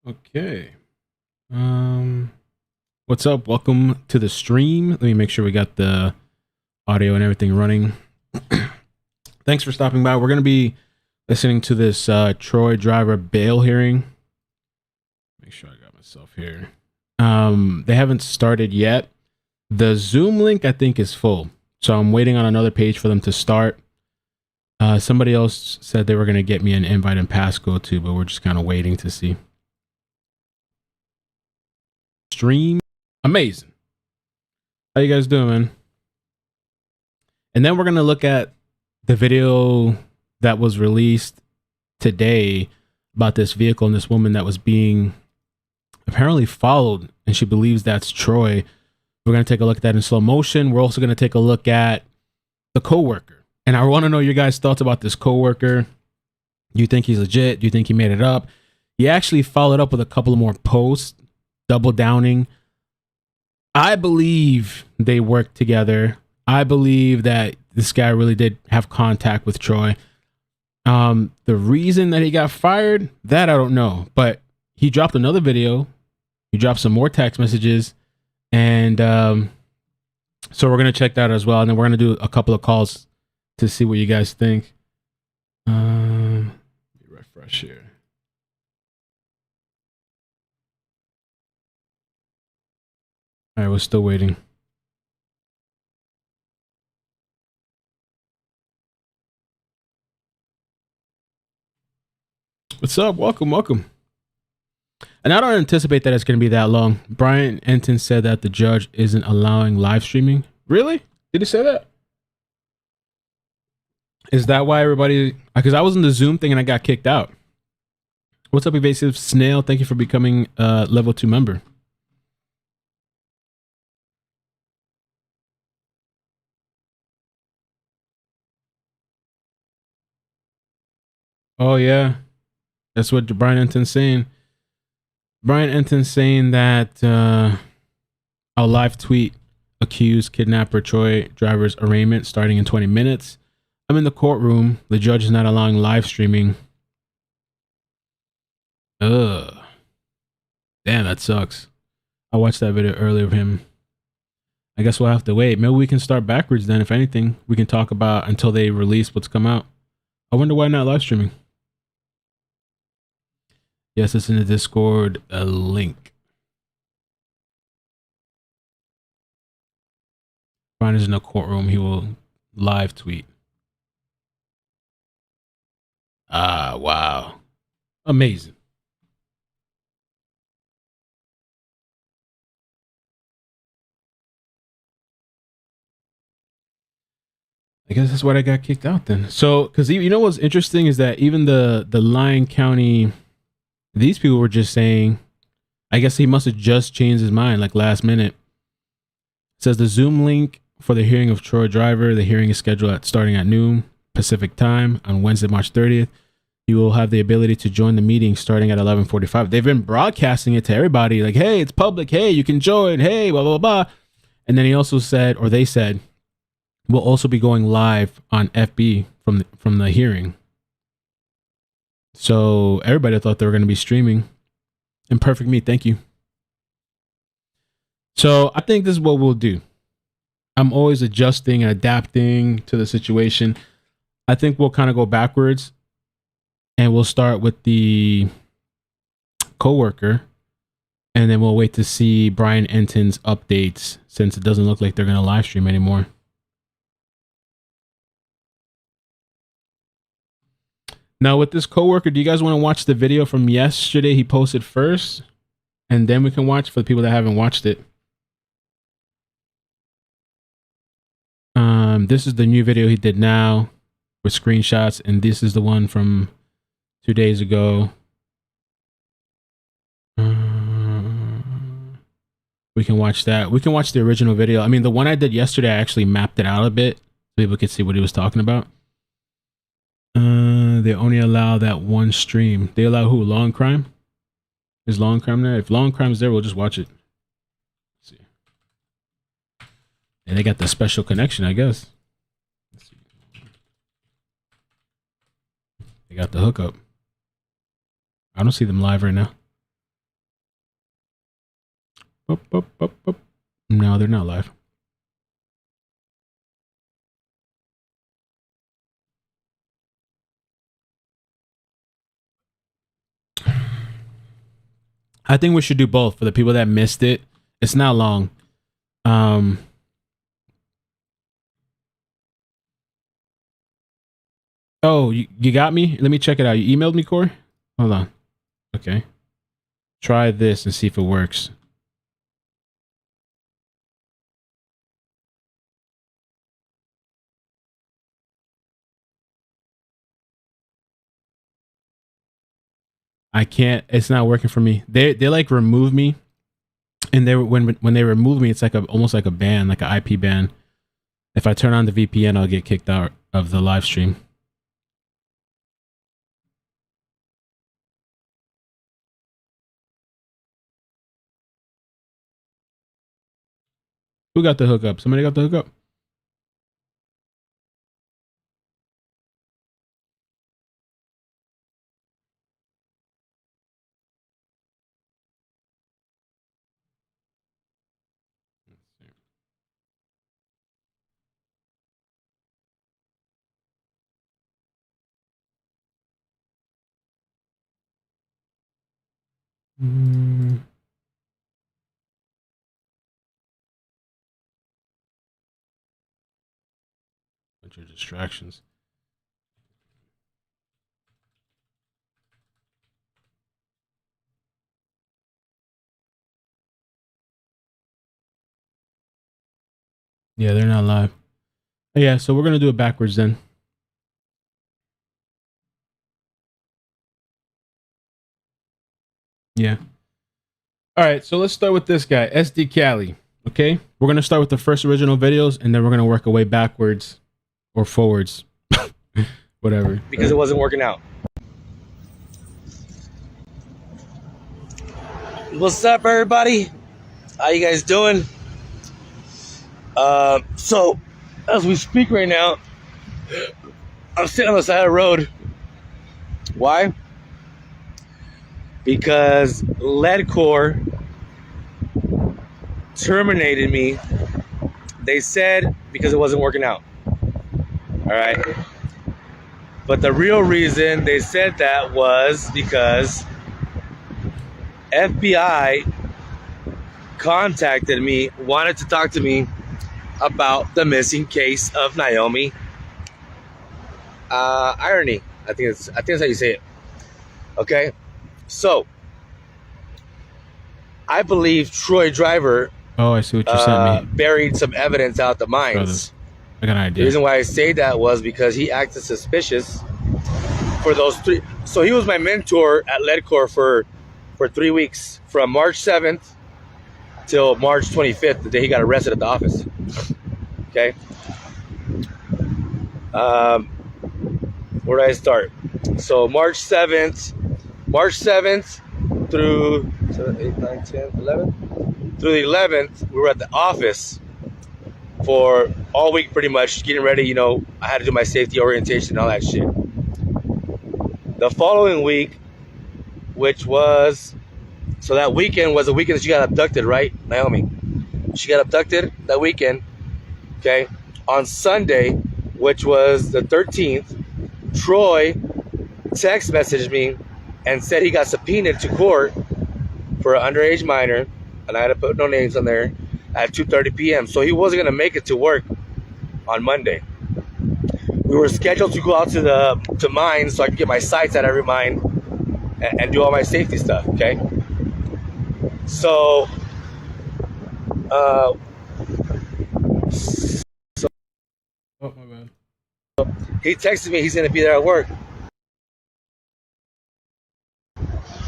Okay. What's up? Welcome to the stream. Let me make sure we got the audio and everything running. Thanks for stopping by. We're going to be listening to this Troy Driver bail hearing. Make sure I got myself here. They haven't started yet. The Zoom link, I think, is full. So I'm waiting on another page for them to start. Somebody else said they were going to get me an invite and passcode too, but we're just kind of waiting to see. Stream. Amazing. How you guys doing, man? And then we're going to look at the video that was released today about this vehicle and this woman that was being apparently followed, and she believes that's Troy. We're going to take a look at that in slow motion. We're also going to take a look at the coworker. And I want to know your guys' thoughts about this coworker. Do you think he's legit? Do you think he made it up? He actually followed up with a couple of more posts, double downing. I believe they worked together. I believe that this guy really did have contact with Troy. The reason that he got fired, that I don't know. But he dropped another video. He dropped some more text messages. And so we're going to check that as well. And then we're going to do a couple of calls to see what you guys think. Let me refresh here. All right, we're still waiting. What's up? Welcome, welcome. And I don't anticipate that it's going to be that long. Brian Enton said that the judge isn't allowing live streaming. Really? Did he say that? Is that why everybody... Because I was in the Zoom thing and I got kicked out. What's up, Evasive Snail? Thank you for becoming a level 2 member. Oh, yeah. That's what Brian Enton's saying. Brian Enton's saying that I'll live tweet accused kidnapper Troy Driver's arraignment starting in 20 minutes. I'm in the courtroom. The judge is not allowing live streaming. Ugh. Damn, that sucks. I watched that video earlier of him. I guess we'll have to wait. Maybe we can start backwards then. If anything, we can talk about until they release what's come out. I wonder why not live streaming. Yes, it's in the Discord link. Brian is in the courtroom. He will live tweet. Ah, wow. Amazing. I guess that's why I got kicked out then. So, because you know what's interesting is that even the Lyon County, these people were just saying, I guess he must have just changed his mind like last minute. It says the Zoom link for the hearing of Troy Driver. The hearing is scheduled starting at noon Pacific time on Wednesday, March 30th. You will have the ability to join the meeting starting at 11:45. They've been broadcasting it to everybody like, hey, it's public. Hey, you can join. Hey, blah, blah, blah. And then he also said, or they said, we'll also be going live on FB from the hearing. So everybody thought they were going to be streaming. And perfect me, thank you. So I think this is what we'll do. I'm always adjusting and adapting to the situation. I think we'll kind of go backwards. And we'll start with the coworker. And then we'll wait to see Brian Enton's updates since it doesn't look like they're going to live stream anymore. Now with this coworker, do you guys want to watch the video from yesterday he posted first? And then we can watch for the people that haven't watched it. This is the new video he did now with screenshots. And this is the one from 2 days ago. We can watch that. We can watch the original video. I mean, the one I did yesterday, I actually mapped it out a bit so people could see what he was talking about. They only allow that one stream. They allow who? Law and Crime? Is Law and Crime there? If Law and Crime's there, we'll just watch it. Let's see. And they got the special connection, I guess. Let's see. They got the hookup. I don't see them live right now. No, they're not live. I think we should do both for the people that missed it. It's not long. Oh, you got me? Let me check it out. You emailed me, Corey? Hold on. Okay. Try this and see if it works. I can't. It's not working for me. They like remove me, and when they remove me, it's like almost like a ban, like an IP ban. If I turn on the VPN, I'll get kicked out of the live stream. Who got the hookup? Somebody got the hookup? Bunch of distractions. Yeah, they're not live. Yeah, so we're gonna do it backwards then. Yeah. All right, so let's start with this guy, SD Cali. Okay, we're gonna start with the first original videos, and then we're gonna work our way backwards or forwards, whatever. Because it wasn't working out. What's up, everybody? How you guys doing? So, as we speak right now, I'm sitting on the side of the road. Why? Because Leadcore terminated me. They said because it wasn't working out. All right. But the real reason they said that was because FBI contacted me, wanted to talk to me about the missing case of Naomi Irion. I think that's how you say it. Okay, so I believe Troy Driver. Oh, I see what you sent me. Buried some evidence out the mines. I got an idea. The reason why I say that was because he acted suspicious for those 3. So he was my mentor at Leadcore for 3 weeks, from March 7th till March 25th, the day he got arrested at the office. Okay. Where did I start? So March 7th through 7, 8, 9, 10, 11. Through the 11th, we were at the office for all week, pretty much getting ready. You know, I had to do my safety orientation and all that shit. The following week, which was, so that weekend was the weekend that she got abducted, right, Naomi? She got abducted that weekend. Okay. On Sunday, which was the 13th, Troy text messaged me and said he got subpoenaed to court for an underage minor, and I had to put no names on there, at 2:30 p.m. So he wasn't going to make it to work on Monday. We were scheduled to go out to mines so I could get my sights at every mine and do all my safety stuff, okay? So, Oh, my bad. he texted me he's going to be there at work.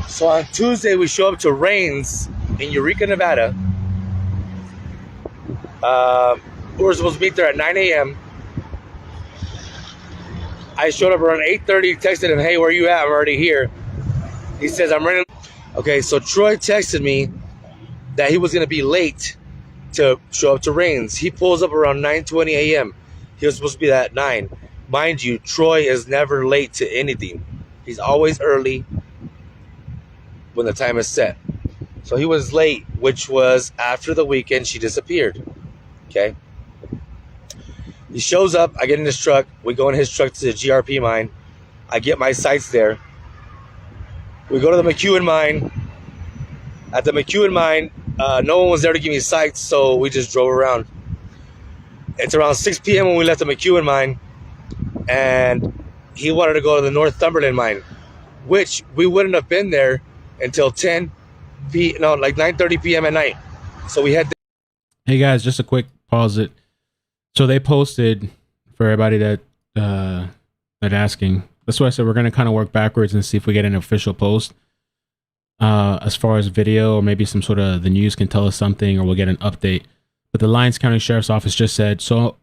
So on Tuesday, we show up to Rains in Eureka, Nevada. We were supposed to meet there at 9 a.m. I showed up around 8:30, texted him, hey, where you at? I'm already here. He says, I'm running. Okay, so Troy texted me that he was going to be late to show up to Rains. He pulls up around 9:20 a.m. He was supposed to be there at 9. Mind you, Troy is never late to anything. He's always early when the time is set. So he was late, which was after the weekend she disappeared. Okay. He shows up. I get in his truck. We go in his truck to the GRP mine. I get my sights there. We go to the McEwen mine. At the McEwen mine, no one was there to give me sights, so we just drove around. It's around 6 p.m. when we left the McEwen mine, and he wanted to go to the Northumberland mine, which we wouldn't have been there until 9:30 p.m. at night. So we had. Hey guys, just a quick pause it. So they posted, for everybody that asking. That's why I said we're gonna kind of work backwards and see if we get an official post. As far as video, or maybe some sort of the news can tell us something, or we'll get an update. But the Lyons County Sheriff's Office just said, so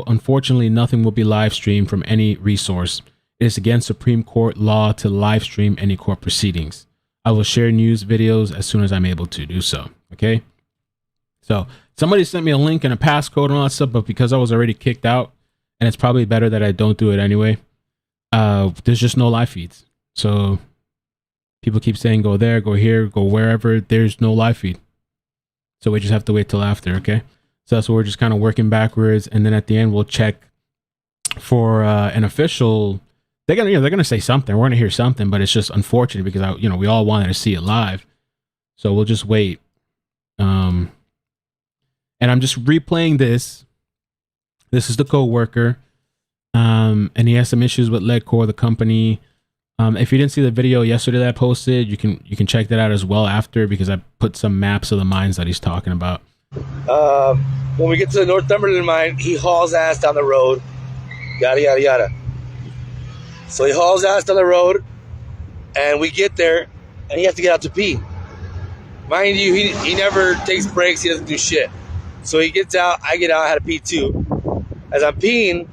unfortunately nothing will be live streamed from any resource. It is against Supreme Court law to live stream any court proceedings. I will share news videos as soon as I'm able to do so. Okay. So somebody sent me a link and a passcode and all that stuff, but because I was already kicked out, and it's probably better that I don't do it anyway, there's just no live feeds. So people keep saying, go there, go here, go wherever. There's no live feed. So we just have to wait till after, okay? So that's what we're just kind of working backwards. And then at the end, we'll check for an official. They're gonna say something. We're gonna hear something, but it's just unfortunate because we all wanted to see it live. So we'll just wait. And I'm just replaying this. This is the coworker. And he has some issues with LedCore, the company. If you didn't see the video yesterday that I posted, you can check that out as well after, because I put some maps of the mines that he's talking about. When we get to the Northumberland mine, he hauls ass down the road, yada yada yada. So he hauls ass down the road, and we get there, and he has to get out to pee. Mind you, he never takes breaks. He doesn't do shit. So he gets out. I get out. I had to pee too. As I'm peeing,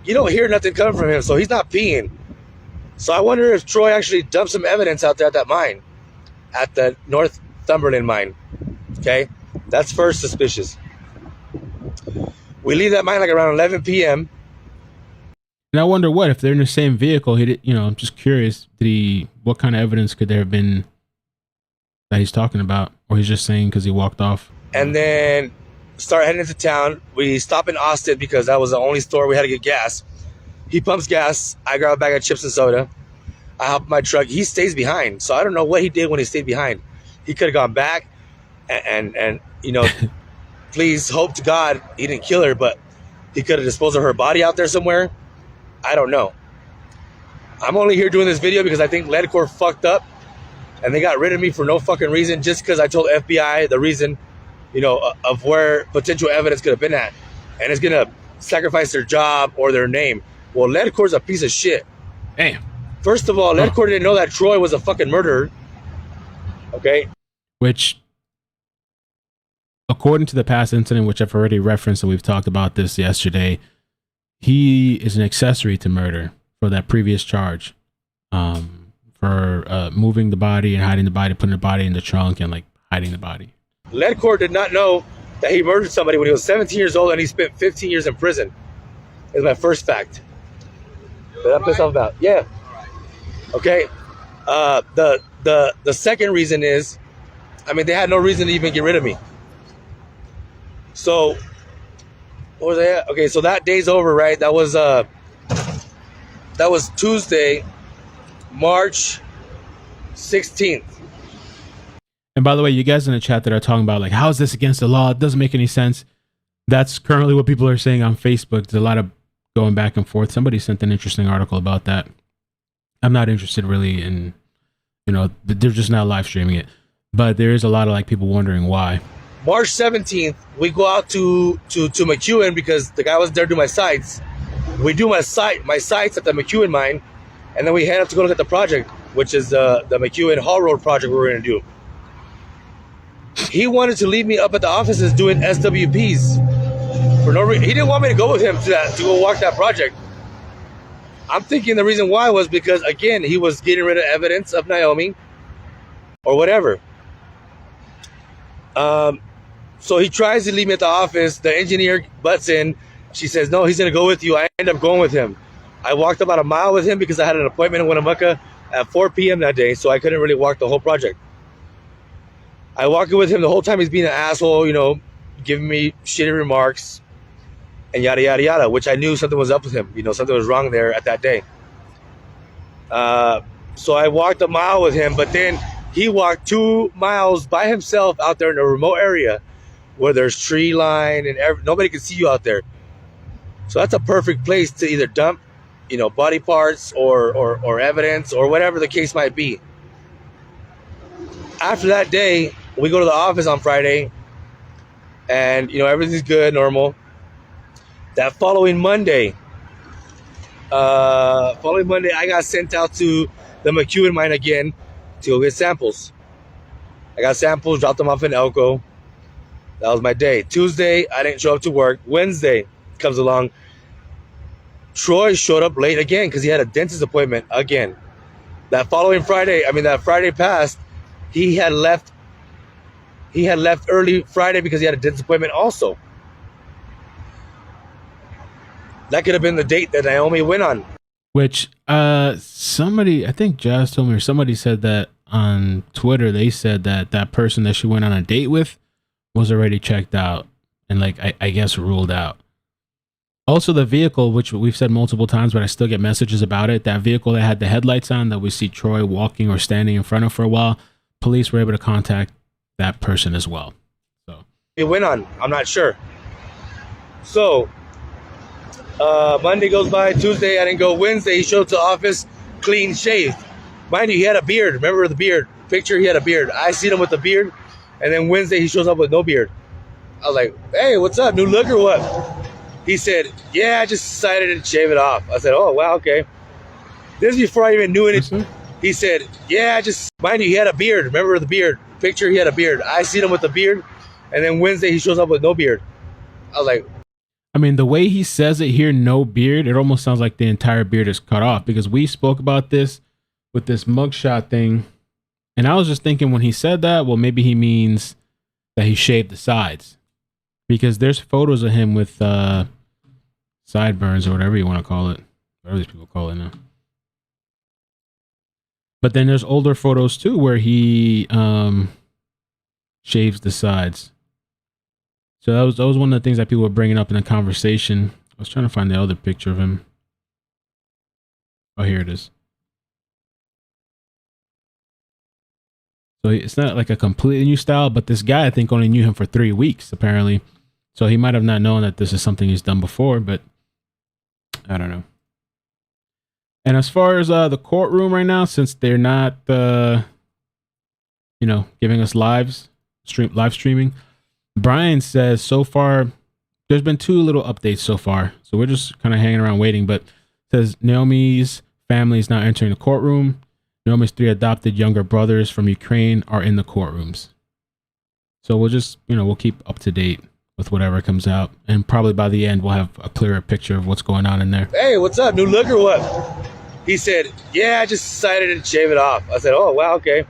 you don't hear nothing coming from him, so he's not peeing. So I wonder if Troy actually dumped some evidence out there at that mine, at the Northumberland mine. Okay, that's first suspicious. We leave that mine like around 11 p.m. And I wonder if they're in the same vehicle. He did, I'm just curious. What kind of evidence could there have been that he's talking about, or he's just saying because he walked off? And then start heading into town. We stop in Austin because that was the only store we had to get gas. He pumps gas. I grab a bag of chips and soda. I hop in my truck. He stays behind. So I don't know what he did when he stayed behind. He could have gone back and please hope to God he didn't kill her, but he could have disposed of her body out there somewhere. I don't know. I'm only here doing this video because I think LedCore fucked up and they got rid of me for no fucking reason, just because I told FBI the reason, of where potential evidence could have been at. And it's going to sacrifice their job or their name. Well, LedCore's a piece of shit. Damn. First of all, LedCore didn't know that Troy was a fucking murderer. Okay? Which, according to the past incident, which I've already referenced, and we've talked about this yesterday, he is an accessory to murder for that previous charge. For moving the body and hiding the body, putting the body in the trunk and hiding the body. LedCore did not know that he murdered somebody when he was 17 years old and he spent 15 years in prison. Is my first fact. That I'm pissed off about. Yeah. Okay. The second reason is, they had no reason to even get rid of me. So, what was I at? Okay, so that day's over, right? That was Tuesday, March 16th. And by the way, you guys in the chat that are talking about how is this against the law? It doesn't make any sense. That's currently what people are saying on Facebook. There's a lot of going back and forth. Somebody sent an interesting article about that. I'm not interested really in, they're just not live streaming it. But there is a lot of people wondering why. March 17th, we go out to McEwen because the guy was there to do my sites. We do my sites at the McEwen mine, and then we head up to go look at the project, which is the McEwen Hall Road project we're going to do. He wanted to leave me up at the offices doing SWPs for no reason. He didn't want me to go with him to go walk that project. I'm thinking the reason why was because, again, he was getting rid of evidence of Naomi or whatever. So he tries to leave me at the office. The engineer butts in. She says, no, he's going to go with you. I end up going with him. I walked about a mile with him because I had an appointment in Winnemucca at 4 p.m. that day, so I couldn't really walk the whole project. I walk in with him the whole time. He's being an asshole, you know, giving me shitty remarks and yada yada yada, which I knew something was up with him. You know, something was wrong there at that day. So I walked a mile with him, but then he walked 2 miles by himself out there in a remote area where there's tree line and nobody can see you out there. So that's a perfect place to either dump, you know, body parts or evidence or whatever the case might be. After that day, we go to the office on Friday, and you know everything's good, normal. That following Monday, I got sent out to the McEwen mine again to go get samples. I got samples, dropped them off in Elko. That was my day. Tuesday, I didn't show up to work. Wednesday comes along. Troy showed up late again because he had a dentist appointment again. That Friday passed, he had left early Friday because he had a dentist appointment also. That could have been the date that Naomi went on. Which somebody, I think Jazz told me, or somebody said that on Twitter. They said that that person that she went on a date with was already checked out and, like, I guess ruled out. Also, the vehicle, which we've said multiple times, but I still get messages about it. That vehicle that had the headlights on that we see Troy walking or standing in front of for a while, police were able to contact that person as well. So it went on. I'm not sure. So Monday goes by. Tuesday, I didn't go. Wednesday, he showed up to the office, clean shaved. Mind you, he had a beard. Remember the beard? Picture, he had a beard. I seen him with the beard. And then Wednesday, he shows up with no beard. I was like, hey, what's up? New look or what? He said, yeah, I just decided to shave it off. I said, oh, wow, okay. This is before I even knew anything. He said, yeah, mind you, he had a beard. Remember the beard? Picture, he had a beard. I seen him with the beard. And then Wednesday, he shows up with no beard. I was like, I mean, the way he says it here, no beard, it almost sounds like the entire beard is cut off, because we spoke about this with this mugshot thing. And I was just thinking when he said that, well, maybe he means that he shaved the sides, because there's photos of him with sideburns or whatever you want to call it. Whatever these people call it now. But then there's older photos too where he shaves the sides. So that was one of the things that people were bringing up in the conversation. I was trying to find the other picture of him. Oh, here it is. So it's not like a completely new style, but this guy, I think, only knew him for 3 weeks, apparently. So he might have not known that this is something he's done before, but I don't know. And as far as the courtroom right now, since they're not, giving us live streaming, Brian says so far, there's been 2 little updates so far. So we're just kind of hanging around waiting, but says Naomi's family is now entering the courtroom. Naomi's 3 adopted younger brothers from Ukraine are in the courtrooms. So we'll just, we'll keep up to date with whatever comes out. And probably by the end, we'll have a clearer picture of what's going on in there. Hey, what's up? New look or what? He said, yeah, I just decided to shave it off. I said, oh, wow, okay.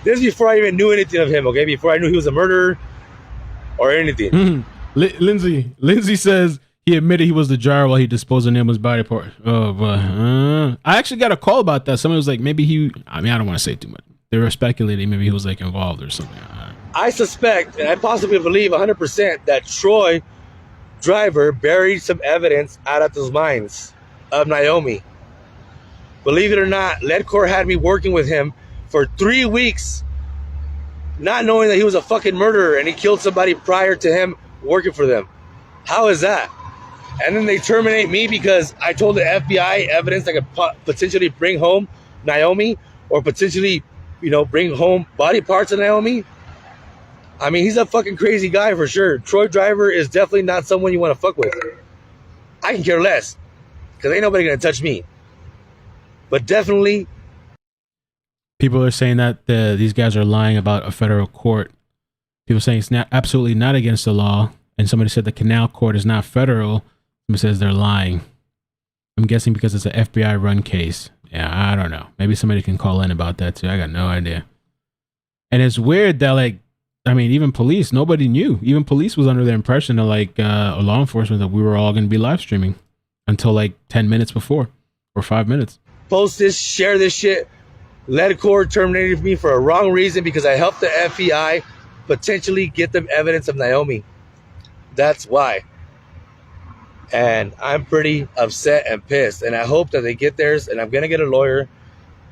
This is before I even knew anything of him, okay? Before I knew he was a murderer or anything. Mm-hmm. Lindsay says he admitted he was the jar while he disposed of Naomi's body part. Oh, but I actually got a call about that. Somebody was like, maybe I don't want to say too much. They were speculating maybe he was like involved or something. I suspect, and I possibly believe 100% that Troy Driver buried some evidence out of those mines of Naomi. Believe it or not, Ledcore had me working with him for 3 weeks, not knowing that he was a fucking murderer and he killed somebody prior to him working for them. How is that? And then they terminate me because I told the FBI evidence that could potentially bring home Naomi, or potentially, bring home body parts of Naomi. I mean, he's a fucking crazy guy for sure. Troy Driver is definitely not someone you want to fuck with. I can care less, because ain't nobody gonna touch me. But definitely, people are saying that these guys are lying about a federal court. People saying it's not absolutely not against the law, and somebody said the Canal Court is not federal. Somebody says they're lying. I'm guessing because it's an FBI run case. Yeah, I don't know. Maybe somebody can call in about that too. I got no idea. And it's weird that even police, nobody knew. Even police was under the impression of law enforcement that we were all going to be live streaming until 10 minutes before or 5 minutes. Post this, share this shit. LedCorp terminated me for a wrong reason because I helped the FBI potentially get them evidence of Naomi. That's why. And I'm pretty upset and pissed. And I hope that they get theirs. And I'm going to get a lawyer.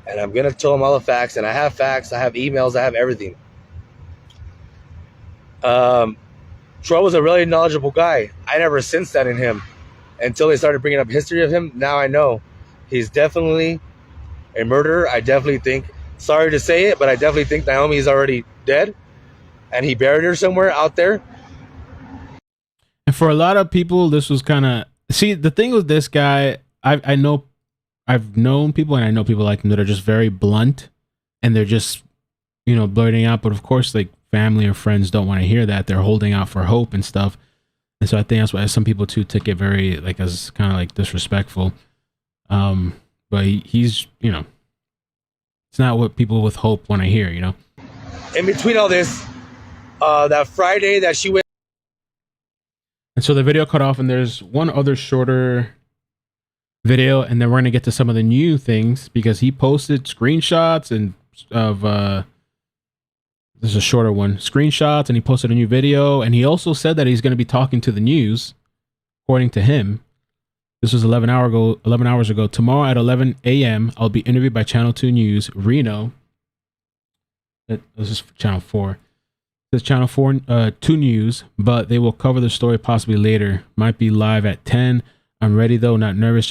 And I'm going to tell them all the facts. And I have facts. I have emails. I have everything. Troy was a really knowledgeable guy. I never sensed that in him until they started bringing up history of him. Now I know he's definitely a murderer. I definitely think, sorry to say it, but I definitely think Naomi is already dead and he buried her somewhere out there. And for a lot of people, this was kind of, see, the thing with this guy, I know, I've known people and I know people like him that are just very blunt and they're just, you know, blurting out. But of course, like family or friends don't want to hear that. They're holding out for hope and stuff. And so I think that's why some people too took it very like as kind of like disrespectful. But he's, you know, it's not what people with hope want to hear, you know. In between all this, that Friday that she went. And so the video cut off and there's one other shorter video, and then we're going to get to some of the new things because he posted screenshots and of there's a shorter one, screenshots, and he posted a new video, and he also said that he's going to be talking to the news, according to him. This was 11 hours ago. Tomorrow at 11 a.m., I'll be interviewed by Channel 2 News, Reno. This is Channel 4. This is Channel 4, 2 News, but they will cover the story possibly later. Might be live at 10. I'm ready, though. Not nervous.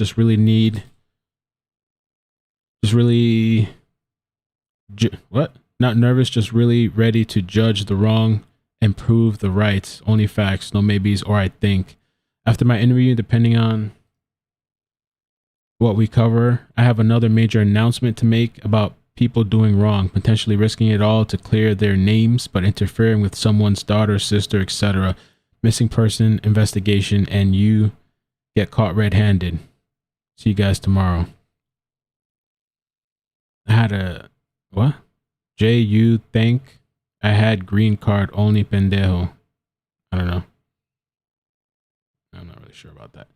Not nervous, just really ready to judge the wrong and prove the rights. Only facts, no maybes or I think. After my interview, depending on what we cover, I have another major announcement to make about people doing wrong, potentially risking it all to clear their names, but interfering with someone's daughter, sister, etc. Missing person investigation, and you get caught red-handed. See you guys tomorrow. I had a... What? You think I had green card only pendejo. I don't know. I'm not really sure about that.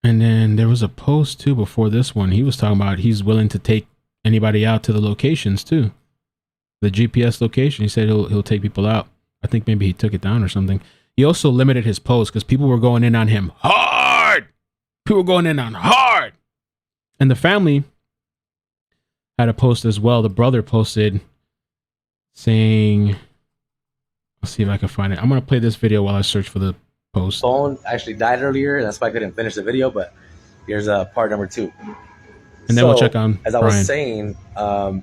And then there was a post too before this one. He was talking about he's willing to take anybody out to the locations too. The GPS location. He said he'll take people out. I think maybe he took it down or something. He also limited his posts because people were going in on him hard. People were going in on hard. And the family had a post as well. The brother posted saying, let's see if I can find it. I'm going to play this video while I search for the post. Phone actually died earlier. That's why I couldn't finish the video, but here's part number 2. And then we'll check on as I was saying, I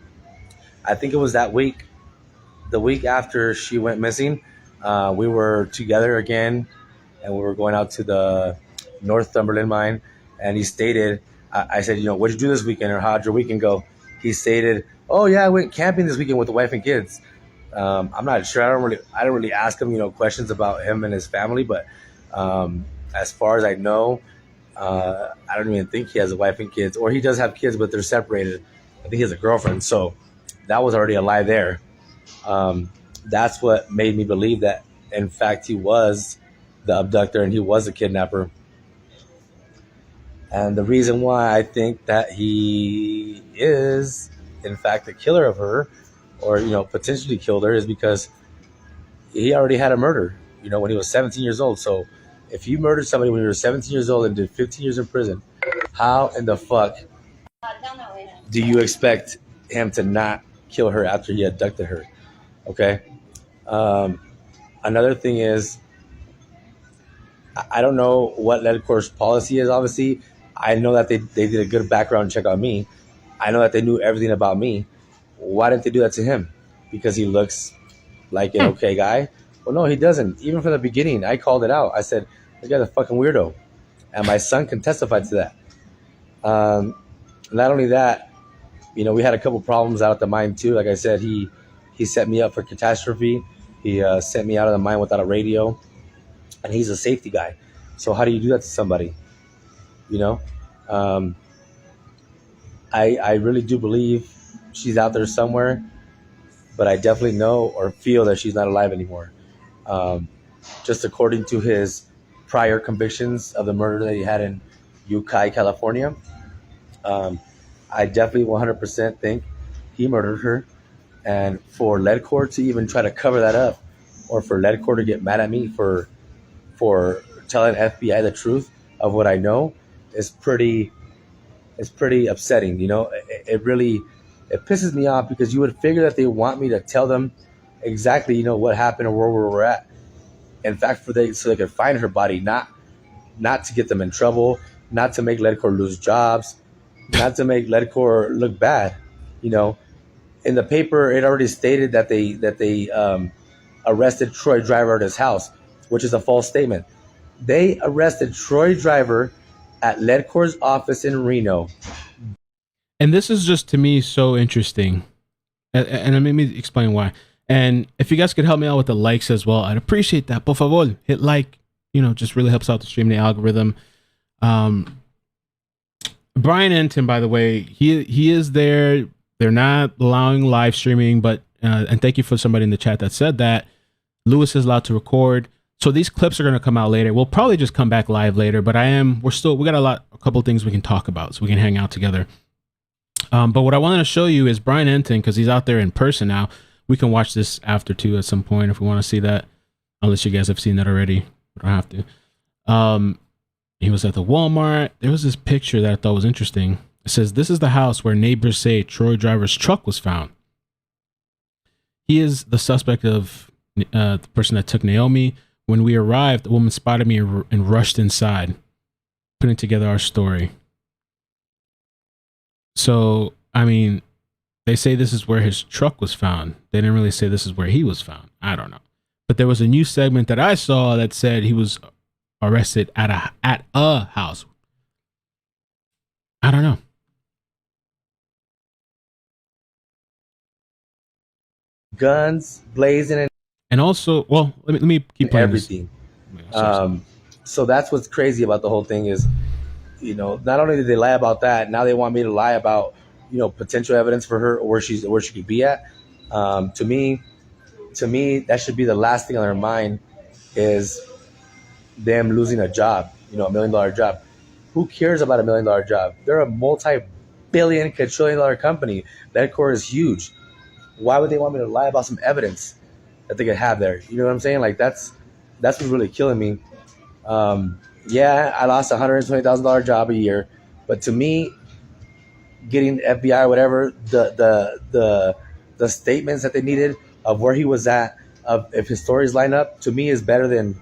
think it was that week, the week after she went missing, we were together again and we were going out to the Northumberland mine, and he stated, I said, you know, what'd you do this weekend, or how'd your weekend go? He stated, oh yeah, I went camping this weekend with the wife and kids. I'm not sure. I don't really ask him, you know, questions about him and his family, but as far as I know, I don't even think he has a wife and kids, or he does have kids, but they're separated. I think he has a girlfriend. So that was already a lie there. That's what made me believe that, in fact, he was the abductor and he was the kidnapper. And the reason why I think that he is, in fact, the killer of her, or, you know, potentially killed her, is because he already had a murder, you know, when he was 17 years old. So if you murdered somebody when you were 17 years old and did 15 years in prison, how in the fuck do you expect him to not kill her after he abducted her? Okay. Another thing is, I don't know what LedCorp's policy is, obviously. I know that they did a good background check on me. I know that they knew everything about me. Why didn't they do that to him? Because he looks like an okay guy? Well, no, he doesn't. Even from the beginning, I called it out. I said, this guy's a fucking weirdo. And my son can testify to that. Not only that, you know, we had a couple problems out at the mine too. Like I said, he set me up for catastrophe. He sent me out of the mine without a radio. And he's a safety guy. So how do you do that to somebody? You know? I really do believe she's out there somewhere, but I definitely know or feel that she's not alive anymore. Just according to his prior convictions of the murder that he had in Ukiah, California, I definitely 100% think he murdered her. And for Ledcore to even try to cover that up, or for Ledcore to get mad at me for telling FBI the truth of what I know, is pretty upsetting. You know, it really it pisses me off because you would figure that they want me to tell them exactly, you know, what happened or where we're at. In fact, so they could find her body, not to get them in trouble, not to make Ledcore lose jobs, not to make Ledcore look bad. You know, in the paper, it already stated that they arrested Troy Driver at his house, which is a false statement. They arrested Troy Driver at Ledcore's office in Reno. And this is just to me so interesting. And let me explain why. And if you guys could help me out with the likes as well, I'd appreciate that. Por favor, hit like. You know, just really helps out the stream, the algorithm. Brian Enton, by the way, he is there. They're not allowing live streaming, but and thank you for somebody in the chat that said that. Lewis is allowed to record. So these clips are going to come out later. We'll probably just come back live later, but we got a couple of things we can talk about so we can hang out together. But what I wanted to show you is Brian Enton, because he's out there in person now. We can watch this after too at some point if we want to see that, unless you guys have seen that already. I don't have to. He was at the Walmart. There was this picture that I thought was interesting. It says, "This is the house where neighbors say Troy Driver's truck was found." He is the suspect of the person that took Naomi. When we arrived, the woman spotted me and rushed inside, putting together our story. So, I mean, they say this is where his truck was found. They didn't really say this is where he was found. I don't know. But there was a new segment that I saw that said he was arrested at a house. I don't know. Guns blazing and also, well, let me keep playing everything. So that's what's crazy about the whole thing is, you know, not only did they lie about that, now they want me to lie about, you know, potential evidence for her or where she could be at. To me, that should be the last thing on their mind is them losing a job, you know, $1 million job. Who cares about $1 million job? They're a multi-billion, quadrillion-dollar company. Ledcore is huge. Why would they want me to lie about some evidence that they could have there? You know what I'm saying? Like that's what's really killing me. Yeah, I lost a $120,000 job a year, but to me, getting FBI or whatever, the statements that they needed of where he was at, of if his stories line up, to me is better than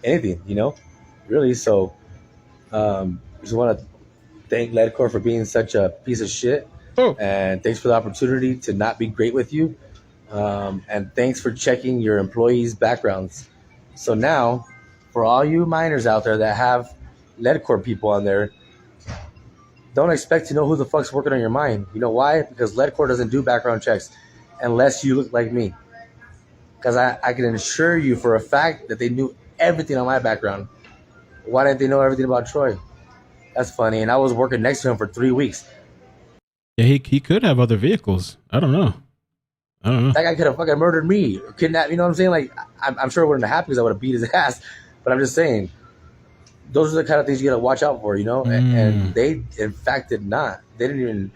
anything, you know, really. So just want to thank Ledcore for being such a piece of shit, and thanks for the opportunity to not be great with you, and thanks for checking your employees' backgrounds. So now, for all you miners out there that have Ledcore people on there, don't expect to know who the fuck's working on your mine. You know why? Because Ledcore doesn't do background checks unless you look like me. Because I can assure you for a fact that they knew everything on my background. Why didn't they know everything about Troy? That's funny. And I was working next to him for 3 weeks. Yeah, he could have other vehicles. I don't know. That guy could have fucking murdered me or kidnapped. You know what I'm saying? Like, I'm sure it wouldn't have happened because I would have beat his ass. But I'm just saying, those are the kind of things you got to watch out for, you know? And they, in fact, did not. They didn't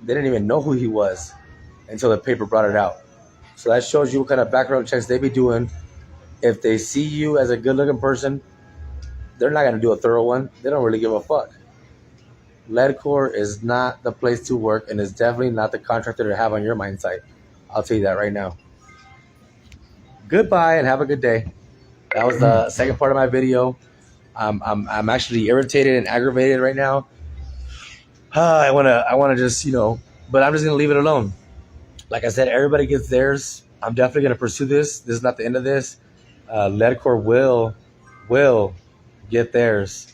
even know who he was until the paper brought it out. So that shows you what kind of background checks they be doing. If they see you as a good-looking person, they're not going to do a thorough one. They don't really give a fuck. Ledcore is not the place to work and is definitely not the contractor to have on your mine site. I'll tell you that right now. Goodbye and have a good day. That was the second part of my video. I'm actually irritated and aggravated right now. I wanna just, you know, but I'm just gonna leave it alone. Like I said, everybody gets theirs. I'm definitely gonna pursue this. This is not the end of this. Ledcore will get theirs,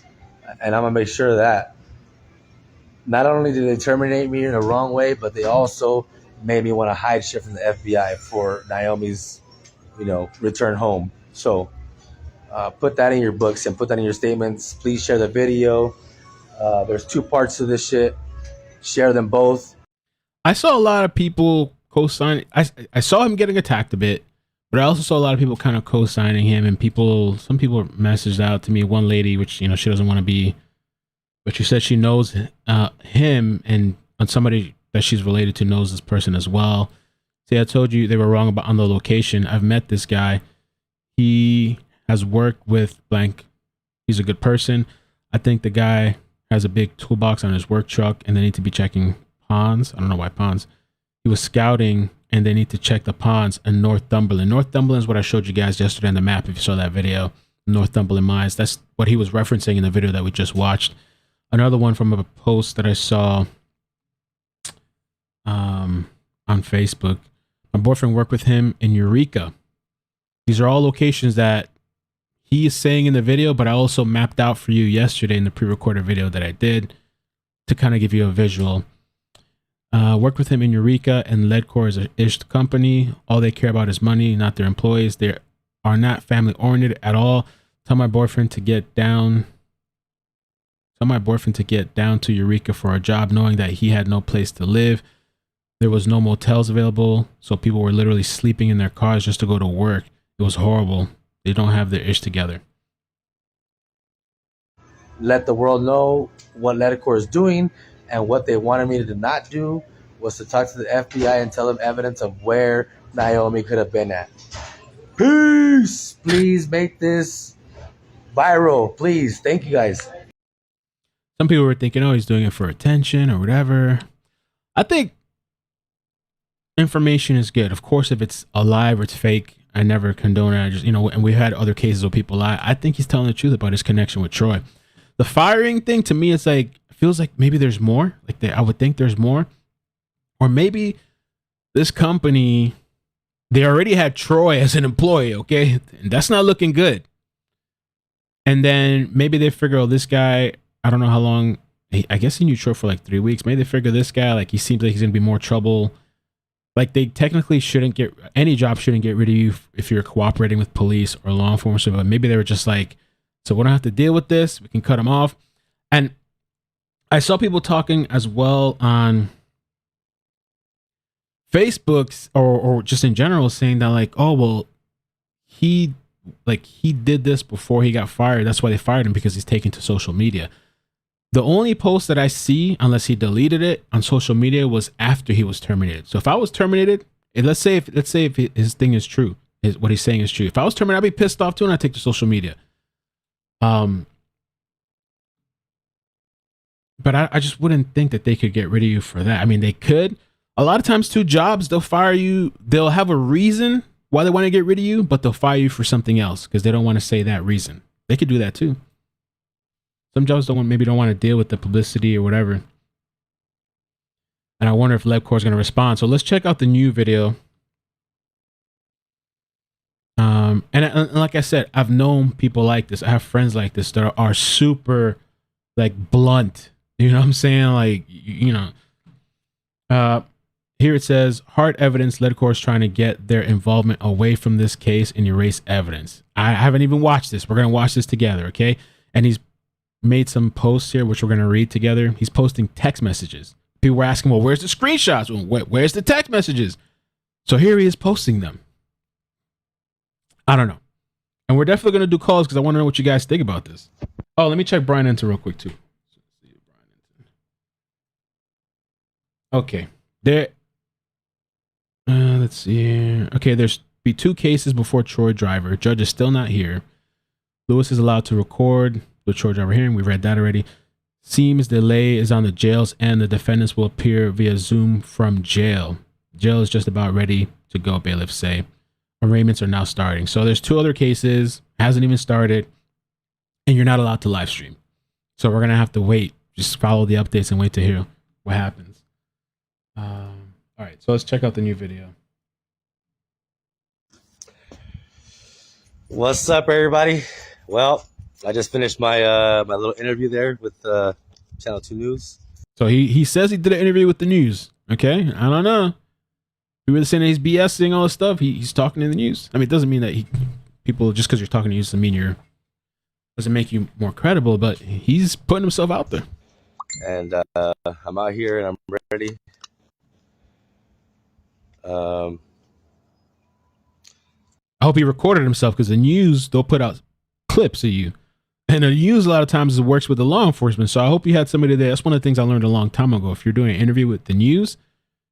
and I'm gonna make sure of that. Not only did they terminate me in the wrong way, but they also made me want to hide shit from the FBI for Naomi's, you know, return home. So put that in your books and put that in your statements. Please share the video. There's 2 parts to this shit. Share them both. I saw a lot of people co-sign. I saw him getting attacked a bit, but I also saw a lot of people kind of co-signing him, and some people messaged out to me. One lady, which, you know, she doesn't want to be but she said she knows him, and somebody that she's related to knows this person as well. See, I told you they were wrong about on the location. I've met this guy. He has worked with blank. He's a good person. I think the guy has a big toolbox on his work truck, and they need to be checking ponds. I don't know why ponds. He was scouting, and they need to check the ponds in Northumberland. Northumberland is what I showed you guys yesterday on the map. If you saw that video, Northumberland mines. That's what he was referencing in the video that we just watched. Another one from a post that I saw on Facebook. My boyfriend worked with him in Eureka. These are all locations that he is saying in the video, but I also mapped out for you yesterday in the pre-recorded video that I did to kind of give you a visual. Worked with him in Eureka, and Ledcore is a ish company. All they care about is money, not their employees. They are not family oriented at all. Tell my boyfriend to get down to Eureka for a job, knowing that he had no place to live. There was no motels available, so people were literally sleeping in their cars just to go to work. It was horrible. They don't have their ish together. Let the world know what Ledcore is doing, and what they wanted me to not do was to talk to the FBI and tell them evidence of where Naomi could have been at. Peace! Please make this viral. Please. Thank you guys. Some people were thinking, oh, he's doing it for attention or whatever. I think information is good. Of course, if it's a lie or it's fake, I never condone it. I just, and we had other cases where people lie. I think he's telling the truth about his connection with Troy. The firing thing, to me, it's like, feels like maybe there's more. I would think there's more. Or maybe this company, they already had Troy as an employee, okay? And that's not looking good. And then maybe they figure, oh, this guy, I don't know how long, I guess he knew Troy for like 3 weeks. Maybe they figure this guy, like he seems like he's going to be more trouble. Like they technically any job shouldn't get rid of you if you're cooperating with police or law enforcement. But maybe they were just like, so we don't have to deal with this. We can cut him off. And I saw people talking as well on Facebook or just in general saying that like, oh, well, he did this before he got fired. That's why they fired him, because he's taken to social media. The only post that I see, unless he deleted it on social media, was after he was terminated. So if I was terminated, let's say if his thing is true, what he's saying is true. If I was terminated, I'd be pissed off too, and I'd take to social media. But I just wouldn't think that they could get rid of you for that. I mean, they could. A lot of times, too, jobs, they'll fire you. They'll have a reason why they want to get rid of you, but they'll fire you for something else because they don't want to say that reason. They could do that too. Some jobs don't want to deal with the publicity or whatever. And I wonder if Ledcore is going to respond. So let's check out the new video. And like I said, I've known people like this. I have friends like this that are super like blunt. You know what I'm saying? Like, here it says, hard evidence. Ledcore is trying to get their involvement away from this case and erase evidence. I haven't even watched this. We're going to watch this together, okay? And he's made some posts here, which we're going to read together. He's posting text messages. People were asking, well, where's the screenshots? Where's the text messages? So here he is posting them. I don't know. And we're definitely going to do calls because I want to know what you guys think about this. Oh, let me check Brian Enter real quick too. Okay. Let's see here. Okay, there's be 2 cases before Troy Driver. Judge is still not here. Lewis is allowed to record the Troy Driver hearing. We read that already. Seems delay is on the jail's end. The defendants will appear via Zoom from jail. Jail is just about ready to go, bailiffs say. Arraignments are now starting. So there's 2 other cases. Hasn't even started. And you're not allowed to live stream. So we're going to have to wait. Just follow the updates and wait to hear what happens. All right, so let's check out the new video. What's up, everybody? Well, I just finished my my little interview there with Channel 2 News. So he says he did an interview with the news. Okay, I don't know. People are saying he's BSing all this stuff. He's talking in the news. I mean, it doesn't mean that people just because you're talking to news doesn't mean doesn't make you more credible. But he's putting himself out there. And I'm out here and I'm ready. I hope he recorded himself because the news, they'll put out clips of you And the news a lot of times works with the law enforcement. So I hope you had somebody there. That's one of the things I learned a long time ago. If you're doing an interview with the news,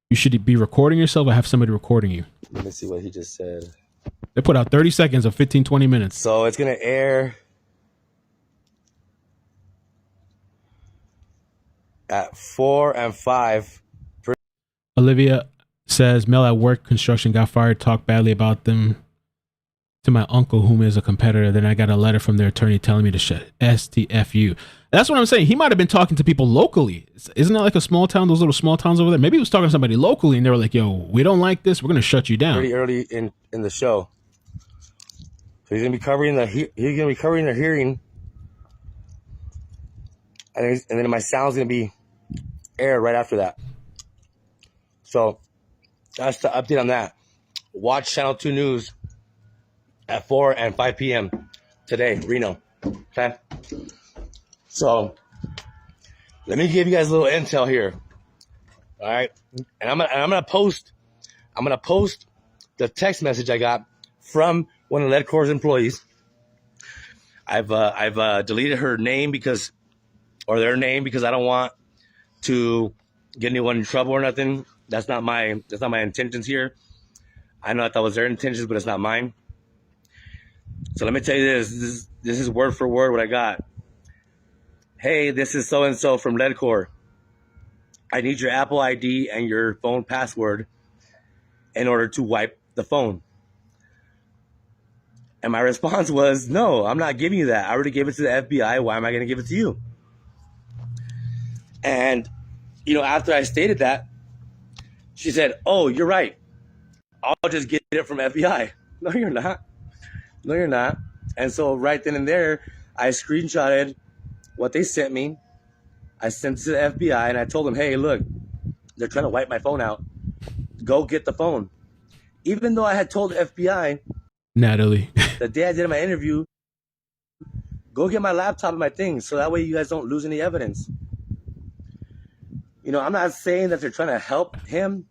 you should be recording yourself or have somebody recording you. Let me see what he just said. They put out 30 seconds of 15, 20 minutes. So it's going to air at 4 and 5. Olivia says, Mel at work construction got fired, talked badly about them to my uncle, whom is a competitor. Then I got a letter from their attorney telling me to shut STFU. That's what I'm saying. He might have been talking to people locally. Isn't that like a small town, those little small towns over there? Maybe he was talking to somebody locally and they were like, yo, we don't like this. We're going to shut you down. Pretty early in the show. So he's going to be covering the hearing. And then my sound's going to be aired right after that. So that's the update on that. Watch Channel 2 News at 4 and 5 p.m. today, Reno. Okay? So let me give you guys a little intel here. All right? And I'm gonna post the text message I got from one of LedCor's employees. I've deleted her name or their name because I don't want to get anyone in trouble or nothing. That's not my intentions here. I know that was their intentions, but it's not mine. So let me tell you this. This is word for word what I got. Hey, this is so-and-so from LedCor. I need your Apple ID and your phone password in order to wipe the phone. And my response was, no, I'm not giving you that. I already gave it to the FBI. Why am I going to give it to you? And, after I stated that, she said, oh, you're right. I'll just get it from FBI. No, you're not. No, you're not. And so right then and there, I screenshotted what they sent me. I sent it to the FBI and I told them, hey, look, they're trying to wipe my phone out. Go get the phone. Even though I had told the FBI, Natalie, the day I did my interview, go get my laptop and my things so that way you guys don't lose any evidence. I'm not saying that they're trying to help him,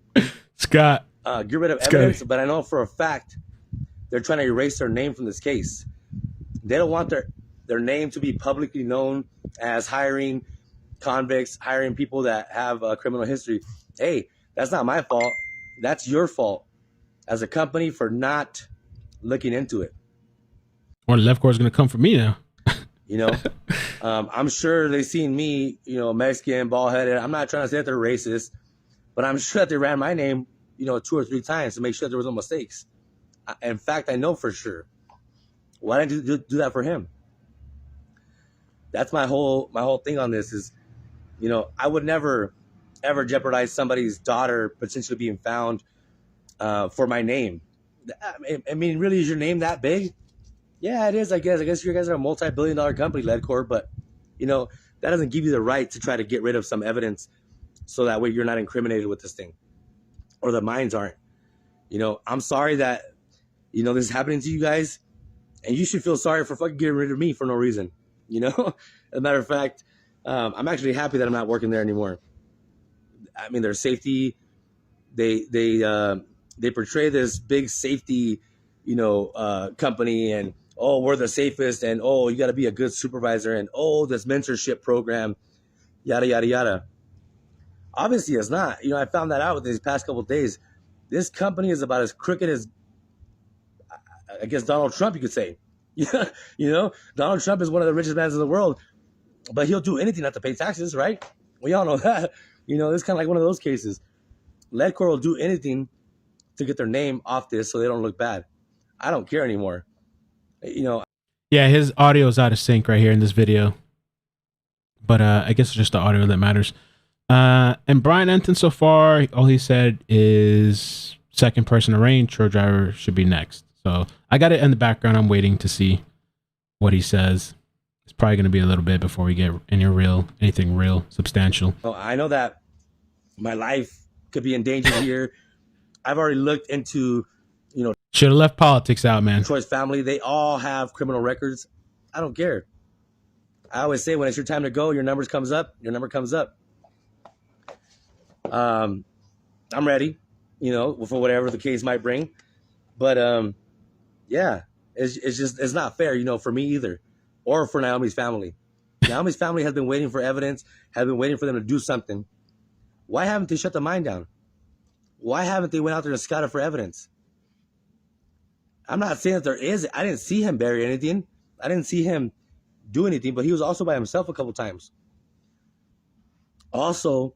Scott, get rid of evidence, but I know for a fact they're trying to erase their name from this case. They don't want their name to be publicly known as hiring convicts, hiring people that have a criminal history. Hey, that's not my fault. That's your fault as a company for not looking into it. Or LedCor is going to come for me now. I'm sure they've seen me, Mexican, bald-headed. I'm not trying to say that they're racist, but I'm sure that they ran my name, 2 or 3 times to make sure there was no mistakes. In fact, I know for sure. Why didn't you do that for him? That's my whole thing on this is, I would never, ever jeopardize somebody's daughter potentially being found for my name. I mean, really, is your name that big? Yeah, it is, I guess. I guess you guys are a multi-billion-dollar company, LedCor, but, that doesn't give you the right to try to get rid of some evidence so that way you're not incriminated with this thing. Or the mines aren't. I'm sorry that, this is happening to you guys. And you should feel sorry for fucking getting rid of me for no reason. As a matter of fact, I'm actually happy that I'm not working there anymore. I mean, their safety, they portray this big safety, company and, oh, we're the safest and, oh, you got to be a good supervisor and, oh, this mentorship program, yada, yada, yada. Obviously, it's not. I found that out with these past couple of days. This company is about as crooked as, I guess, Donald Trump, you could say. Donald Trump is one of the richest men in the world, but he'll do anything not to pay taxes, right? We all know that. It's kind of like one of those cases. LedCor will do anything to get their name off this so they don't look bad. I don't care anymore. Yeah, his audio is out of sync right here in this video. But I guess it's just the audio that matters. And Brian Enton, so far, all he said is second person arraigned, truck driver should be next. So I got it in the background. I'm waiting to see what he says. It's probably going to be a little bit before we get anything real, substantial. I know that my life could be in danger here. I've already looked into, should have left politics out, man. Troy's family. They all have criminal records. I don't care. I always say when it's your time to go, your number comes up. I'm ready, for whatever the case might bring. But yeah, it's not fair, for me either. or for Naomi's family. Naomi's family has been waiting for evidence, has been waiting for them to do something. Why haven't they shut the mine down? Why haven't they went out there to scout it for evidence? I'm not saying that there is. I didn't see him bury anything. I didn't see him do anything, but he was also by himself a couple times. Also,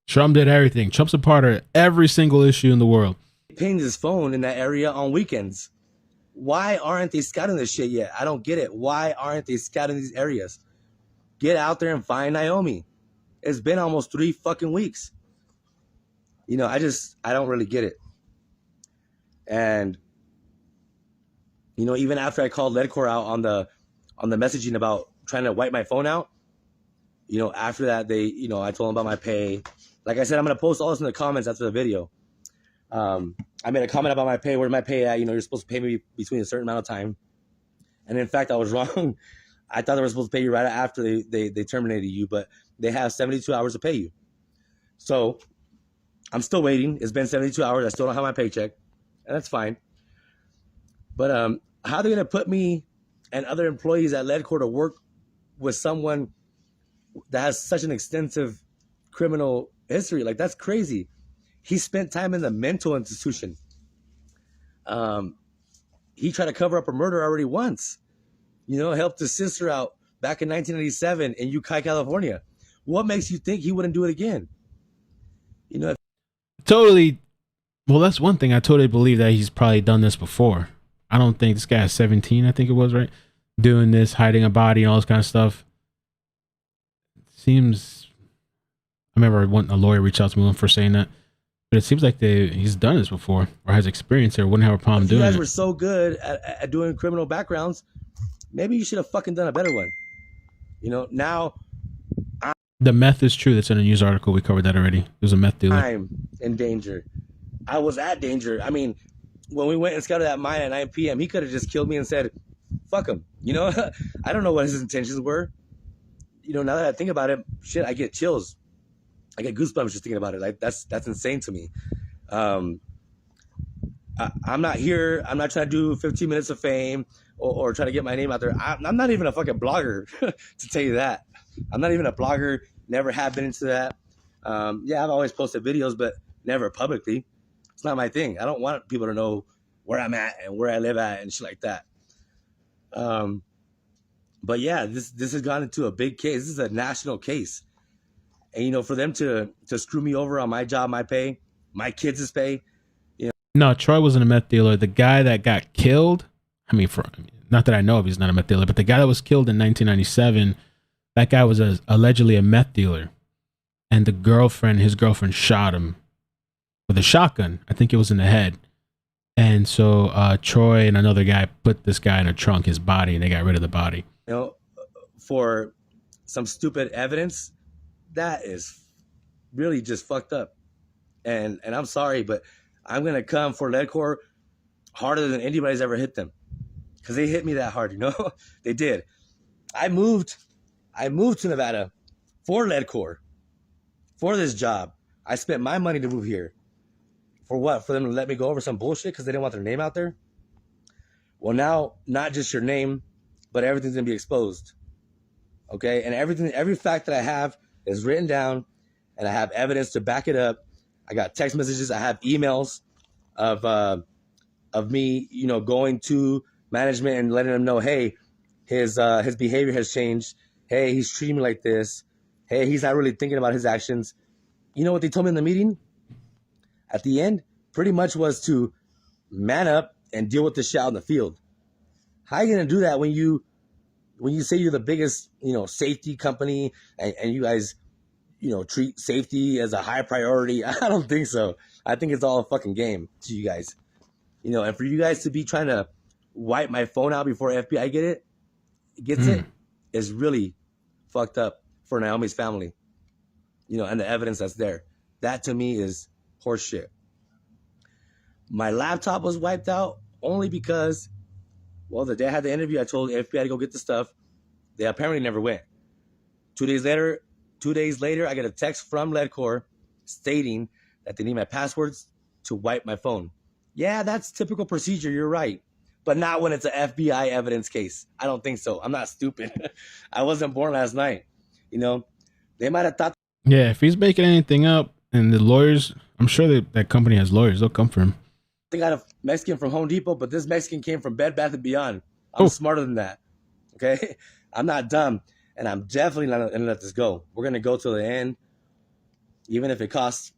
Trump did everything. Trump's a part of every single issue in the world. pinged his phone in that area on weekends. Why aren't they scouting this shit yet? I don't get it. Why aren't they scouting these areas? Get out there and find Naomi. It's been almost 3 fucking weeks. You know, I don't really get it. And, you know, even after I called Ledcore out on the messaging about trying to wipe my phone out, you know, after that, I told them about my pay. Like I said, I'm going to post all this in the comments after the video. I made a comment about my pay. Where's my pay at? You know, you're supposed to pay me between a certain amount of time. And in fact, I was wrong. I thought they were supposed to pay you right after they terminated you, but they have 72 hours to pay you. So I'm still waiting. It's been 72 hours. I still don't have my paycheck, and that's fine. But how are they going to put me and other employees at Ledcore to work with someone that has such an extensive criminal history? Like, that's crazy. He spent time in the mental institution. He tried to cover up a murder already once. You know, helped his sister out back in 1987 in Ukiah, California. What makes you think he wouldn't do it again? You know, Totally. Well, that's one thing. I totally believe that he's probably done this before. I don't think this guy is 17, I think it was, right? Doing this, hiding a body and all this kind of stuff. Seems, I remember a lawyer reached out to me for saying that. But it seems like he's done this before or has experience there. Wouldn't have a problem doing it. You guys were so good at doing criminal backgrounds. Maybe you should have fucking done a better one. You know, now. The meth is true. That's in a news article. We covered that already. There's a meth dealer. I'm in danger. I was at danger. I mean, when we went and scouted that mine at 9 p.m., he could have just killed me and said, fuck him. You know, I don't know what his intentions were. You know, now that I think about it, shit, I get chills. I get goosebumps just thinking about it. Like, that's insane to me. I'm not here. I'm not trying to do 15 minutes of fame or try to get my name out there. I'm not even a fucking blogger, to tell you that. I'm not even a blogger. Never have been into that. Yeah, I've always posted videos, but never publicly. It's not my thing. I don't want people to know where I'm at and where I live at and shit like that. But yeah, this has gone into a big case. This is a national case. And, you know, for them to screw me over on my job, my pay, my kids' pay, you know. No, Troy wasn't a meth dealer. The guy that got killed, not that I know of, he's not a meth dealer, but the guy that was killed in 1997, that guy was allegedly a meth dealer. And his girlfriend shot him with a shotgun. I think it was in the head. And so Troy and another guy put this guy in a trunk, his body, and they got rid of the body. You know, for some stupid evidence, that is really just fucked up. And I'm sorry, but I'm going to come for Ledcore harder than anybody's ever hit them. Because they hit me that hard, you know? They did. I moved to Nevada for Ledcore, for this job. I spent my money to move here. For what? For them to let me go over some bullshit because they didn't want their name out there? Well, now, not just your name, but everything's going to be exposed. Okay? And every fact that I have is written down, and I have evidence to back it up. I got text messages. I have emails of me, you know, going to management and letting them know, hey, his behavior has changed. Hey, he's treating me like this. Hey, he's not really thinking about his actions. You know what they told me in the meeting? At the end, pretty much was to man up and deal with the shit out in the field. How are you going to do that when you say you're the biggest, you know, safety company and you guys, you know, treat safety as a high priority? I don't think so. I think it's all a fucking game to you guys. You know, and for you guys to be trying to wipe my phone out before FBI gets it is really fucked up for Naomi's family. You know, and the evidence that's there. That to me is horseshit. My laptop was wiped out only because, well, the day I had the interview, I told the FBI to go get the stuff. They apparently never went. 2 days later, I get a text from Ledcore stating that they need my passwords to wipe my phone. Yeah, that's typical procedure. You're right. but not when it's an FBI evidence case. I don't think so. I'm not stupid. I wasn't born last night. You know, they might have thought. Yeah, if he's making anything up and the lawyers, I'm sure that company has lawyers. They'll come for him. They got a Mexican from Home Depot, but this Mexican came from Bed Bath & Beyond. I'm smarter than that. Okay? I'm not dumb, and I'm definitely not going to let this go. We're going to go till the end, even if it costs,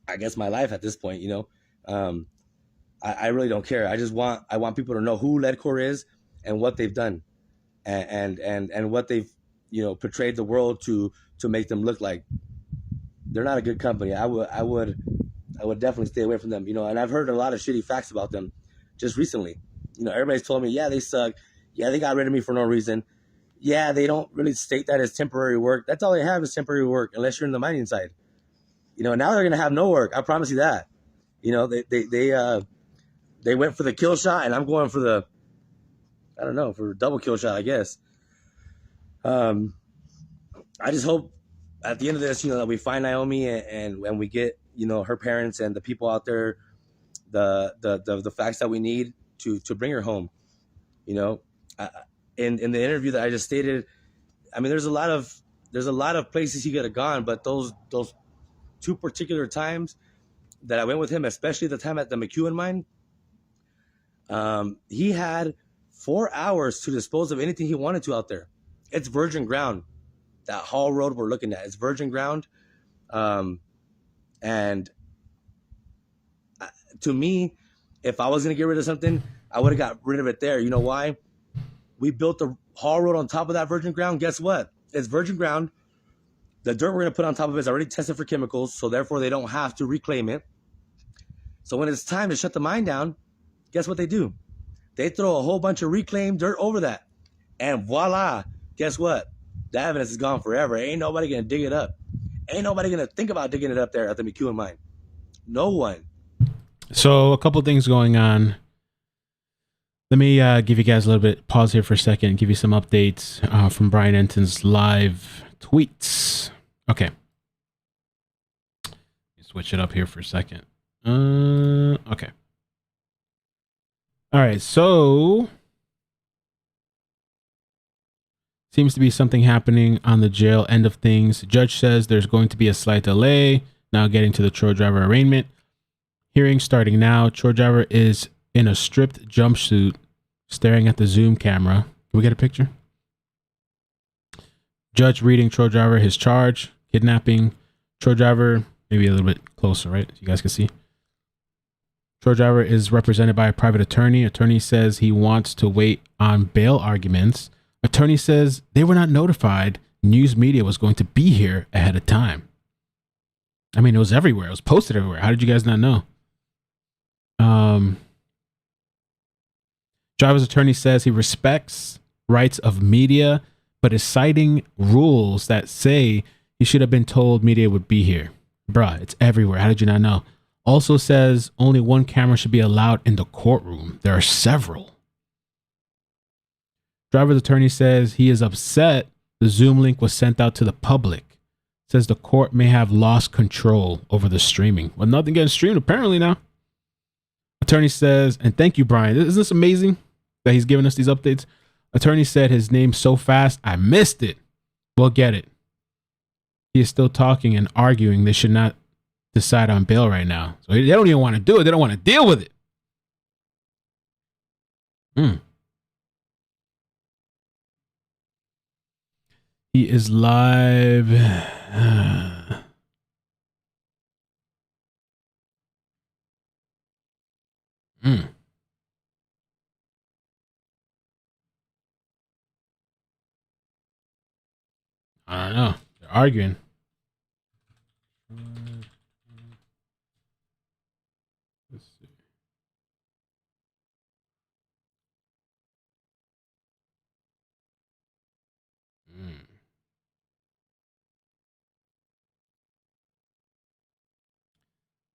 I guess, my life at this point, you know. I really don't care. I want people to know who Ledcor is and what they've done and what they've, you know, portrayed the world to make them look like. They're not a good company. I would definitely stay away from them, you know. And I've heard a lot of shitty facts about them just recently. You know, everybody's told me, yeah, they suck. Yeah, they got rid of me for no reason. Yeah, they don't really state that as temporary work. That's all they have is temporary work, unless you're in the mining side. You know, now they're gonna have no work. I promise you that. You know, they went for the kill shot, and I'm going for the, I don't know, for a double kill shot, I guess. I just hope at the end of this, you know, that we find Naomi and we get, you know, her parents and the people out there the facts that we need to bring her home. You know, in the interview that I just stated, I mean, there's a lot of places he could have gone, but those two particular times that I went with him, especially the time at the McEwen mine, he had 4 hours to dispose of anything he wanted to out there. It's virgin ground. That Hall Road we're looking at, it's virgin ground. And to me, if I was going to get rid of something, I would have got rid of it there. You know why? We built the Hall Road on top of that virgin ground. Guess what? It's virgin ground. The dirt we're going to put on top of it is already tested for chemicals, so therefore they don't have to reclaim it. So when it's time to shut the mine down, guess what they do? They throw a whole bunch of reclaimed dirt over that. And voila, guess what? The evidence is gone forever. Ain't nobody going to dig it up. Ain't nobody going to think about digging it up there at the McEwen mine. No one. So a couple things going on. Let me give you guys a little bit pause here for a second and give you some updates from Brian Enton's live tweets. Okay. Switch it up here for a second. Okay. All right. So seems to be something happening on the jail end of things. The judge says there's going to be a slight delay. Now getting to the Troy Driver arraignment. Hearing starting now. Troy Driver is in a stripped jumpsuit staring at the Zoom camera. Can we get a picture? Judge reading Troy Driver his charge. Kidnapping. Troy Driver, maybe a little bit closer, right? So you guys can see. Troy Driver is represented by a private attorney. Attorney says he wants to wait on bail arguments. Attorney says they were not notified news media was going to be here ahead of time. I mean, it was everywhere. It was posted everywhere. How did you guys not know? Driver's attorney says he respects rights of media, but is citing rules that say he should have been told media would be here. Bruh, it's everywhere. How did you not know? Also says only one camera should be allowed in the courtroom. There are several. Driver's attorney says he is upset the Zoom link was sent out to the public. Says the court may have lost control over the streaming. Well, nothing getting streamed apparently now. Attorney says, and thank you, Brian. Isn't this amazing that he's giving us these updates? Attorney said his name so fast, I missed it. We'll get it. He is still talking and arguing they should not decide on bail right now. So they don't even want to do it. They don't want to deal with it. He is live. I don't know. They're arguing. Let's see.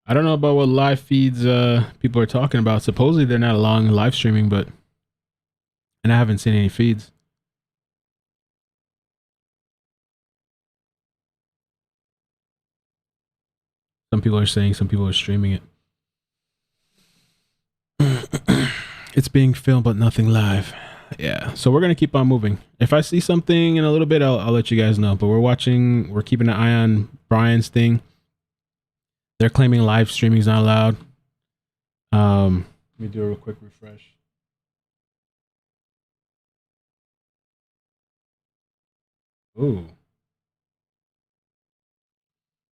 I don't know about what live feeds people are talking about. Supposedly they're not allowing live streaming, and I haven't seen any feeds. Some people are saying some people are streaming it. It's being filmed, but nothing live. Yeah. So we're going to keep on moving. If I see something in a little bit, I'll let you guys know. But we're keeping an eye on Brian's thing. They're claiming live streaming is not allowed. Let me do a real quick refresh. Ooh.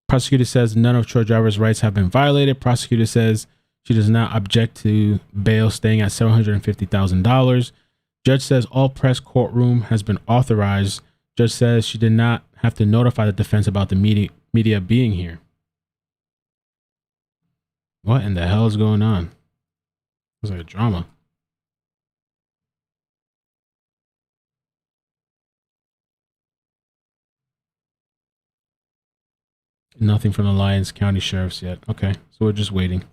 Prosecutor says none of Troy Driver's rights have been violated. Prosecutor says she does not object to bail staying at $750,000. Judge says all press courtroom has been authorized. Judge says she did not have to notify the defense about the media being here. What in the hell is going on? It's like a drama. Nothing from the Lyons County Sheriff's yet. Okay, so we're just waiting.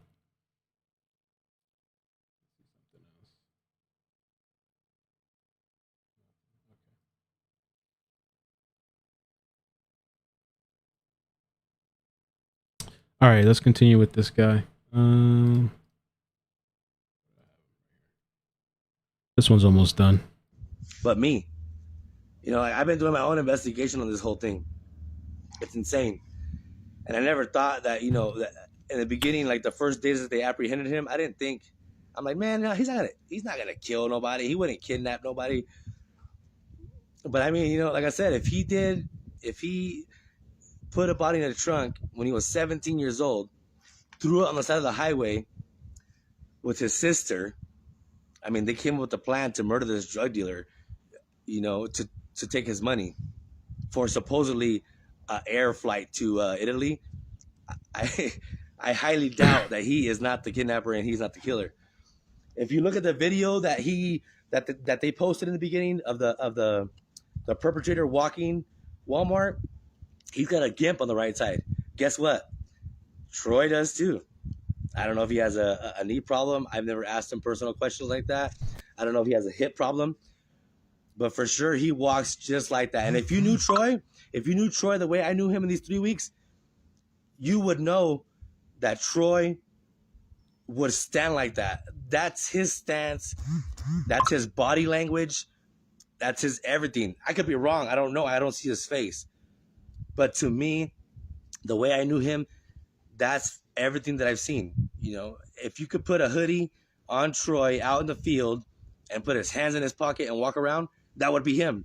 All right, let's continue with this guy. This one's almost done. But me, I've been doing my own investigation on this whole thing. It's insane. And I never thought that, that in the beginning, like the first days that they apprehended him, I didn't think, I'm like, man, no, he's not gonna kill nobody. He wouldn't kidnap nobody. But I mean, like I said, if he put a body in a trunk when he was 17 years old, threw it on the side of the highway with his sister, I mean, they came up with a plan to murder this drug dealer, to take his money for supposedly an air flight to Italy. I highly doubt that he is not the kidnapper and he's not the killer. If you look at the video that they posted in the beginning of the perpetrator walking Walmart, he's got a gimp on the right side. Guess what? Troy does too. I don't know if he has a knee problem. I've never asked him personal questions like that. I don't know if he has a hip problem. But for sure, he walks just like that. And if you knew Troy the way I knew him in these 3 weeks, you would know that Troy would stand like that. That's his stance. That's his body language. That's his everything. I could be wrong. I don't know. I don't see his face. But to me, the way I knew him, that's everything that I've seen. If you could put a hoodie on Troy out in the field and put his hands in his pocket and walk around, that would be him.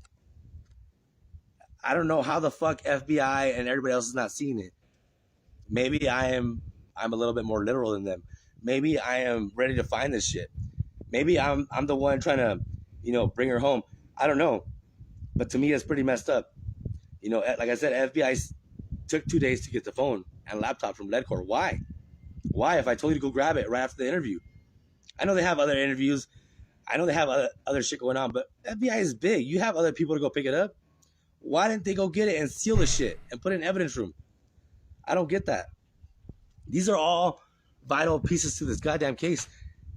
I don't know how the fuck FBI and everybody else is not seeing it. Maybe I'm a little bit more literal than them. Maybe I am ready to find this shit. Maybe I'm the one trying to, bring her home. I don't know. But to me, it's pretty messed up. Like I said, FBI took 2 days to get the phone and laptop from Ledcore. Why? Why? If I told you to go grab it right after the interview. I know they have other interviews. I know they have other shit going on, but FBI is big. You have other people to go pick it up. Why didn't they go get it and seal the shit and put it in evidence room? I don't get that. These are all vital pieces to this goddamn case,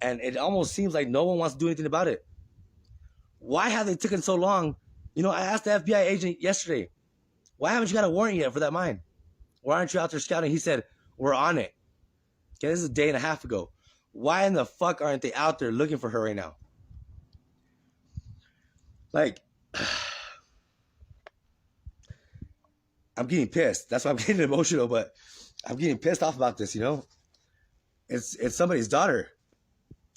and it almost seems like no one wants to do anything about it. Why have they taken so long? I asked the FBI agent yesterday, why haven't you got a warrant yet for that mine? Why aren't you out there scouting? He said, we're on it. Okay, this is a day and a half ago. Why in the fuck aren't they out there looking for her right now? Like, I'm getting pissed. That's why I'm getting emotional, but I'm getting pissed off about this, It's somebody's daughter.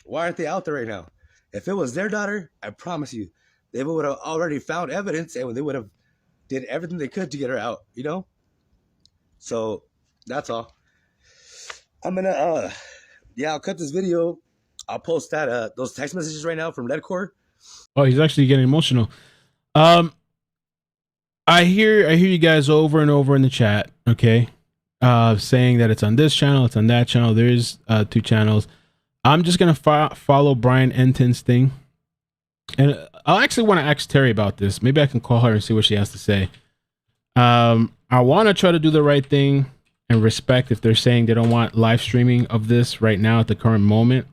Why aren't they out there right now? If it was their daughter, I promise you, they would have already found evidence and they would have did everything they could to get her out, So that's all. I'm gonna I'll cut this video. I'll post that those text messages right now from Ledcore. Oh, he's actually getting emotional. I hear you guys over and over in the chat, okay? Saying that it's on this channel, it's on that channel. There's 2 channels. I'm just gonna follow Brian Enton's thing, and I actually want to ask Terry about this. Maybe I can call her and see what she has to say. I want to try to do the right thing and respect if they're saying they don't want live streaming of this right now at the current moment.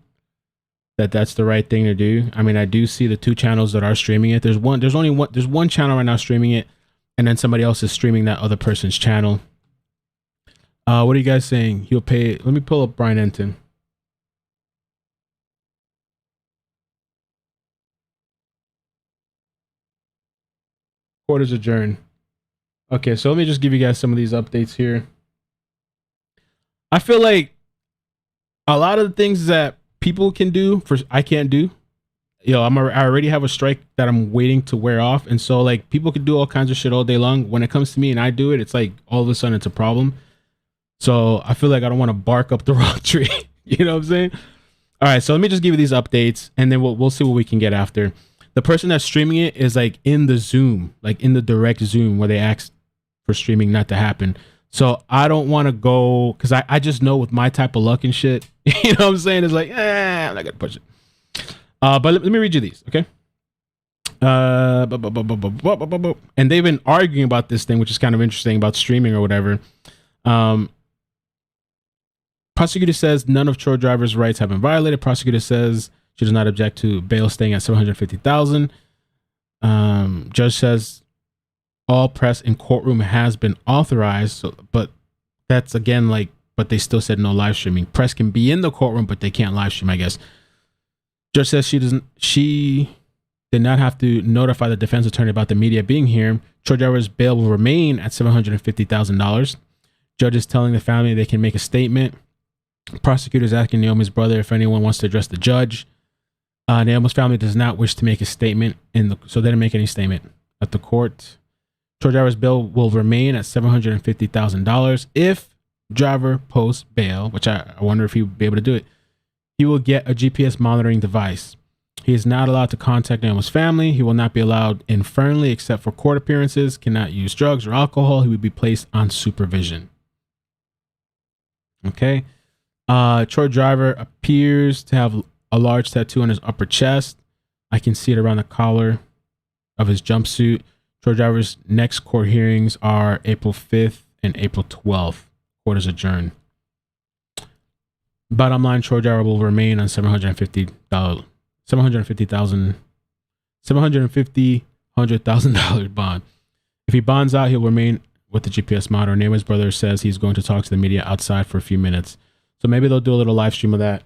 That's the right thing to do. I mean, I do see the 2 channels that are streaming it. There's one channel right now streaming it, and then somebody else is streaming that other person's channel. What are you guys saying? He'll pay. Let me pull up Brian Enton. Court is adjourned. Okay, so let me just give you guys some of these updates here. I feel like a lot of the things that people can do I can't do. I already have a strike that I'm waiting to wear off, and so like people can do all kinds of shit all day long. When it comes to me and I do it, it's like all of a sudden it's a problem. So I feel like I don't want to bark up the wrong tree. You know what I'm saying? All right, so let me just give you these updates, and then we'll see what we can get after. The person that's streaming it is like in the Zoom, like in the direct Zoom where they asked for streaming not to happen. So I don't want to go because I just know with my type of luck and shit, you know what I'm saying? It's like, I'm not gonna push it. But let me read you these, okay? And they've been arguing about this thing, which is kind of interesting about streaming or whatever. Prosecutor says none of Troy Driver's rights have been violated. Prosecutor says she does not object to bail staying at $750,000. Judge says all press in courtroom has been authorized, but that's again like, but they still said no live streaming. Press can be in the courtroom, but they can't live stream, I guess. Judge says she did not have to notify the defense attorney about the media being here. Troy Driver's bail will remain at $750,000. Judge is telling the family they can make a statement. Prosecutors asking Naomi's brother if anyone wants to address the judge. Naomi's family does not wish to make a statement so they didn't make any statement at the court. Troy Driver's bail will remain at $750,000. If Driver posts bail, which I wonder if he would be able to do it, he will get a GPS monitoring device. He is not allowed to contact Naomi's family. He will not be allowed infernally except for court appearances, cannot use drugs or alcohol. He would be placed on supervision. Okay. Troy Driver appears to have a large tattoo on his upper chest. I can see it around the collar of his jumpsuit. Troy Driver's next court hearings are April 5th and April 12th. Court is adjourned. Bottom line, Troy Driver will remain on $750,000 bond. If he bonds out, he'll remain with the GPS monitor. Naomi's brother says he's going to talk to the media outside for a few minutes. So maybe they'll do a little live stream of that,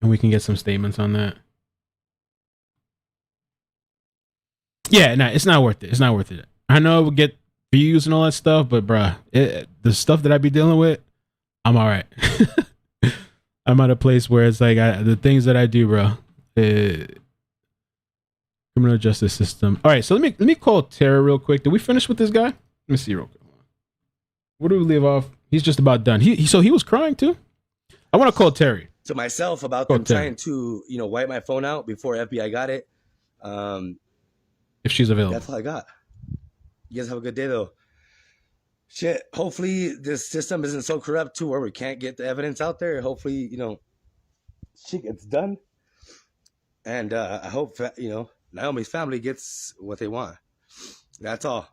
and we can get some statements on that. Yeah, no, it's not worth it. It's not worth it. I know we'll get views and all that stuff, but bruh, the stuff that I be dealing with, I'm all right. I'm at a place where it's like the things that I do, bro. Criminal justice system. All right, so let me call Tara real quick. Did we finish with this guy? Let me see real quick. Where do we leave off? He's just about done. So he was crying too. I want to call Terry. To myself about them trying to wipe my phone out before FBI got it. If she's available. That's all I got. You guys have a good day though. Shit. Hopefully this system isn't so corrupt too where we can't get the evidence out there. Hopefully shit gets done. And I hope Naomi's family gets what they want. That's all.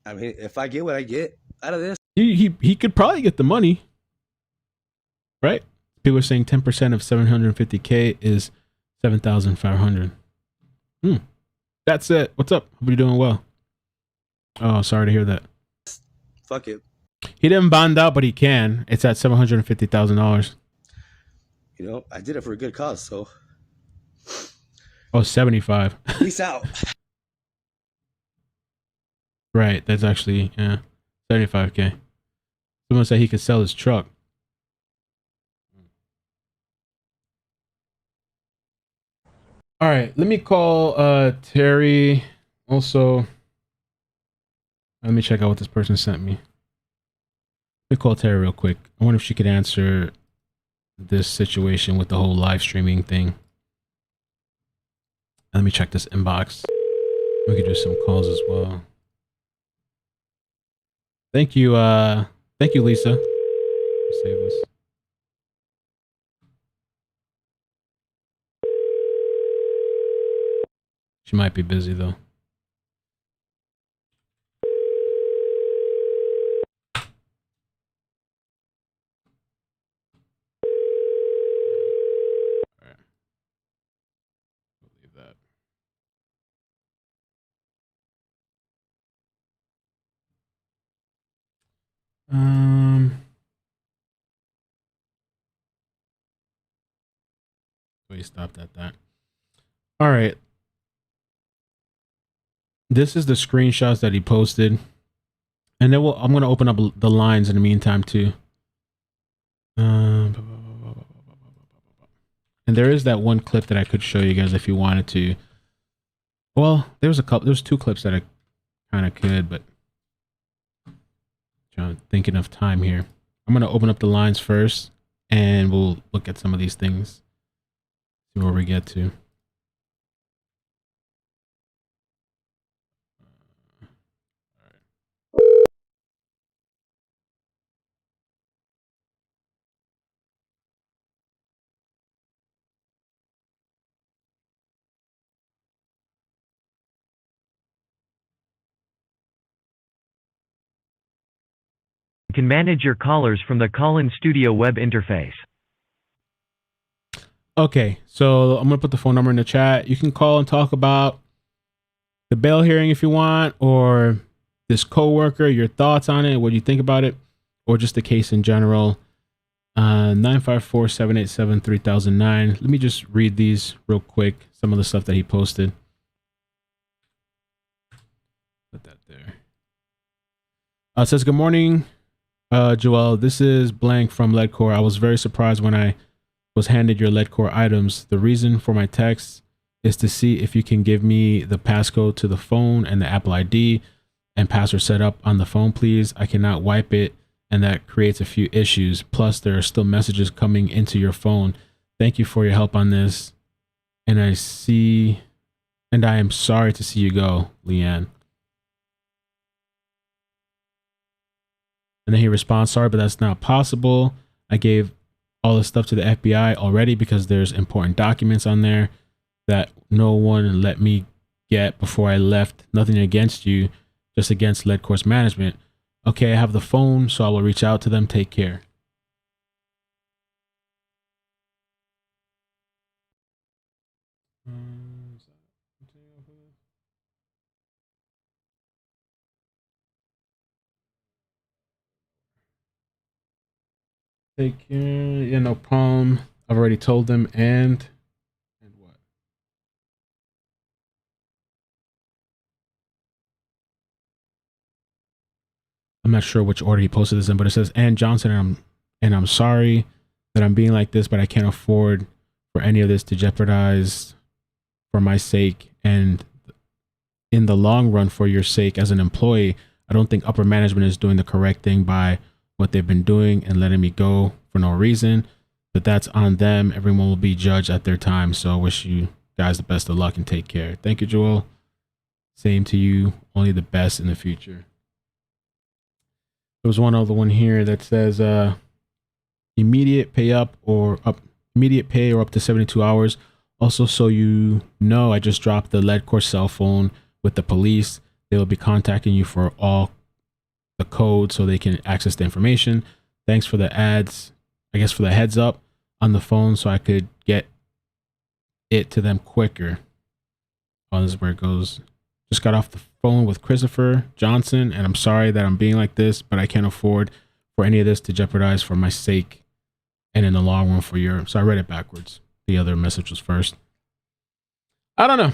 I mean, if I get what I get out of this, he could probably get the money, right? People are saying 10% of $750K is $7,500. That's it. What's up? Hope you're doing well. Oh, sorry to hear that. Fuck it. He didn't bond out, but he can. It's at $750,000. I did it for a good cause, so. Oh, 75. Peace out. Right. That's actually, 75K. Someone said he could sell his truck. All right. Let me call Terry. Also, let me check out what this person sent me. Let me call Terry real quick. I wonder if she could answer this situation with the whole live streaming thing. Let me check this inbox. We could do some calls as well. Thank you, Lisa. Save this. She might be busy though. All right. We'll leave that. We stopped at that. All right. this is the screenshots that he posted, and then I'm going to open up the lines in the meantime too. And there is that one clip that I could show you guys if you wanted to. Well, there's two clips that I kind of could, but I'm thinking of time here. I'm going to open up the lines first, and we'll look at some of these things, see where we get to. You can manage your callers from the Call-in Studio web interface. Okay, so I'm going to put the phone number in the chat. You can call and talk about the bail hearing if you want, or this coworker, your thoughts on it, what you think about it, or just the case in general. 954-787-3009. Let me just read these real quick. Some of the stuff that he posted. Put that there. It says, good morning, Joel. This is blank from Leadcore. I was very surprised when I was handed your Leadcore items. The reason for my text is to see if you can give me the passcode to the phone and the Apple ID and password set up on the phone, please. I cannot wipe it, and that creates a few issues. Plus, there are still messages coming into your phone. Thank you for your help on this. And I am sorry to see you go, Leanne. And then he responds, sorry, but that's not possible. I gave all this stuff to the FBI already because there's important documents on there that no one let me get before I left. Nothing against you, just against Leadcore's management. Okay, I have the phone, so I will reach out to them. Take care. Take care. Yeah, no problem. I've already told them. And what? I'm not sure which order he posted this in, but it says, and Johnson, and I'm sorry that I'm being like this, but I can't afford for any of this to jeopardize for my sake and in the long run for your sake as an employee. I don't think upper management is doing the correct thing by what they've been doing and letting me go for no reason, but that's on them. Everyone will be judged at their time. So I wish you guys the best of luck and take care. Thank you, Joel. Same to you. Only the best in the future. There was one other one here that says immediate pay or up to 72 hours. Also, so you know, I just dropped the Leadcore cell phone with the police. They will be contacting you for all the code so they can access the information. Thanks for the ads, I guess, for the heads up on the phone so I could get it to them quicker. Oh, this is where it goes. Just got off the phone with Christopher Johnson, and I'm sorry that I'm being like this, but I can't afford for any of this to jeopardize for my sake and in the long run for your. So I read it backwards. The other message was first. I don't know.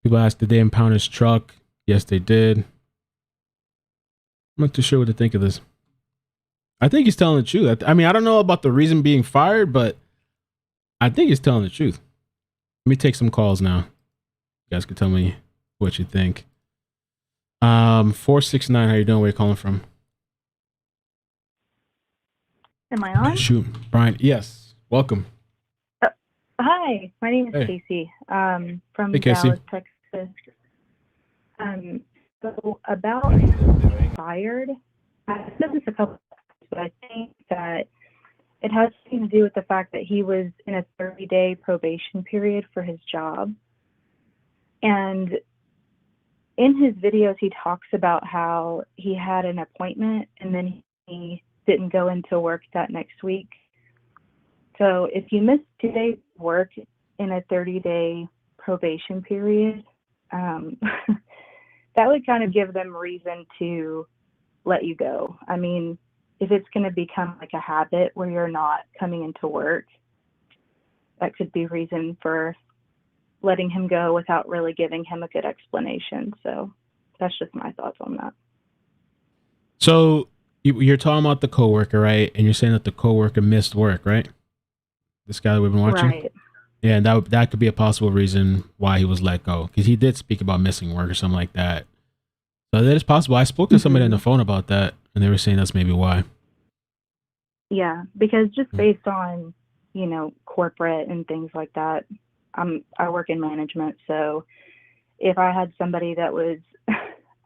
People asked, did they impound his truck? Yes, they did. I'm not too sure what to think of this. I think he's telling the truth. I mean, I don't know about the reason being fired, but I think he's telling the truth. Let me take some calls now. You guys can tell me what you think. 469, how you doing? Where you calling from? Am I on? Shoot, Brian. Yes, welcome. Hi, my name is Hey. Casey. From Hey, Casey. Dallas, Texas. So about fired, I said this a couple of times, but I think that it has something to do with the fact that he was in a 30-day probation period for his job. And in his videos, he talks about how he had an appointment and then he didn't go into work that next week. So if you miss 2 days of work in a 30-day probation period, that would kind of give them reason to let you go. I mean, if it's going to become like a habit where you're not coming into work, that could be reason for letting him go without really giving him a good explanation. So that's just my thoughts on that. So you're talking about the coworker, right? And you're saying that the coworker missed work, right? This guy that we've been watching? Right. Yeah, and that could be a possible reason why he was let go, because he did speak about missing work or something like that. So that is possible. I spoke to somebody on the phone about that, and they were saying that's maybe why. Yeah, because just based on, corporate and things like that, I work in management. So if I had somebody that was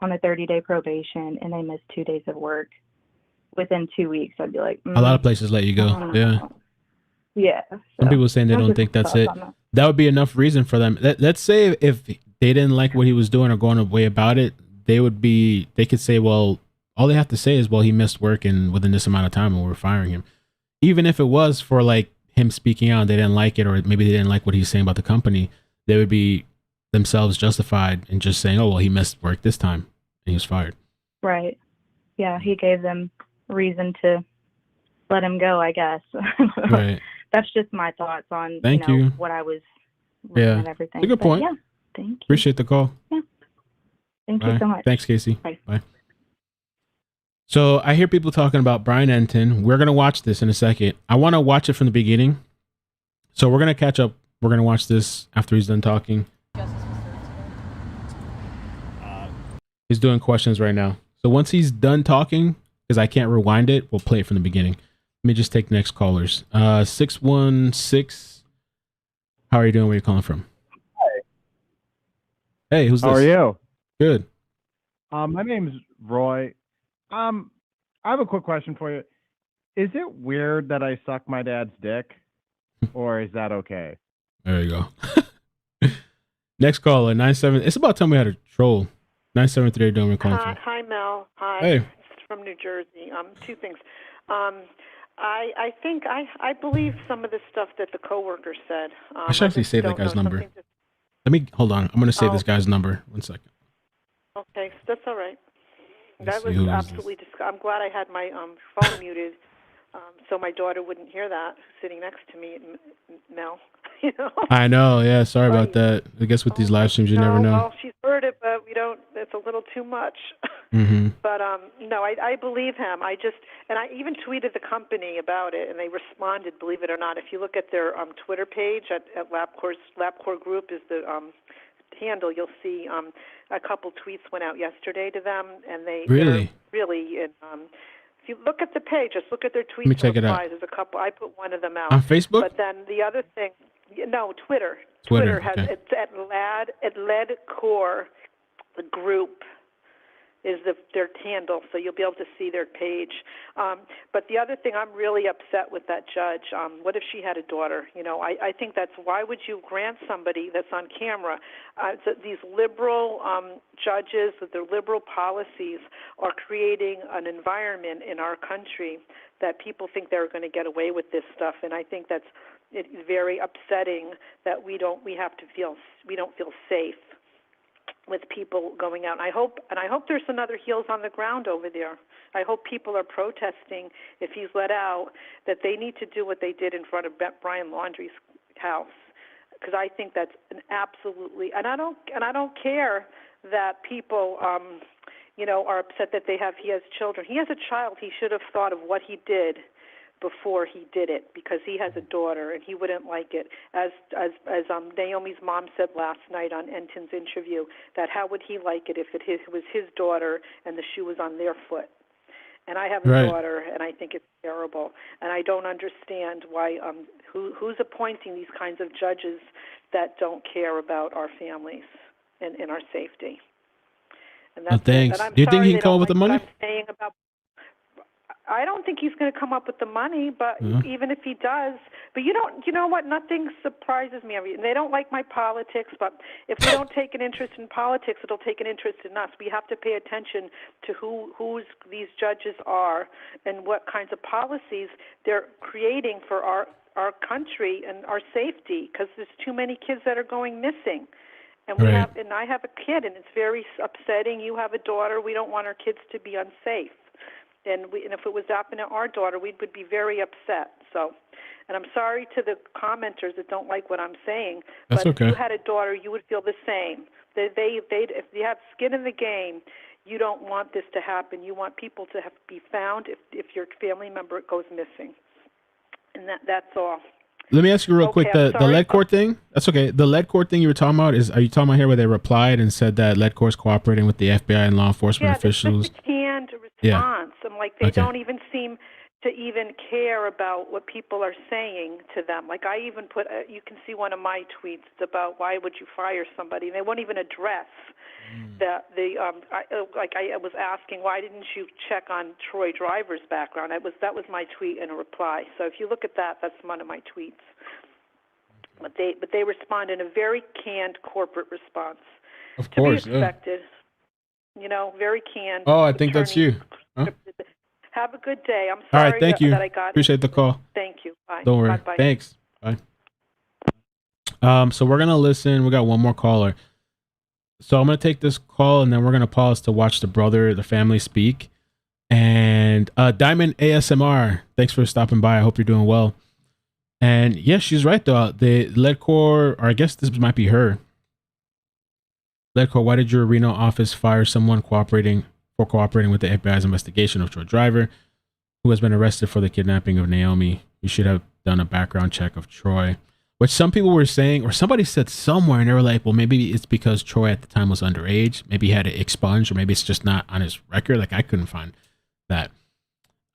on a 30-day probation and they missed 2 days of work within 2 weeks, I'd be like, a lot of places let you go. Yeah. Yeah. Some people saying they don't think that's it. That would be enough reason for them. Let's say if they didn't like what he was doing or going away about it, they could say, well, all they have to say is, well, he missed work and within this amount of time and we're firing him. Even if it was for like him speaking out and they didn't like it, or maybe they didn't like what he's saying about the company, they would be themselves justified in just saying, oh, well, he missed work this time and he was fired. Right. Yeah, he gave them reason to let him go, I guess. Right. That's just my thoughts on what I was reading and everything. It's a good point. Yeah, thank you. Appreciate the call. Yeah. Thank you so much. Thanks, Casey. Bye. Bye. So I hear people talking about Brian Enton. We're going to watch this in a second. I want to watch it from the beginning. So we're going to catch up. We're going to watch this after he's done talking. He's doing questions right now. So once he's done talking, because I can't rewind it, we'll play it from the beginning. Let me just take next callers. 616. How are you doing? Where are you calling from? Hi. Hey, who's this? How are you? Good. My name's Roy. I have a quick question for you. Is it weird that I suck my dad's dick, or is that okay? There you go. Next caller, 97. It's about time we had a troll. 973. Don't recall. Hi, Mel. Hi. Hey. It's from New Jersey. Two things. I think I believe some of the stuff that the coworker said. I should actually save that guy's number. Let me hold on. I'm going to save this guy's number. 1 second. Okay, that's all right. Let's That see, was absolutely disgusting. I'm glad I had my phone muted, so my daughter wouldn't hear that sitting next to me, Mel. I know. Yeah. Sorry about that. I guess with these live streams, you never know. Well, she's heard it, but we don't. It's a little too much. Mm-hmm. But no, I believe him. I even tweeted the company about it, and they responded. Believe it or not, if you look at their Twitter page at LabCorp Group is the handle, you'll see a couple tweets went out yesterday to them, and they're really. If you look at the page, just look at their tweets. Let me check it out. There's a couple. I put one of them out on Facebook. But then the other thing, no, Twitter. Twitter has okay. It's at LabCorp Group is their handle, so you'll be able to see their page. But the other thing, I'm really upset with that judge. What if she had a daughter? I think why would you grant somebody that's on camera? These liberal judges with their liberal policies are creating an environment in our country that people think they're going to get away with this stuff, and I think it's very upsetting that we don't feel safe with people going out. And I hope there's another heels on the ground over there. I hope people are protesting if he's let out, that they need to do what they did in front of Brian Laundrie's house, because I think that's an absolutely. And I don't care that people are upset that he has children. He has a child. He should have thought of what he did before he did it, because he has a daughter and he wouldn't like it. As Naomi's mom said last night on Enton's interview, that how would he like it if it was his daughter and the shoe was on their foot? And I have a daughter, and I think it's terrible. And I don't understand why who's appointing these kinds of judges that don't care about our families and our safety. And that's thanks. Do you think he can come up with the money? I don't think he's going to come up with the money, but even if he does, but you know what? Nothing surprises me. They don't like my politics, but if we don't take an interest in politics, it'll take an interest in us. We have to pay attention to who these judges are and what kinds of policies they're creating for our country and our safety, because there's too many kids that are going missing. And I have a kid, and it's very upsetting. You have a daughter. We don't want our kids to be unsafe. and if it was happening to our daughter, we would be very upset. So, and I'm sorry to the commenters that don't like what I'm saying, That's but okay. if you had a daughter, you would feel the same. If you have skin in the game, you don't want this to happen. You want people to be found if your family member goes missing, and that's all. Let me ask you real quick, the lead court thing. That's okay. The lead court thing you were talking about are you talking about here where they replied and said that lead court is cooperating with the FBI and law enforcement officials? Yeah, the canned response. Yeah. I'm like, they don't even seem to even care about what people are saying to them. Like I even put, you can see one of my tweets about why would you fire somebody, and they won't even address I was asking why didn't you check on Troy Driver's background? That was my tweet in a reply. So if you look at that, that's one of my tweets. But they respond in a very canned corporate response. Of course, to be expected. Yeah. You know, very canned. Oh, I think that's you. Huh? Have a good day. I'm sorry. All right, thank you. That I got Appreciate the call. Thank you. Bye. Don't worry. Bye. Thanks. Bye. So we're gonna listen. We got one more caller. So I'm gonna take this call and then we're gonna pause to watch the family speak. And Diamond ASMR, thanks for stopping by. I hope you're doing well. And yes, she's right though. The Ledcore, or I guess this might be her. Ledcore, why did your Reno office fire someone cooperating with the FBI's investigation of Troy Driver, who has been arrested for the kidnapping of Naomi? You should have done a background check of Troy. Which some people were saying, or somebody said somewhere, and they were like, well, maybe it's because Troy at the time was underage. Maybe he had it expunged, or maybe it's just not on his record. Like, I couldn't find that.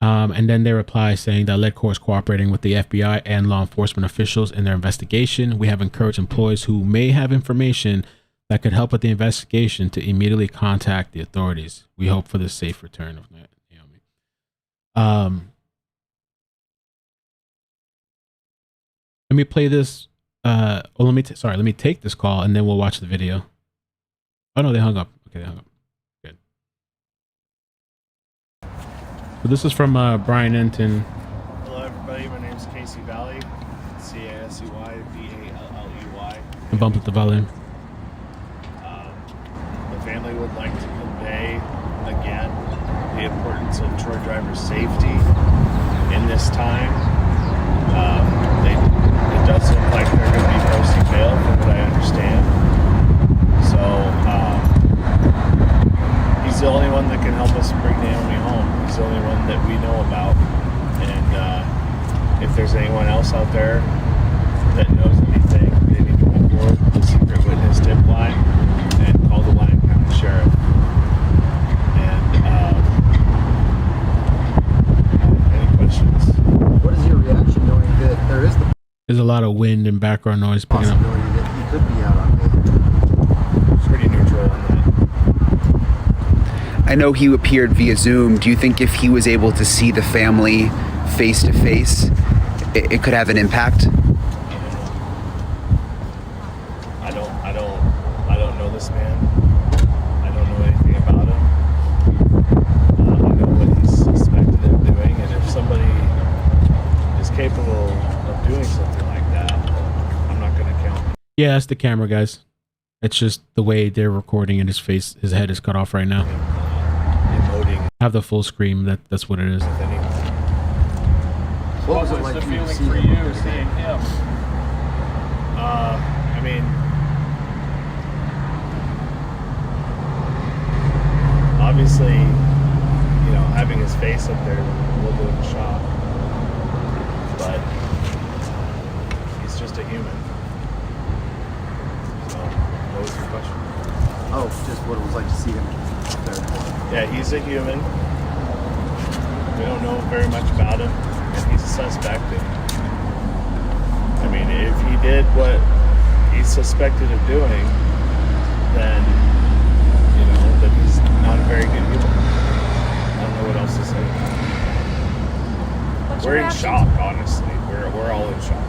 And then they reply saying that Ledcore is cooperating with the FBI and law enforcement officials in their investigation. We have encouraged employees who may have information that could help with the investigation to immediately contact the authorities. We hope for the safe return of Naomi. Let me play this. Let me take this call and then we'll watch the video. Oh no, they hung up. Okay, they hung up. Good. So this is from Brian Enton. Hello everybody, my name is Casey Valley, CASEY-VALLEY. I bumped up the volume. The family would like to convey again the importance of Troy Driver's safety in this time. It does look like they're going to be posting bail from what I understand. So he's the only one that can help us bring Naomi home. He's the only one that we know about. And if there's anyone else out there that knows anything, they need to report the secret witness tip line and call the Lyon County Sheriff. And any questions? What is your reaction knowing that There's a lot of wind and background noise picking up. possibility that he could be out on bail? Pretty neutral on that. I know he appeared via Zoom. Do you think if he was able to see the family face to face, it could have an impact? I don't know this man. I don't know anything about him. I know what he's suspected of doing, and if somebody is capable of doing something like that, I'm not going to count. Yeah, that's the camera, guys. It's just the way they're recording and his head is cut off right now. Emoting. I have the full screen. That's what it is. What was it like for you to see him? seeing him? I mean, obviously, you know, having his face up there was a little bit of a shock, but he's just a human. So, what was your question? Oh, just what it was like to see him up there. Yeah, he's a human. We don't know very much about him, and he's a suspect. I mean, if he did what he's suspected of doing, then, you know, that he's not a very good human. I don't know what else to say. We're in shock, honestly. We're all in shock.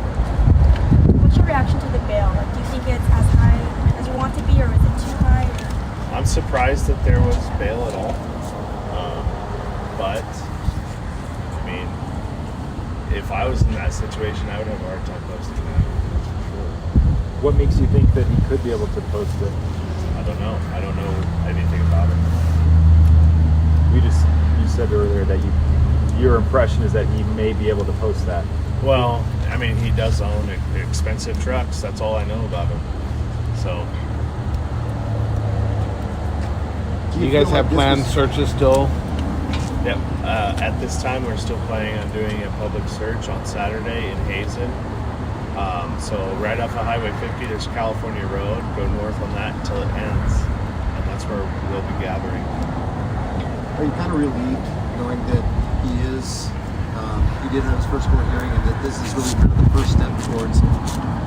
What's your reaction to the bail? Like, do you think it's as high as you want to be, or is it too high? Or? I'm surprised that there was bail at all. But, I mean, if I was in that situation, I would have a hard time posting that. What makes you think that he could be able to post it? I don't know. I don't know anything about it. You said earlier that your impression is that he may be able to post that. Well, I mean, he does own expensive trucks. That's all I know about him. So, Do you guys have planned searches still? yep. At this time, we're still planning on doing a public search on Saturday in Hazen. So right off of Highway 50, there's California Road. Go north on that until it ends, and that's where we'll be gathering. Are you kind of relieved knowing that he did have his first court hearing, and that this is really kind of the first step towards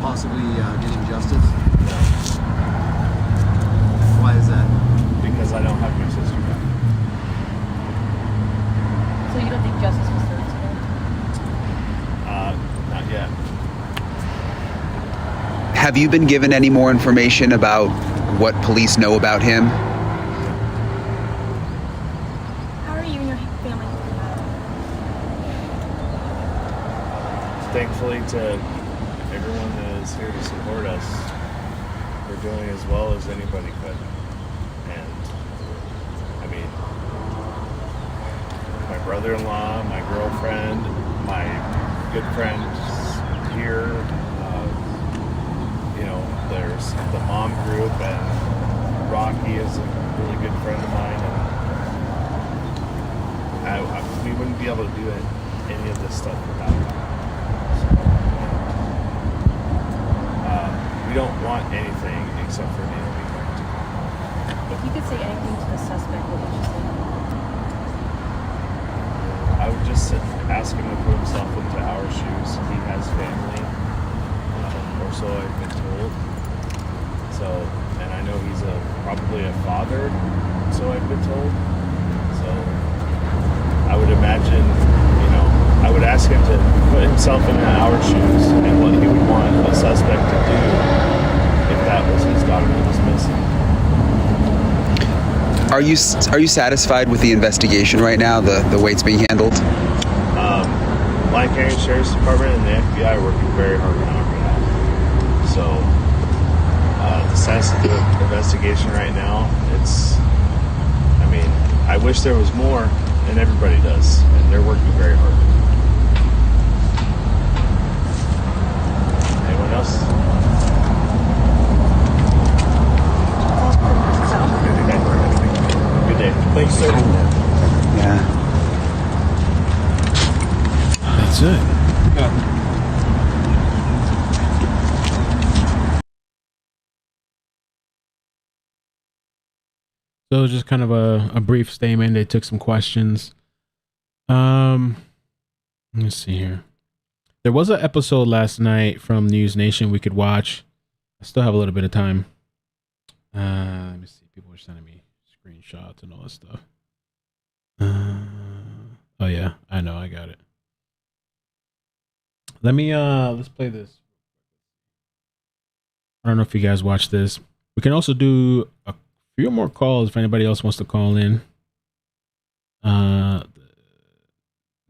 possibly getting justice? No, Why is that? because I don't have my sister back. So you don't think justice was served today? Not yet. Have you been given any more information about what police know about him? How are you and your family doing that? Thankfully to everyone that is here to support us, we're doing as well as anybody could. And I mean, my brother-in-law, my girlfriend, my good friends here, there's the mom group, and Rocky is a really good friend of mine, and we wouldn't be able to do any of this stuff without him. We don't want anything except for Naomi back. If you could say anything to the suspect, what would you say? I would just ask him to put himself into our shoes. He has family, or so I've been told. So, and I know he's probably a father, so I've been told. So, I would imagine, I would ask him to put himself in our shoes and what he would want the suspect to do if that was his daughter that was missing. Are you satisfied with the investigation right now, the way it's being handled? Lyon County Sheriff's Department and the FBI are working very hard on it right now. So, the status of the investigation right now, I wish there was more, and everybody does, and they're working very hard. Anyone else? Good day. Thanks, sir. Yeah. That's it. So it was just kind of a brief statement. They took some questions. Let me see here. There was an episode last night from News Nation we could watch. I still have a little bit of time. Let me see. People are sending me screenshots and all that stuff. Oh yeah, I know. I got it. Let me let's play this. I don't know if you guys watch this. We can also do a few more calls if anybody else wants to call in.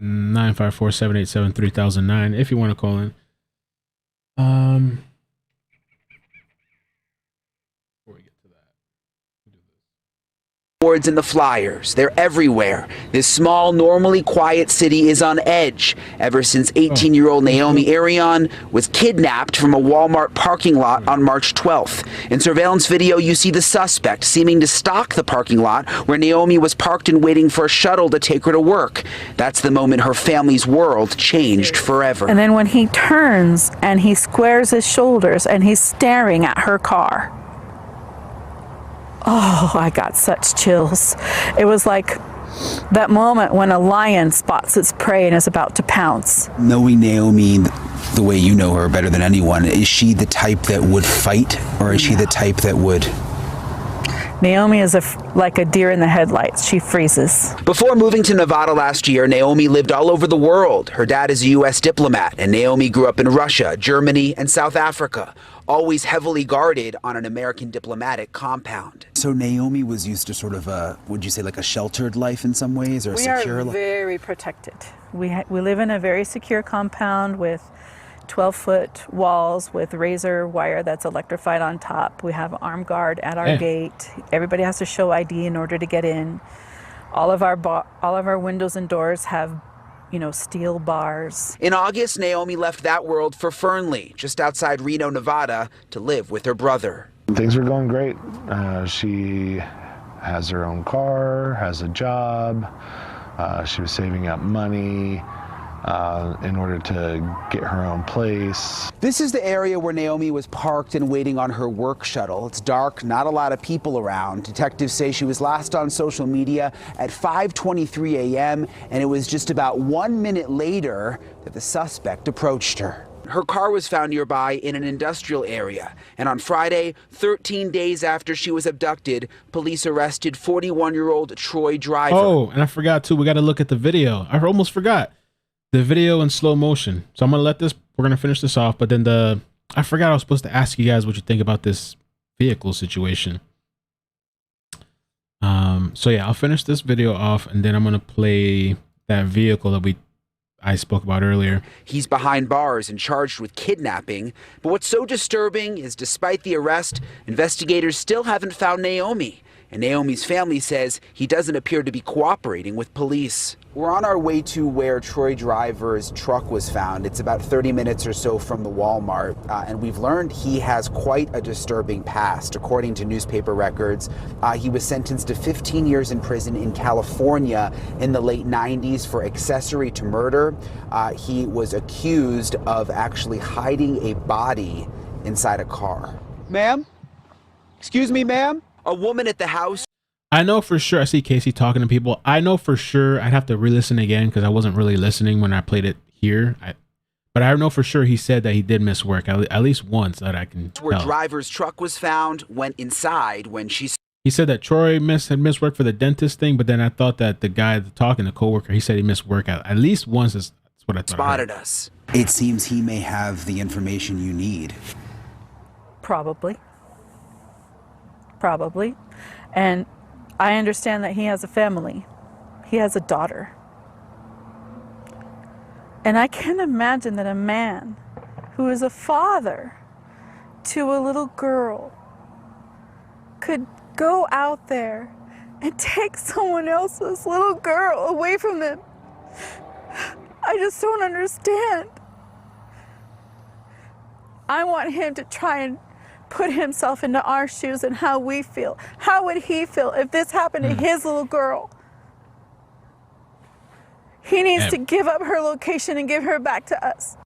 954-787-3009 if you want to call in. Boards and the flyers, they're everywhere. This small, normally quiet city is on edge ever since 18-year-old Naomi Irion was kidnapped from a Walmart parking lot on March 12th. In surveillance video, you see the suspect seeming to stalk the parking lot where Naomi was parked and waiting for a shuttle to take her to work. That's the moment her family's world changed forever. And then when he turns and he squares his shoulders and he's staring at her car. Oh, I got such chills. It was like that moment when a lion spots its prey and is about to pounce. Knowing Naomi the way you know her better than anyone, is she the type that would fight, or is she the type that would? Naomi is like a deer in the headlights. She freezes. Before moving to Nevada last year, Naomi lived all over the world. Her dad is a U.S. diplomat, and Naomi grew up in Russia, Germany, and South Africa, always heavily guarded on an American diplomatic compound. So Naomi was used to sort of would you say like a sheltered life in some ways, or a secure life? We are very protected. We live in a very secure compound with 12-foot walls with razor wire that's electrified on top. We have armed guard at our gate. Everybody has to show ID in order to get in. All of our windows and doors have, steel bars. In August, Naomi left that world for Fernley, just outside Reno, Nevada, to live with her brother. Things are going great. She has her own car, has a job. She was saving up money in order to get her own place. This is the area where Naomi was parked and waiting on her work shuttle. It's dark, not a lot of people around. Detectives say she was last on social media at 5:23 a.m. and it was just about 1 minute later that the suspect approached her. Her car was found nearby in an industrial area, and on Friday, 13 days after she was abducted, police arrested 41-year-old Troy Driver. Oh, and I forgot too, we got to look at the video. I almost forgot. The video in slow motion. So I'm we're gonna finish this off, but then I forgot I was supposed to ask you guys what you think about this vehicle situation. So yeah, I'll finish this video off and then I'm gonna play that vehicle that I spoke about earlier. He's behind bars and charged with kidnapping. But what's so disturbing is despite the arrest, investigators still haven't found Naomi. And Naomi's family says he doesn't appear to be cooperating with police. We're on our way to where Troy Driver's truck was found. It's about 30 minutes or so from the Walmart, and we've learned he has quite a disturbing past. According to newspaper records, he was sentenced to 15 years in prison in California in the late 90s for accessory to murder. He was accused of actually hiding a body inside a car. Ma'am? Excuse me, ma'am? A woman at the house. I know for sure, I see Casey talking to people. I know for sure, I'd have to re-listen again because I wasn't really listening when I played it here. But I know for sure he said that he did miss work, at least once that I can Where tell. Driver's truck was found, went inside when she... He said that Troy had missed work for the dentist thing, but then I thought that the guy talking, the coworker, he said he missed work at least once. That's what I thought. Spotted us. It seems he may have the information you need. Probably. And I understand that he has a family. He has a daughter. And I can't imagine that a man who is a father to a little girl could go out there and take someone else's little girl away from them. I just don't understand. I want him to try and put himself into our shoes and how we feel. How would he feel if this happened to his little girl? He needs to give up her location and give her back to us.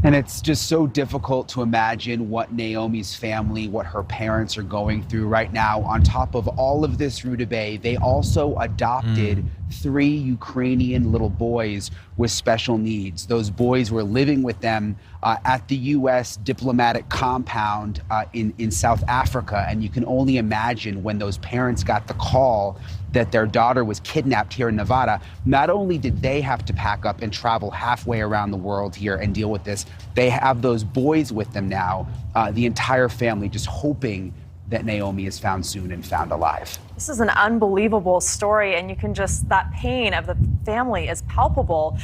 And it's just so difficult to imagine what Naomi's family, what her parents are going through right now. On top of all of this, Rutabaga, they also adopted 3 Ukrainian little boys with special needs. Those boys were living with them at the U.S. diplomatic compound in South Africa. And you can only imagine when those parents got the call that their daughter was kidnapped here in Nevada. Not only did they have to pack up and travel halfway around the world here and deal with this, they have those boys with them now, the entire family just hoping that Naomi is found soon and found alive. This is an unbelievable story, and that pain of the family is palpable.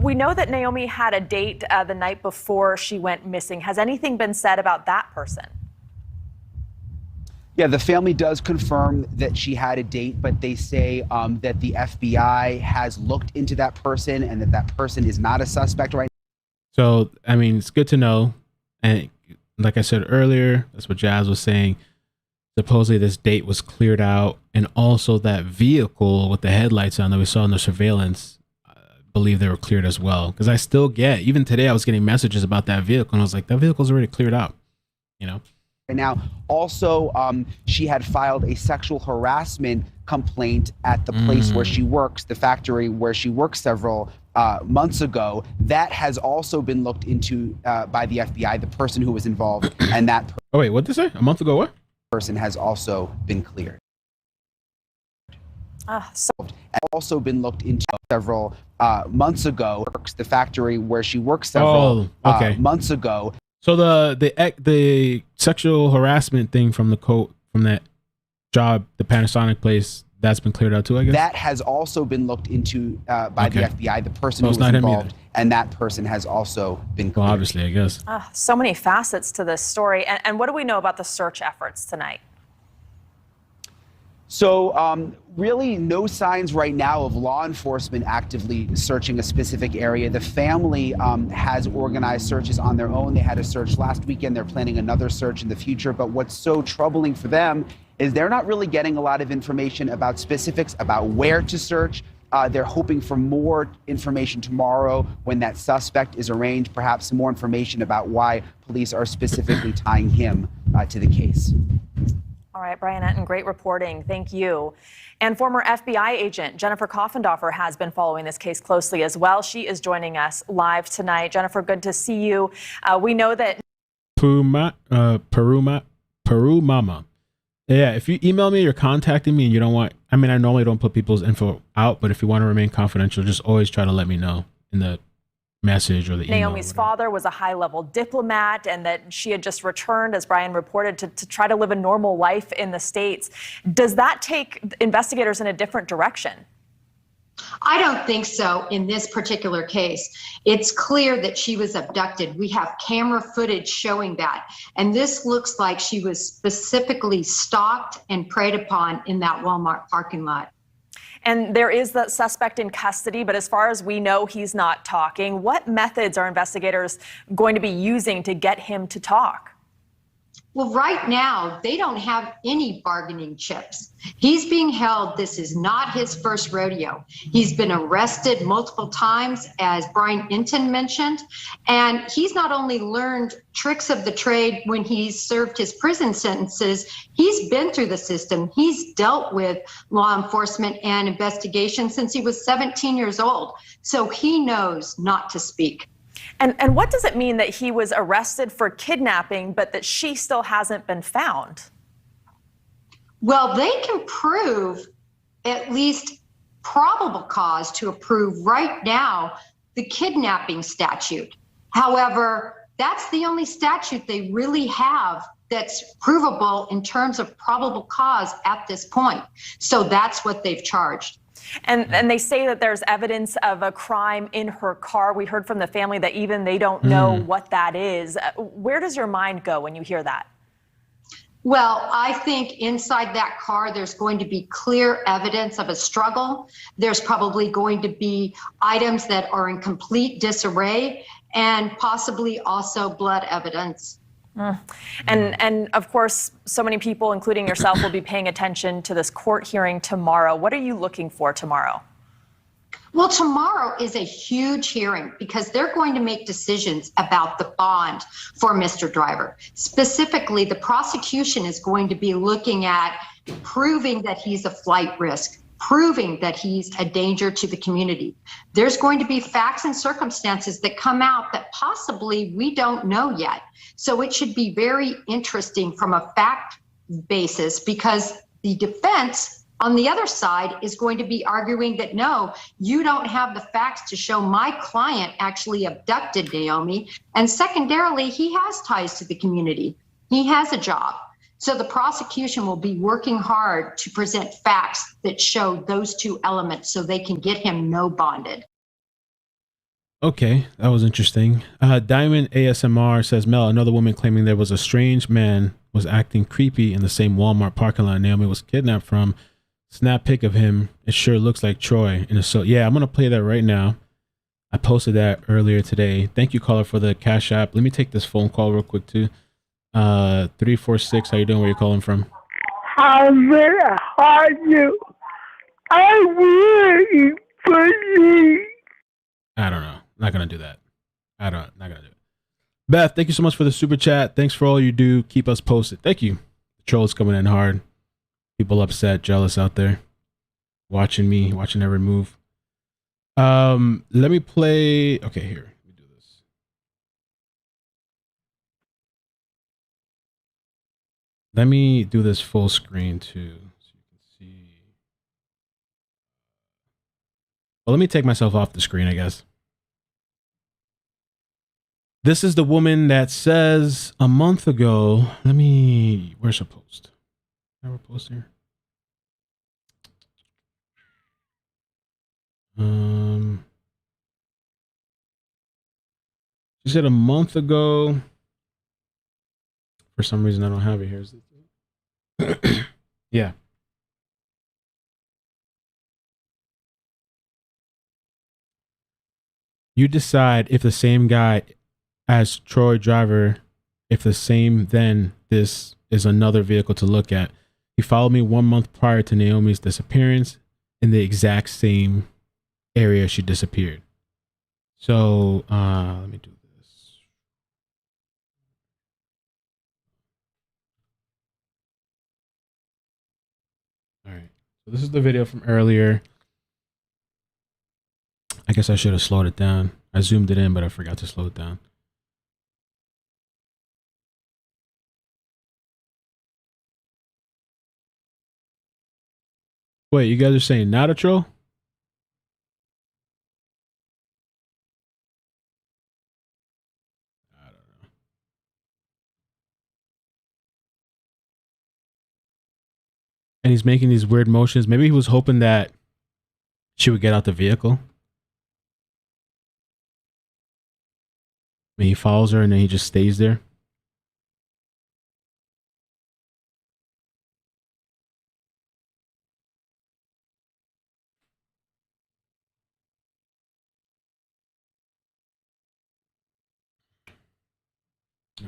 We know that Naomi had a date the night before she went missing. Has anything been said about that person? Yeah, the family does confirm that she had a date, but they say that the FBI has looked into that person and that person is not a suspect right now. So, I mean, it's good to know. And like I said earlier, that's what Jazz was saying. Supposedly this date was cleared out, and also that vehicle with the headlights on that we saw in the surveillance, I believe they were cleared as well. Because I still even today I was getting messages about that vehicle, and I was like, that vehicle's already cleared out, Now, also, she had filed a sexual harassment complaint at the place where she works, the factory where she works several months ago. That has also been looked into by the FBI, the person who was involved, and that Oh, wait, what did they say? A month ago, what? Person has also been cleared. Also been looked into several months ago. The factory where she works several months ago. So the sexual harassment thing from that job, the Panasonic place, that's been cleared out too, I guess? That has also been looked into by the FBI, the person who was involved, and that person has also been cleared. Well, obviously, I guess. So many facets to this story. And what do we know about the search efforts tonight? So really no signs right now of law enforcement actively searching a specific area. The family has organized searches on their own. They had a search last weekend. They're planning another search in the future. But what's so troubling for them is they're not really getting a lot of information about specifics about where to search. They're hoping for more information tomorrow when that suspect is arraigned, perhaps some more information about why police are specifically tying him to the case. All right, Brian Etten, great reporting. Thank you. And former FBI agent Jennifer Coffendorfer has been following this case closely as well. She is joining us live tonight. Jennifer, good to see you. We know that Peru Mama. Yeah, if you email me, you're contacting me and you don't want, I mean, I normally don't put people's info out, but if you want to remain confidential, just always try to let me know in the message or the email. Naomi's father was a high-level diplomat and that she had just returned, as Brian reported, to try to live a normal life in the States. Does that take investigators in a different direction? I don't think so in this particular case. It's clear that she was abducted. We have camera footage showing that. And this looks like she was specifically stalked and preyed upon in that Walmart parking lot. And there is the suspect in custody, but as far as we know, he's not talking. What methods are investigators going to be using to get him to talk? Well, right now, they don't have any bargaining chips. He's being held. This is not his first rodeo. He's been arrested multiple times, as Brian Enton mentioned, and he's not only learned tricks of the trade when he's served his prison sentences, he's been through the system. He's dealt with law enforcement and investigation since he was 17 years old. So he knows not to speak. And what does it mean that he was arrested for kidnapping, but that she still hasn't been found? Well, they can prove at least probable cause to approve right now the kidnapping statute. However, that's the only statute they really have that's provable in terms of probable cause at this point. So that's what they've charged. And they say that there's evidence of a crime in her car. We heard from the family that even they don't know what that is. Where does your mind go when you hear that? Well, I think inside that car, there's going to be clear evidence of a struggle. There's probably going to be items that are in complete disarray and possibly also blood evidence. And of course, so many people, including yourself, will be paying attention to this court hearing tomorrow. What are you looking for tomorrow? Well, tomorrow is a huge hearing because they're going to make decisions about the bond for Mr. Driver. Specifically, the prosecution is going to be looking at proving that he's a flight risk, proving that he's a danger to the community. There's going to be facts and circumstances that come out that possibly we don't know yet. So it should be very interesting from a fact basis because the defense on the other side is going to be arguing that, no, you don't have the facts to show my client actually abducted Naomi. And secondarily, he has ties to the community. He has a job. So the prosecution will be working hard to present facts that show those two elements so they can get him no bonded. Okay, that was interesting. Diamond ASMR says, Mel, another woman claiming there was a strange man was acting creepy in the same Walmart parking lot Naomi was kidnapped from. Snap pic of him. It sure looks like Troy. And so, yeah, I'm going to play that right now. I posted that earlier today. Thank you, caller, for the Cash App. Let me take this phone call real quick, too. 346, how you doing? Where you calling from? I'm very hard you. I'm waiting for you. I don't know. Not gonna do that. Not gonna do it. Beth, thank you so much for the super chat. Thanks for all you do. Keep us posted. Thank you. The trolls coming in hard. People upset, jealous out there. Watching me, watching every move. Let me play. Okay, here. Let me do this. Let me do this full screen too, so you can see. Well, let me take myself off the screen, I guess. This is the woman that says a month ago. Where's her post? I have a post here. She said a month ago. For some reason, I don't have it here. Yeah. You decide if the same guy as Troy Driver, if the same, then this is another vehicle to look at. He followed me 1 month prior to Naomi's disappearance in the exact same area she disappeared. So let me do this. All right. So this is the video from earlier. I guess I should have slowed it down. I zoomed it in, but I forgot to slow it down. Wait, you guys are saying not a troll? And he's making these weird motions. Maybe he was hoping that she would get out the vehicle. Maybe he follows her and then he just stays there.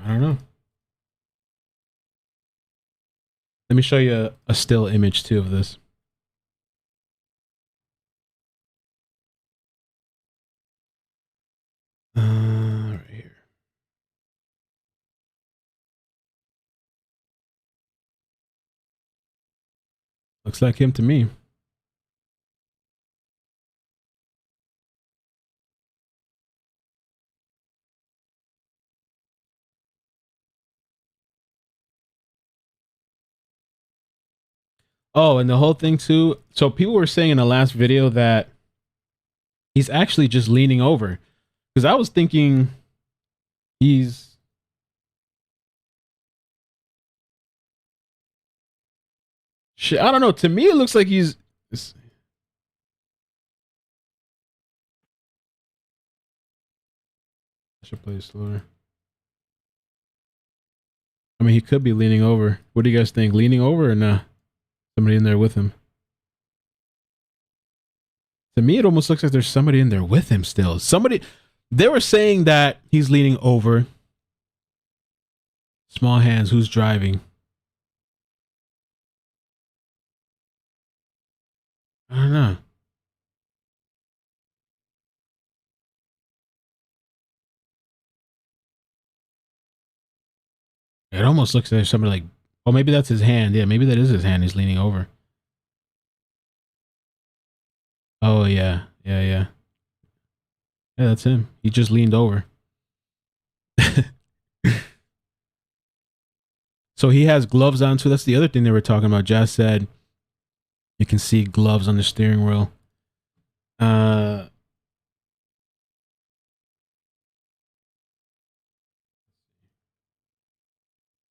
I don't know. Let me show you a still image too of this. Right here. Looks like him to me. Oh, and the whole thing too. So people were saying in the last video that he's actually just leaning over. Because I was thinking he's... Shit, I don't know. To me, it looks like he's... I should play it slower. I mean, he could be leaning over. What do you guys think? Leaning over or nah? Somebody in there with him. To me, it almost looks like there's somebody in there with him still. Somebody... They were saying that he's leaning over. Small hands. Who's driving? I don't know. It almost looks like somebody like... Oh, maybe that's his hand. Yeah, maybe that is his hand. He's leaning over. Oh, yeah. Yeah, yeah. Yeah, that's him. He just leaned over. So he has gloves on too. That's the other thing they were talking about. Jazz said you can see gloves on the steering wheel.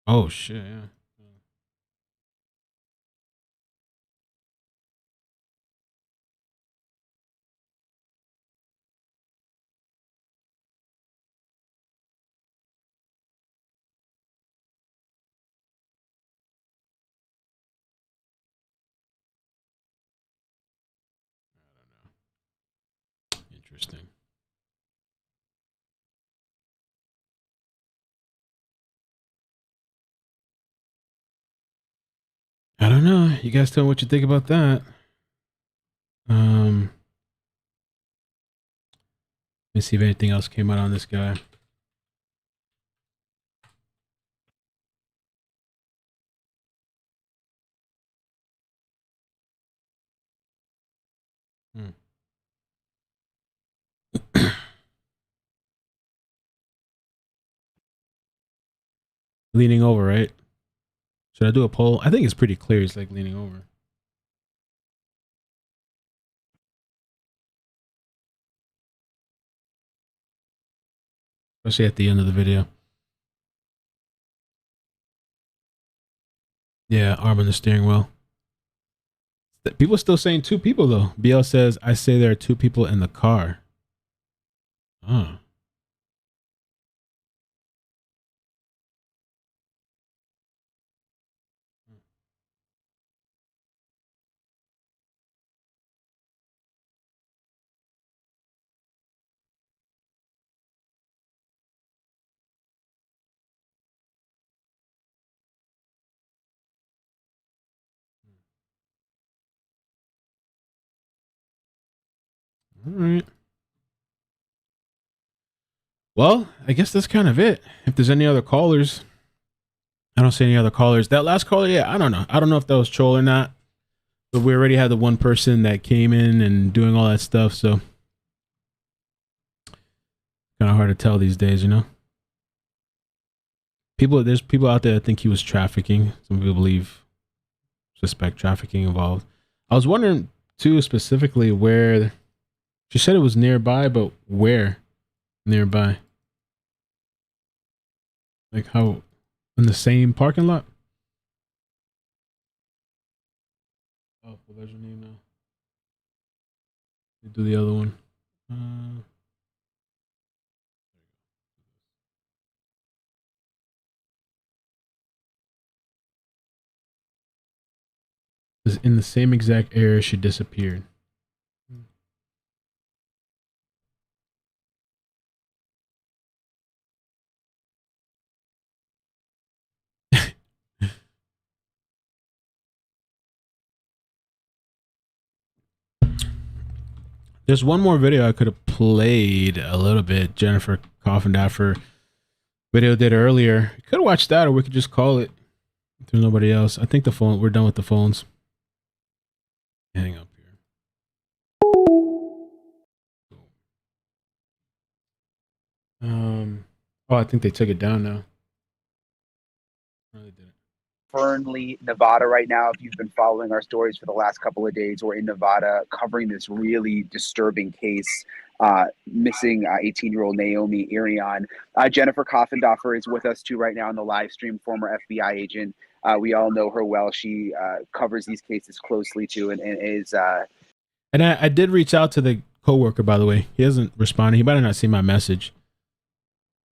Oh shit, yeah. Interesting. I don't know. You guys tell me what you think about that. Let me see if anything else came out on this guy. Leaning over, right? Should I do a poll? I think it's pretty clear he's like leaning over. Especially at the end of the video. Yeah, arm on the steering wheel. People still saying two people though. BL says, I say there are two people in the car. Oh. All right. Well, I guess that's kind of it. If there's any other callers, I don't see any other callers. That last caller, yeah, I don't know. I don't know if that was troll or not. But we already had the one person that came in and doing all that stuff, so kind of hard to tell these days, you know. There's people out there that think he was trafficking. Some people suspect trafficking involved. I was wondering too specifically where. She said it was nearby, but where nearby? Like how in the same parking lot? Oh, well, there's your name now. Let me do the other one. Is in the same exact area she disappeared. There's one more video I could have played a little bit. Jennifer Coffindaffer video did earlier. Could have watched that, or we could just call it. If there's nobody else. I think we're done with the phones. Hang up here. Oh, I think they took it down now. No, they didn't. Fernley, Nevada right now. If you've been following our stories for the last couple of days, we're in Nevada covering this really disturbing case, missing 18-year-old Naomi Irion. Jennifer Coffindaffer is with us too right now on the live stream, former FBI agent. We all know her well. She covers these cases closely too, and is. And I did reach out to the coworker, by the way. He hasn't responded. He might have not seen my message.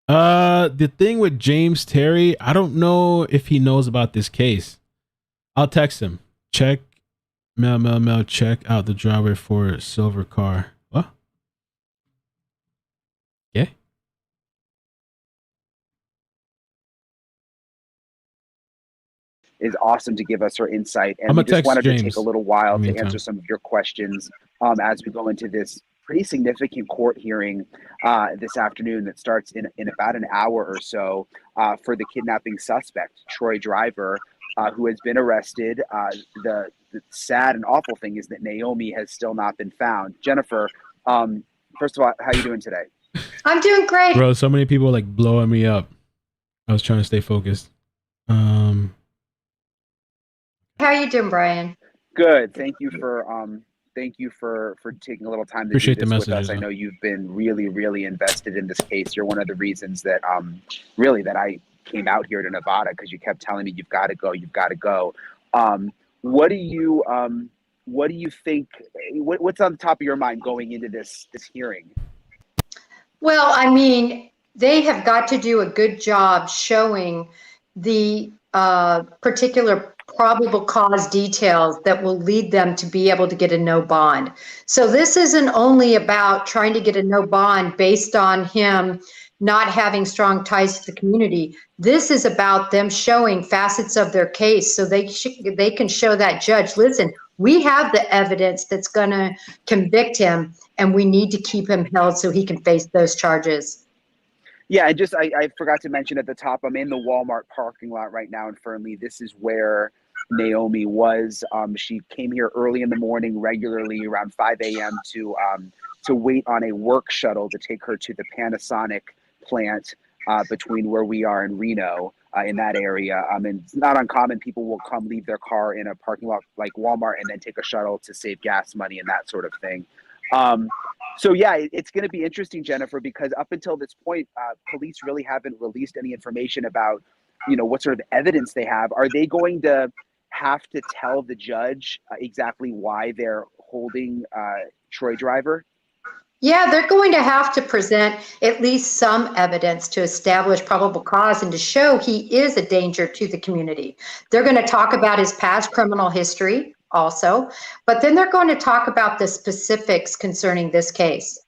The thing with James Terry, I don't know if he knows about this case. I'll text him. Check check out the driver for a silver car. What? Yeah. Is awesome to give us her insight, and we just wanted to take a little while to answer some of your questions as we go into this pretty significant court hearing this afternoon that starts in about an hour or so for the kidnapping suspect, Troy Driver, who has been arrested. The sad and awful thing is that Naomi has still not been found. Jennifer, first of all, how are you doing today? I'm doing great. Bro, so many people like blowing me up. I was trying to stay focused. How are you doing, Brian? Good. Thank you for taking a little time to Appreciate do this the with us. messages, I know you've been really invested in this case. You're one of the reasons that really that I came out here to Nevada, because you kept telling me you've got to go. What do you think? What's on the top of your mind going into this hearing? Well, I mean, they have got to do a good job showing the particular probable cause details that will lead them to be able to get a no bond. So this isn't only about trying to get a no bond based on him not having strong ties to the community. This is about them showing facets of their case so they can show that judge, listen, we have the evidence that's going to convict him, and we need to keep him held so he can face those charges. Yeah, and I forgot to mention at the top, I'm in the Walmart parking lot right now in Fernley. This is where Naomi was. She came here early in the morning, regularly around 5 a.m. to wait on a work shuttle to take her to the Panasonic plant between where we are and Reno in that area. And it's not uncommon. People will come leave their car in a parking lot like Walmart and then take a shuttle to save gas money and that sort of thing. So yeah, it's going to be interesting, Jennifer, because up until this point, police really haven't released any information about, what sort of evidence they have. Are they going to have to tell the judge exactly why they're holding Troy Driver? Yeah, they're going to have to present at least some evidence to establish probable cause and to show he is a danger to the community. They're going to talk about his past criminal history also, but then they're going to talk about the specifics concerning this case.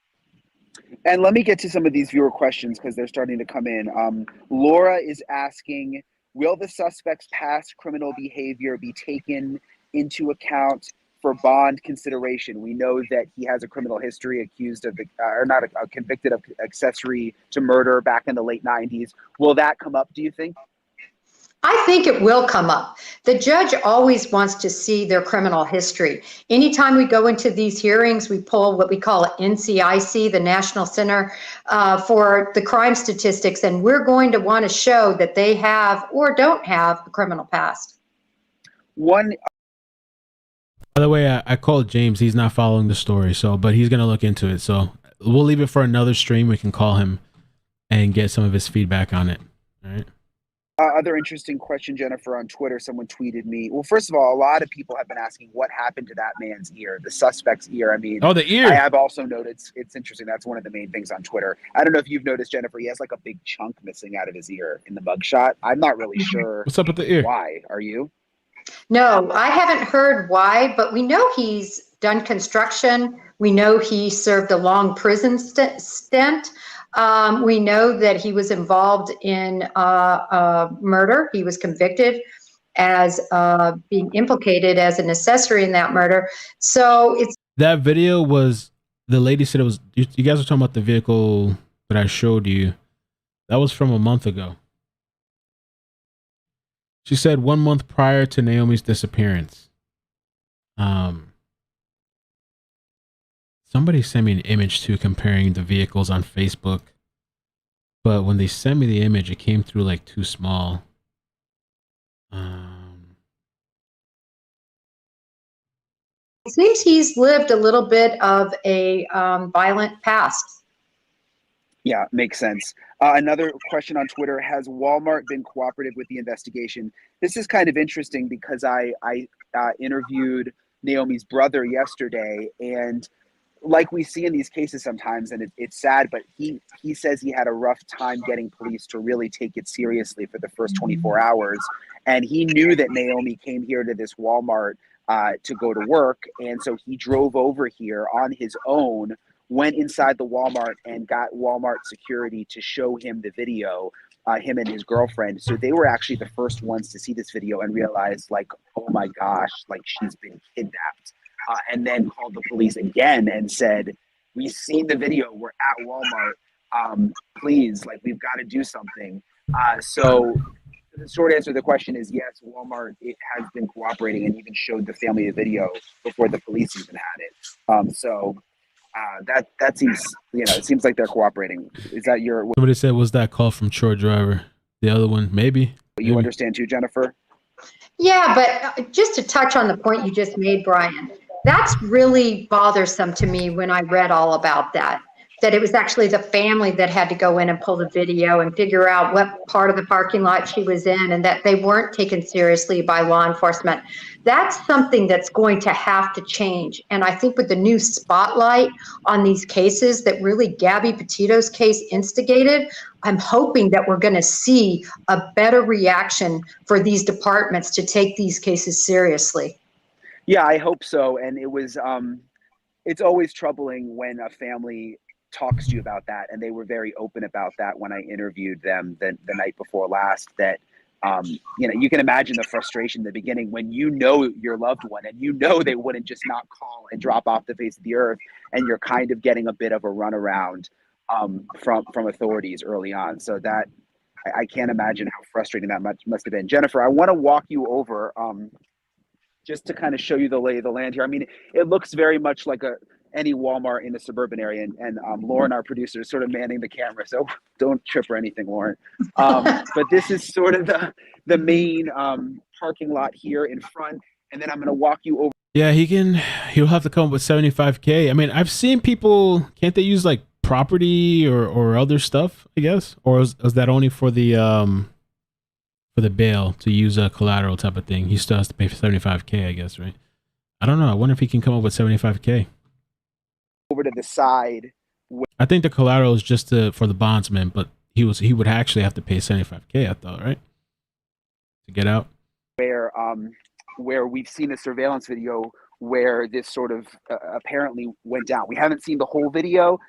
And let me get to some of these viewer questions because they're starting to come in. Laura is asking, will the suspect's past criminal behavior be taken into account for bond consideration. We know that he has a criminal history, accused of, or not, convicted of accessory to murder back in the late 90s. Will that come up, do you think? I think it will come up. The judge always wants to see their criminal history. Anytime we go into these hearings, we pull what we call NCIC, the National Center for the Crime Statistics, and we're going to want to show that they have or don't have a criminal past. By the way, I called James. He's not following the story, but he's going to look into it. So we'll leave it for another stream. We can call him and get some of his feedback on it. All right. Other interesting question, Jennifer, on Twitter, someone tweeted me. Well, first of all, a lot of people have been asking what happened to that man's ear, the suspect's ear. I mean, oh, the ear. I have also noticed, it's interesting. That's one of the main things on Twitter. I don't know if you've noticed, Jennifer, he has like a big chunk missing out of his ear in the mugshot. I'm not really sure. What's up with the ear? Why? Are you? No, I haven't heard why, but we know he's done construction. We know he served a long prison stint. We know that he was involved in murder. He was convicted as being implicated as an accessory in that murder. So it's that video was, the lady said it was, you guys were talking about the vehicle that I showed you. That was from a month ago. She said 1 month prior to Naomi's disappearance. Somebody sent me an image too, comparing the vehicles on Facebook. But when they sent me the image, it came through like too small. It seems he's lived a little bit of a violent past. Yeah, makes sense. Another question on Twitter: has Walmart been cooperative with the investigation? This is kind of interesting because I interviewed Naomi's brother yesterday, and like we see in these cases sometimes, and it's sad, but he says he had a rough time getting police to really take it seriously for the first 24 hours. And he knew that Naomi came here to this Walmart to go to work. And so he drove over here on his own, went inside the Walmart and got Walmart security to show him the video, him and his girlfriend. So they were actually the first ones to see this video and realize, like, oh my gosh, like she's been kidnapped. And then called the police again and said, we've seen the video, we're at Walmart, please, like, we've got to do something. So the short answer to the question is yes, Walmart, it has been cooperating and even showed the family the video before the police even had it. That seems, it seems like they're cooperating. Is that your... Somebody said, was that call from Chore Driver? The other one, maybe? You understand too, Jennifer? Yeah, but just to touch on the point you just made, Brian, that's really bothersome to me when I read all about that it was actually the family that had to go in and pull the video and figure out what part of the parking lot she was in, and that they weren't taken seriously by law enforcement. That's something that's going to have to change. And I think with the new spotlight on these cases that really Gabby Petito's case instigated, I'm hoping that we're going to see a better reaction for these departments to take these cases seriously. Yeah, I hope so. And it was, it's always troubling when a family talks to you about that, and they were very open about that when I interviewed them the night before last, that you can imagine the frustration in the beginning when you know your loved one and you know they wouldn't just not call and drop off the face of the earth, and you're kind of getting a bit of a runaround from authorities early on. So that I can't imagine how frustrating that must have been. Jennifer, I want to walk you over just to kind of show you the lay of the land here. I mean, it looks very much like any Walmart in the suburban area, and Lauren, our producer, is sort of manning the camera, so don't trip or anything, Lauren. But this is sort of the main parking lot here in front, and then I'm going to walk you over. Yeah, he'll have to come up with $75K. I mean, I've seen people, can't they use like property or other stuff, I guess? Or is that only for the bail, to use a collateral type of thing? He still has to pay for $75K, I guess, right? I don't know. I wonder if he can come up with $75K. Over to the side. I think the collateral is just for the bondsman, but he would actually have to pay $75K, I thought, right? To get out. Where we've seen a surveillance video where this sort of apparently went down. We haven't seen the whole video.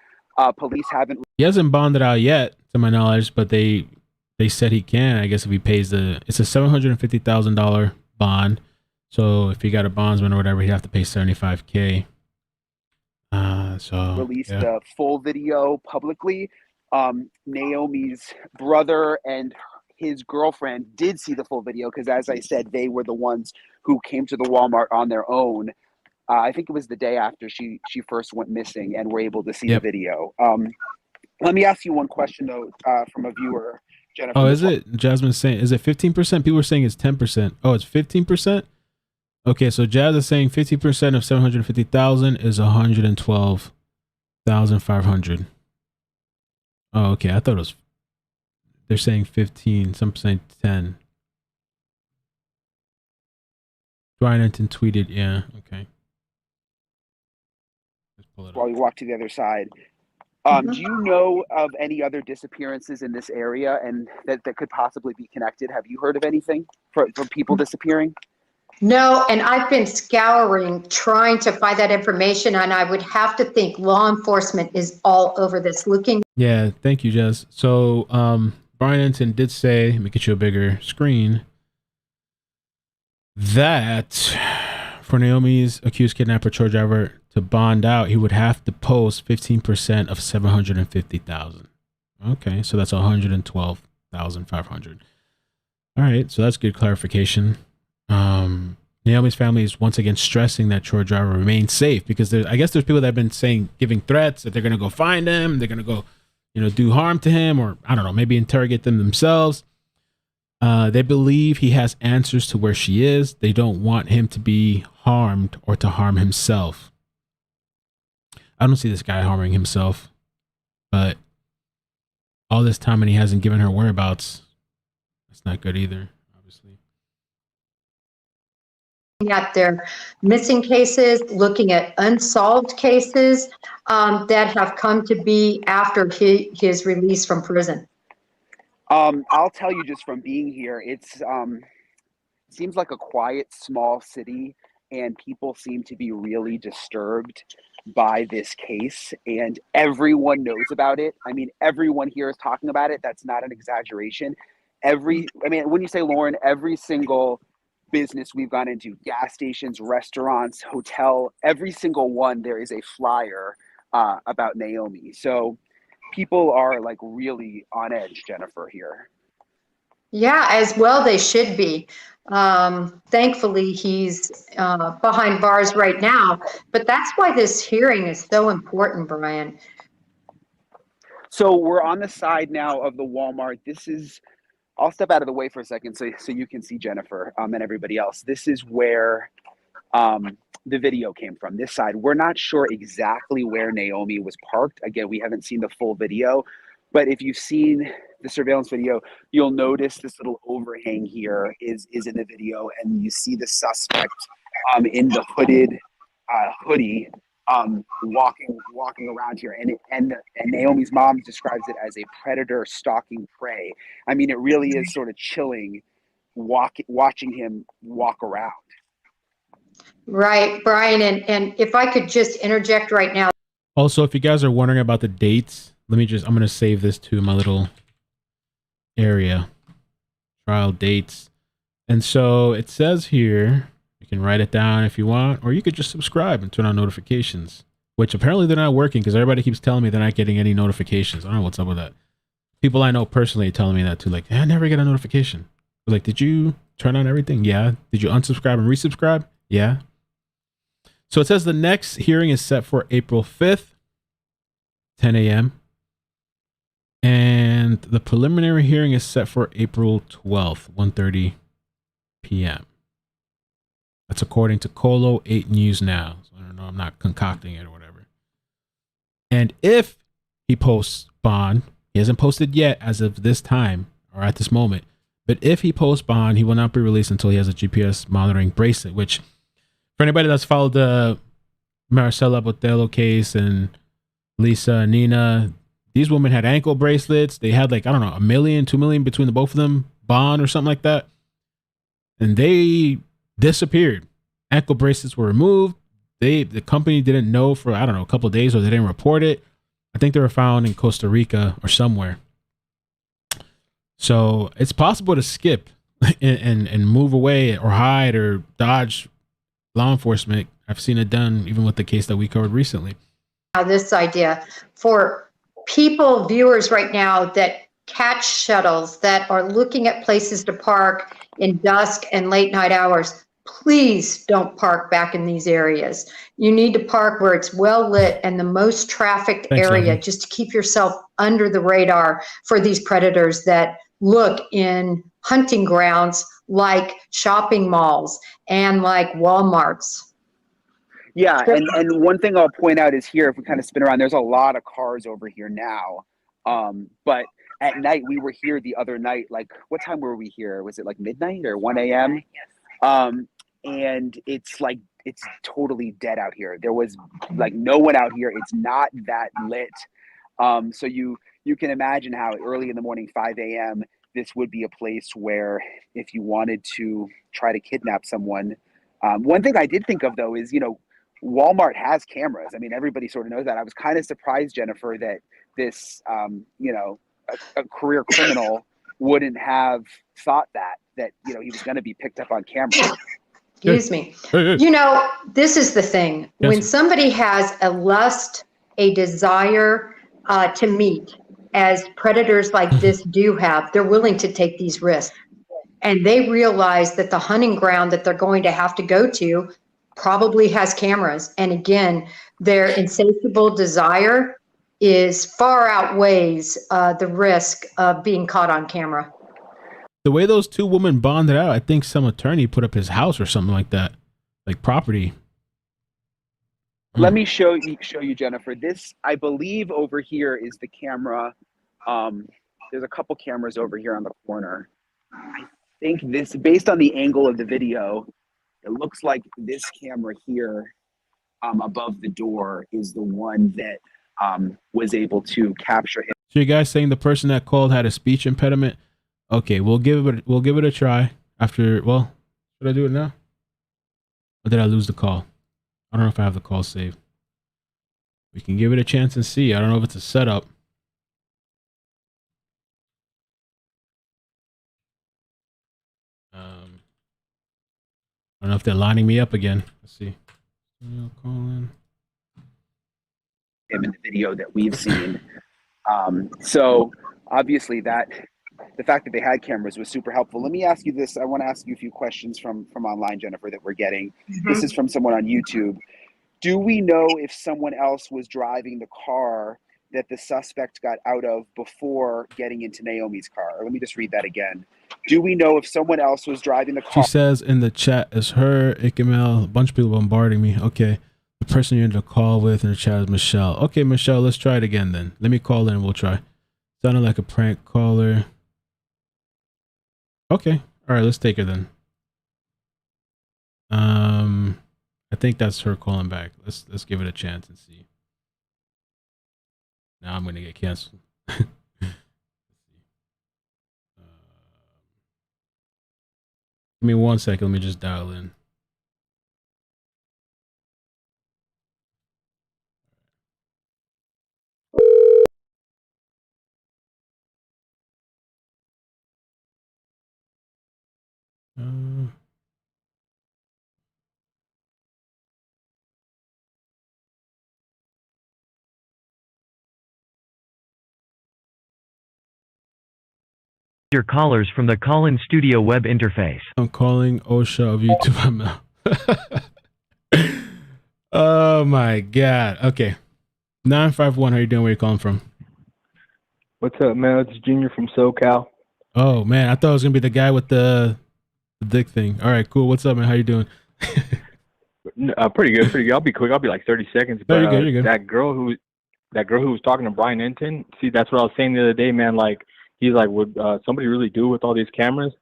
Police haven't. He hasn't bonded out yet, to my knowledge, but they said he can, I guess, if he pays it's a $750,000 bond. So if he got a bondsman or whatever, he'd have to pay $75K. So Released yeah. the full video publicly. Naomi's brother and his girlfriend did see the full video because, as I said, they were the ones who came to the Walmart on their own. I think it was the day after she first went missing and were able to see the video. Let me ask you one question, though, from a viewer, Jennifer. Oh, is it? Jasmine's saying, is it 15%? People are saying it's 10%. Oh, it's 15%? Okay, so Jazz is saying 50% of 750,000 is 112,500. Oh, okay. I thought it was, they're saying 15, some saying 10. Dwynenton tweeted, yeah, okay. While we walk to the other side. Do you know of any other disappearances in this area and that could possibly be connected? Have you heard of anything for people disappearing? No, and I've been scouring, trying to find that information, and I would have to think law enforcement is all over this looking. Yeah, thank you, Jess. So, Brian Enton did say, let me get you a bigger screen, that for Naomi's accused kidnapper Troy Driver to bond out, he would have to post 15% of 750,000. Okay, so that's 112,500. All right, so that's good clarification. Naomi's family is once again stressing that Troy Driver remains safe because I guess there's people that have been saying, giving threats that they're going to go find him. They're going to go, do harm to him, or I don't know, maybe interrogate them themselves. They believe he has answers to where she is. They don't want him to be harmed or to harm himself. I don't see this guy harming himself, but all this time and he hasn't given her whereabouts. That's not good either. At their missing cases, looking at unsolved cases that have come to be after his release from prison. I'll tell you just from being here, it's seems like a quiet, small city, and people seem to be really disturbed by this case, and everyone knows about it. I mean, everyone here is talking about it. That's not an exaggeration. When you say, Lauren, every single business we've gone into, gas stations, restaurants, hotel, every single one, there is a flyer about Naomi. So people are like really on edge, Jennifer, here. Yeah, as well they should be. Thankfully, he's behind bars right now, but that's why this hearing is so important, Brian. So we're on the side now of the Walmart. I'll step out of the way for a second so you can see Jennifer and everybody else. This is where the video came from, this side. We're not sure exactly where Naomi was parked. Again, we haven't seen the full video, but if you've seen the surveillance video, you'll notice this little overhang here is in the video, and you see the suspect in the hooded hoodie walking around here, and Naomi's mom describes it as a predator stalking prey. I mean, it really is sort of chilling watching him walk around. Right, Brian, and if I could just interject right now. Also, if you guys are wondering about the dates, I'm going to save this to my little area, trial dates. And so it says here, you can write it down if you want, or you could just subscribe and turn on notifications, which apparently they're not working because everybody keeps telling me they're not getting any notifications. I don't know what's up with that. People I know personally are telling me that too. Like, I never get a notification. Like, did you turn on everything? Yeah. Did you unsubscribe and resubscribe? Yeah. So it says the next hearing is set for April 5th, 10 a.m. And the preliminary hearing is set for April 12th, 1:30 p.m. That's according to Colo 8 News Now. So I don't know, I'm not concocting it or whatever. And if he posts bond, he hasn't posted yet as of this time or at this moment, but if he posts bond, he will not be released until he has a GPS monitoring bracelet, which for anybody that's followed the Maricela Botello case and Lisa and Nina, these women had ankle bracelets. They had like, I don't know, $1 million, $2 million between the both of them, bond or something like that. And they disappeared. Ankle bracelets were removed. The company didn't know for, I don't know, a couple of days, or they didn't report it. I think they were found in Costa Rica or somewhere. So it's possible to skip and move away or hide or dodge law enforcement. I've seen it done even with the case that we covered recently. Now, this idea for people, viewers right now that catch shuttles, that are looking at places to park in dusk and late night hours, please don't park back in these areas. You need to park where it's well lit and the most trafficked area, just to keep yourself under the radar for these predators that look in hunting grounds like shopping malls and like Walmarts. Yeah, and one thing I'll point out is here, if we kind of spin around, there's a lot of cars over here now. But at night, we were here the other night, like, what time were we here? Was it like midnight or 1 a.m.? And it's like, it's totally dead out here. There was like no one out here. It's not that lit. So you can imagine how early in the morning, 5 a.m., this would be a place where if you wanted to try to kidnap someone. One thing I did think of, though, is, Walmart has cameras. I mean, everybody sort of knows that. I was kind of surprised, Jennifer, that this, a career criminal wouldn't have thought that he was going to be picked up on camera. Excuse me. This is the thing. Yes. When somebody has a lust, a desire to meet, as predators like this do have, they're willing to take these risks. And they realize that the hunting ground that they're going to have to go to probably has cameras. And again, their insatiable desire is far outweighs the risk of being caught on camera. The way those two women bonded out, I think some attorney put up his house or something like that, like property. Let me show you, Jennifer. This, I believe, over here is the camera. There's a couple cameras over here on the corner. I think this, based on the angle of the video, it looks like this camera here above the door is the one that was able to capture him. So you guys saying the person that called had a speech impediment? Okay, we'll give it a try after. Well, should I do it now? Or did I lose the call? I don't know if I have the call saved. We can give it a chance and see. I don't know if it's a setup. I don't know if they're lining me up again. Let's see. Him in the video that we've seen. So obviously the fact that they had cameras was super helpful. Let me ask you this. I want to ask you a few questions from online, Jennifer, that we're getting. This is from someone on YouTube. Do we know if someone else was driving the car that the suspect got out of before getting into Naomi's car? Let me just read that again. Do we know if someone else was driving the car? She says in the chat, it's her, iCkEdMeL, a bunch of people bombarding me. Okay. The person you're in the call with in the chat is Michelle. Okay, Michelle, let's try it again then. Let me call in and we'll try. Sounded like a prank caller. Okay. All right, let's take her then. I think that's her calling back. Let's give it a chance and see. Now I'm gonna get canceled. Give me 1 second. Let me just dial in. Your callers from the call-in studio web interface. I'm calling OSHA of YouTube. Oh my God. Okay. 951. How you doing? Where you calling from? What's up, man? It's Junior from SoCal. Oh man, I thought it was gonna be the guy with the dick thing. All right, cool. What's up, man? How you doing? Pretty good. I'll be quick. I'll be like 30 seconds. But you're good. that girl who was talking to Brian Enton. See, that's what I was saying the other day, man. Like, he's like, would somebody really do with all these cameras?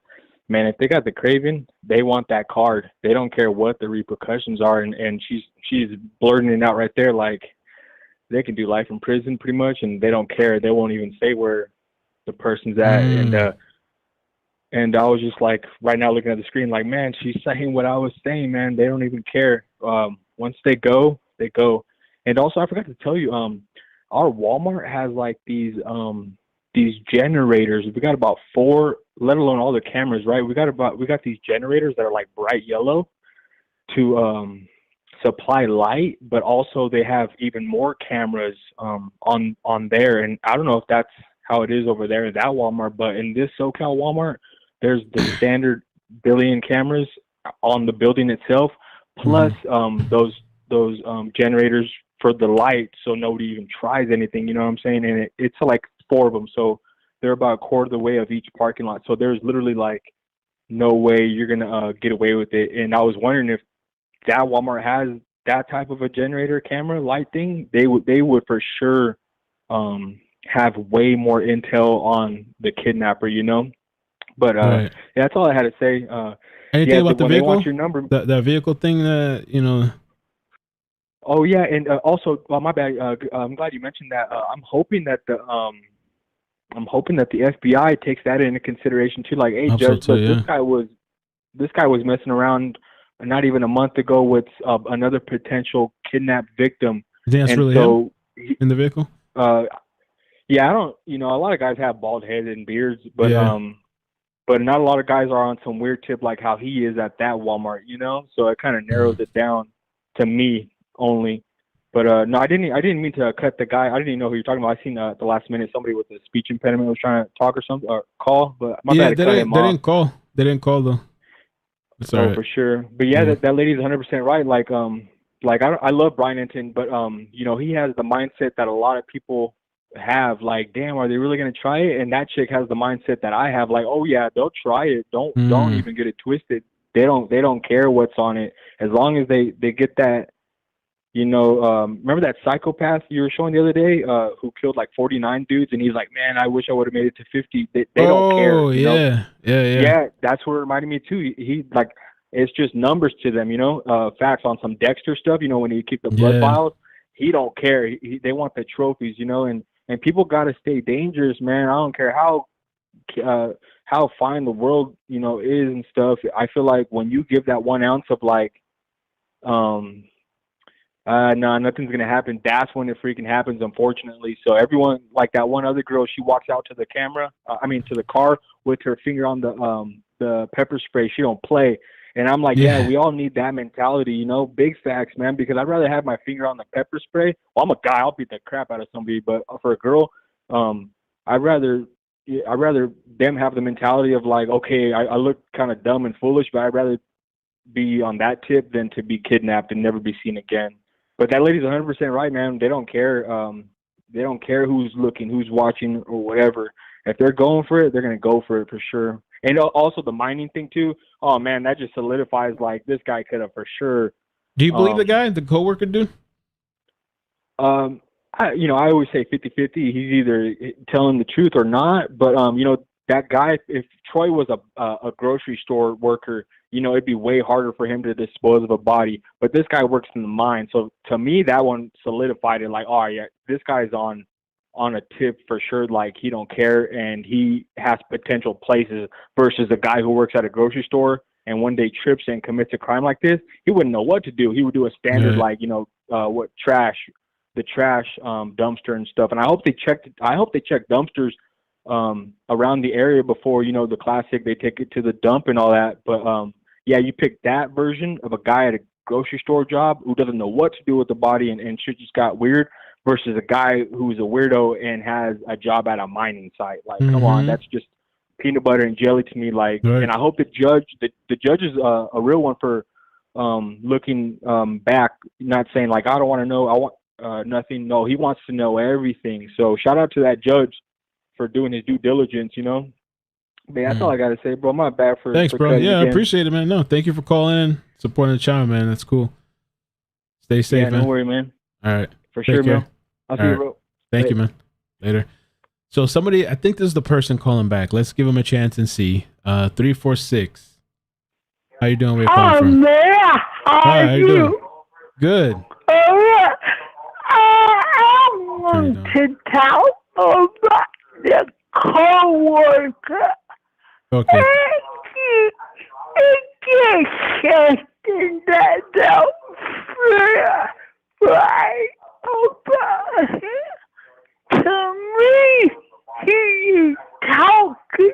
Man, if they got the craving, they want that card. They don't care what the repercussions are. And she's blurting it out right there, like they can do life in prison pretty much, and they don't care. They won't even say where the person's at. And I was just like, right now looking at the screen, like, man, she's saying what I was saying, man. They don't even care. Once they go, they go. And also, I forgot to tell you, our Walmart has like these generators. We got about 4 let alone all the cameras, right? We got these generators that are like bright yellow to supply light, but also they have even more cameras on there. And I don't know if that's how it is over there at that Walmart, but in this SoCal Walmart, there's the standard billion cameras on the building itself, plus those generators for the light, so nobody even tries anything. You know what I'm saying? And it's like 4 of them, so they're about a quarter of the way of each parking lot. So there's literally like no way you're gonna get away with it. And I was wondering if that Walmart has that type of a generator camera light thing. They would for sure have way more intel on the kidnapper, you know. But Right. yeah, that's all I had to say. Anything about the when they vehicle? want your number, The vehicle thing that, you know. Oh yeah, and also, my bad. I'm glad you mentioned that. I'm hoping that the FBI takes that into consideration too. Like, hey, Hope so Judge, too, look, yeah. this guy was messing around not even a month ago with another potential kidnapped victim. You think that's And really so, him in the vehicle? yeah, I don't. You know, a lot of guys have bald heads and beards, but Yeah. but not a lot of guys are on some weird tip like how he is at that Walmart. You know, so it kind of narrows it down to me only. But no, I didn't mean to cut the guy. I didn't even know who you're talking about. I seen the last minute somebody with a speech impediment was trying to talk or something or call, but my Yeah, bad to cut him they off. didn't call. They didn't call though. It's all right. For sure. But yeah, that lady's 100% right. Like I love Brian Enton, but you know, he has the mindset that a lot of people have. Like, damn, are they really gonna try it? And that chick has the mindset that I have. Like, oh yeah, they'll try it. Don't even get it twisted. They don't care what's on it as long as they get that. You know, remember that psychopath you were showing the other day who killed like 49 dudes, and he's like, man, I wish I would have made it to 50. They don't care. You know? Yeah, that's what it reminded me too. He like, it's just numbers to them, you know. Facts on some Dexter stuff, you know, when you keep the blood vials, he don't care. They want the trophies, you know, and people got to stay dangerous, man. I don't care how fine the world, you know, is and stuff. I feel like when you give that 1 ounce of like, no, nothing's gonna happen. That's when it freaking happens, unfortunately. So everyone, like that one other girl, she walks out to the to the car with her finger on the pepper spray. She don't play, and I'm like, yeah, we all need that mentality, you know. Big facts, man. Because I'd rather have my finger on the pepper spray. Well, I'm a guy, I'll beat the crap out of somebody, but for a girl, I'd rather them have the mentality of like, okay, I look kind of dumb and foolish, but I'd rather be on that tip than to be kidnapped and never be seen again. But that lady's 100% right, man. They don't care. They don't care who's looking, who's watching, or whatever. If they're going for it, they're gonna go for it for sure. And also the mining thing too. Oh man, that just solidifies like this guy could have for sure. Do you believe the guy, the coworker dude? I always say 50-50. He's either telling the truth or not. But you know, that guy, if Troy was a grocery store worker, you know, it'd be way harder for him to dispose of a body. But this guy works in the mine. So to me, that one solidified it like, oh, yeah, this guy's on a tip for sure. Like, he don't care and he has potential places versus a guy who works at a grocery store and one day trips and commits a crime like this. He wouldn't know what to do. He would do a standard, like, you know, the trash dumpster and stuff. And I hope they check dumpsters around the area before, you know, the classic, they take it to the dump and all that. But yeah, you pick that version of a guy at a grocery store job who doesn't know what to do with the body and shit just got weird versus a guy who's a weirdo and has a job at a mining site. Like, come on, that's just peanut butter and jelly to me. Like, and I hope the judge is a real one for looking back, not saying like, I don't want to know, I want nothing. No, he wants to know everything. So shout out to that judge for doing his due diligence, you know. Man, that's all I gotta say, bro. I'm not bad for. Thanks, for bro. Yeah, I again. appreciate it, man. No, thank you for calling in, supporting the channel, man. That's cool. Stay safe, yeah, man. No worry, man. All right. For Take sure, care. man. I'll see All you, right. bro. Thank you, man. Later. So somebody, I think this is the person calling back. Let's give him a chance and see. 346. How you doing? Where you calling from? Man, Hi, how you doing? Good. I want to talk about the coworker. Okay. It's something that's out right about to me. He talking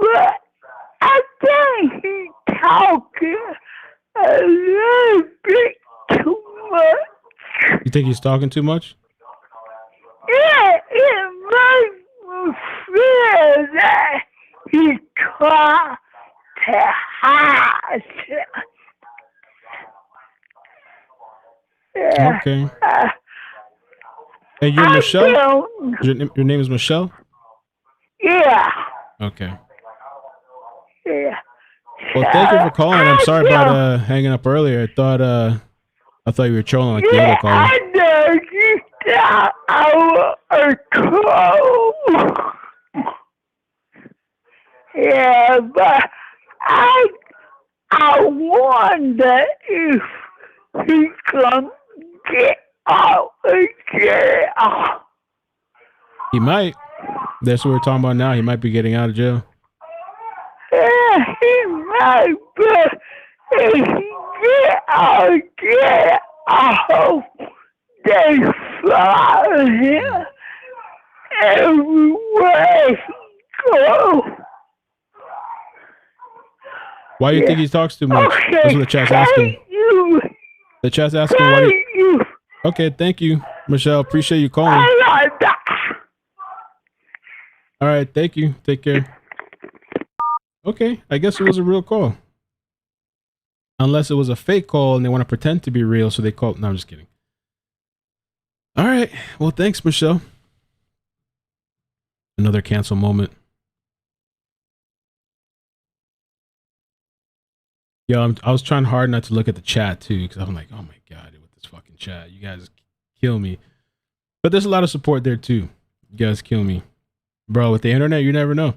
but I think he's talking a little bit too much. You think he's talking too much? Yeah, it makes me feel that he's trying to hide. Yeah, Okay. Hey, you're Michelle? Your name is Michelle? Yeah. Okay. Yeah. Well, thank you for calling. I'm sorry about hanging up earlier. I thought you were trolling like the other caller. I know you got our clothes. Yeah, but I wonder if he's gonna get out of jail. He might. That's what we're talking about now. He might be getting out of jail. Yeah, he might, but if he get out of jail, I hope they follow him everywhere he goes. Why do you think he talks too much? Okay, That's what the chat's asking. you. The chat's asking why do you... you. Okay, thank you, Michelle. Appreciate you calling. I like that. All right, thank you. Take care. Okay, I guess it was a real call. Unless it was a fake call and they want to pretend to be real, so they call... No, I'm just kidding. All right. Well, thanks, Michelle. Another cancel moment. Yo, I was trying hard not to look at the chat, too, because I'm like, oh, my God, with this fucking chat. You guys kill me. But there's a lot of support there, too. You guys kill me. Bro, with the internet, you never know.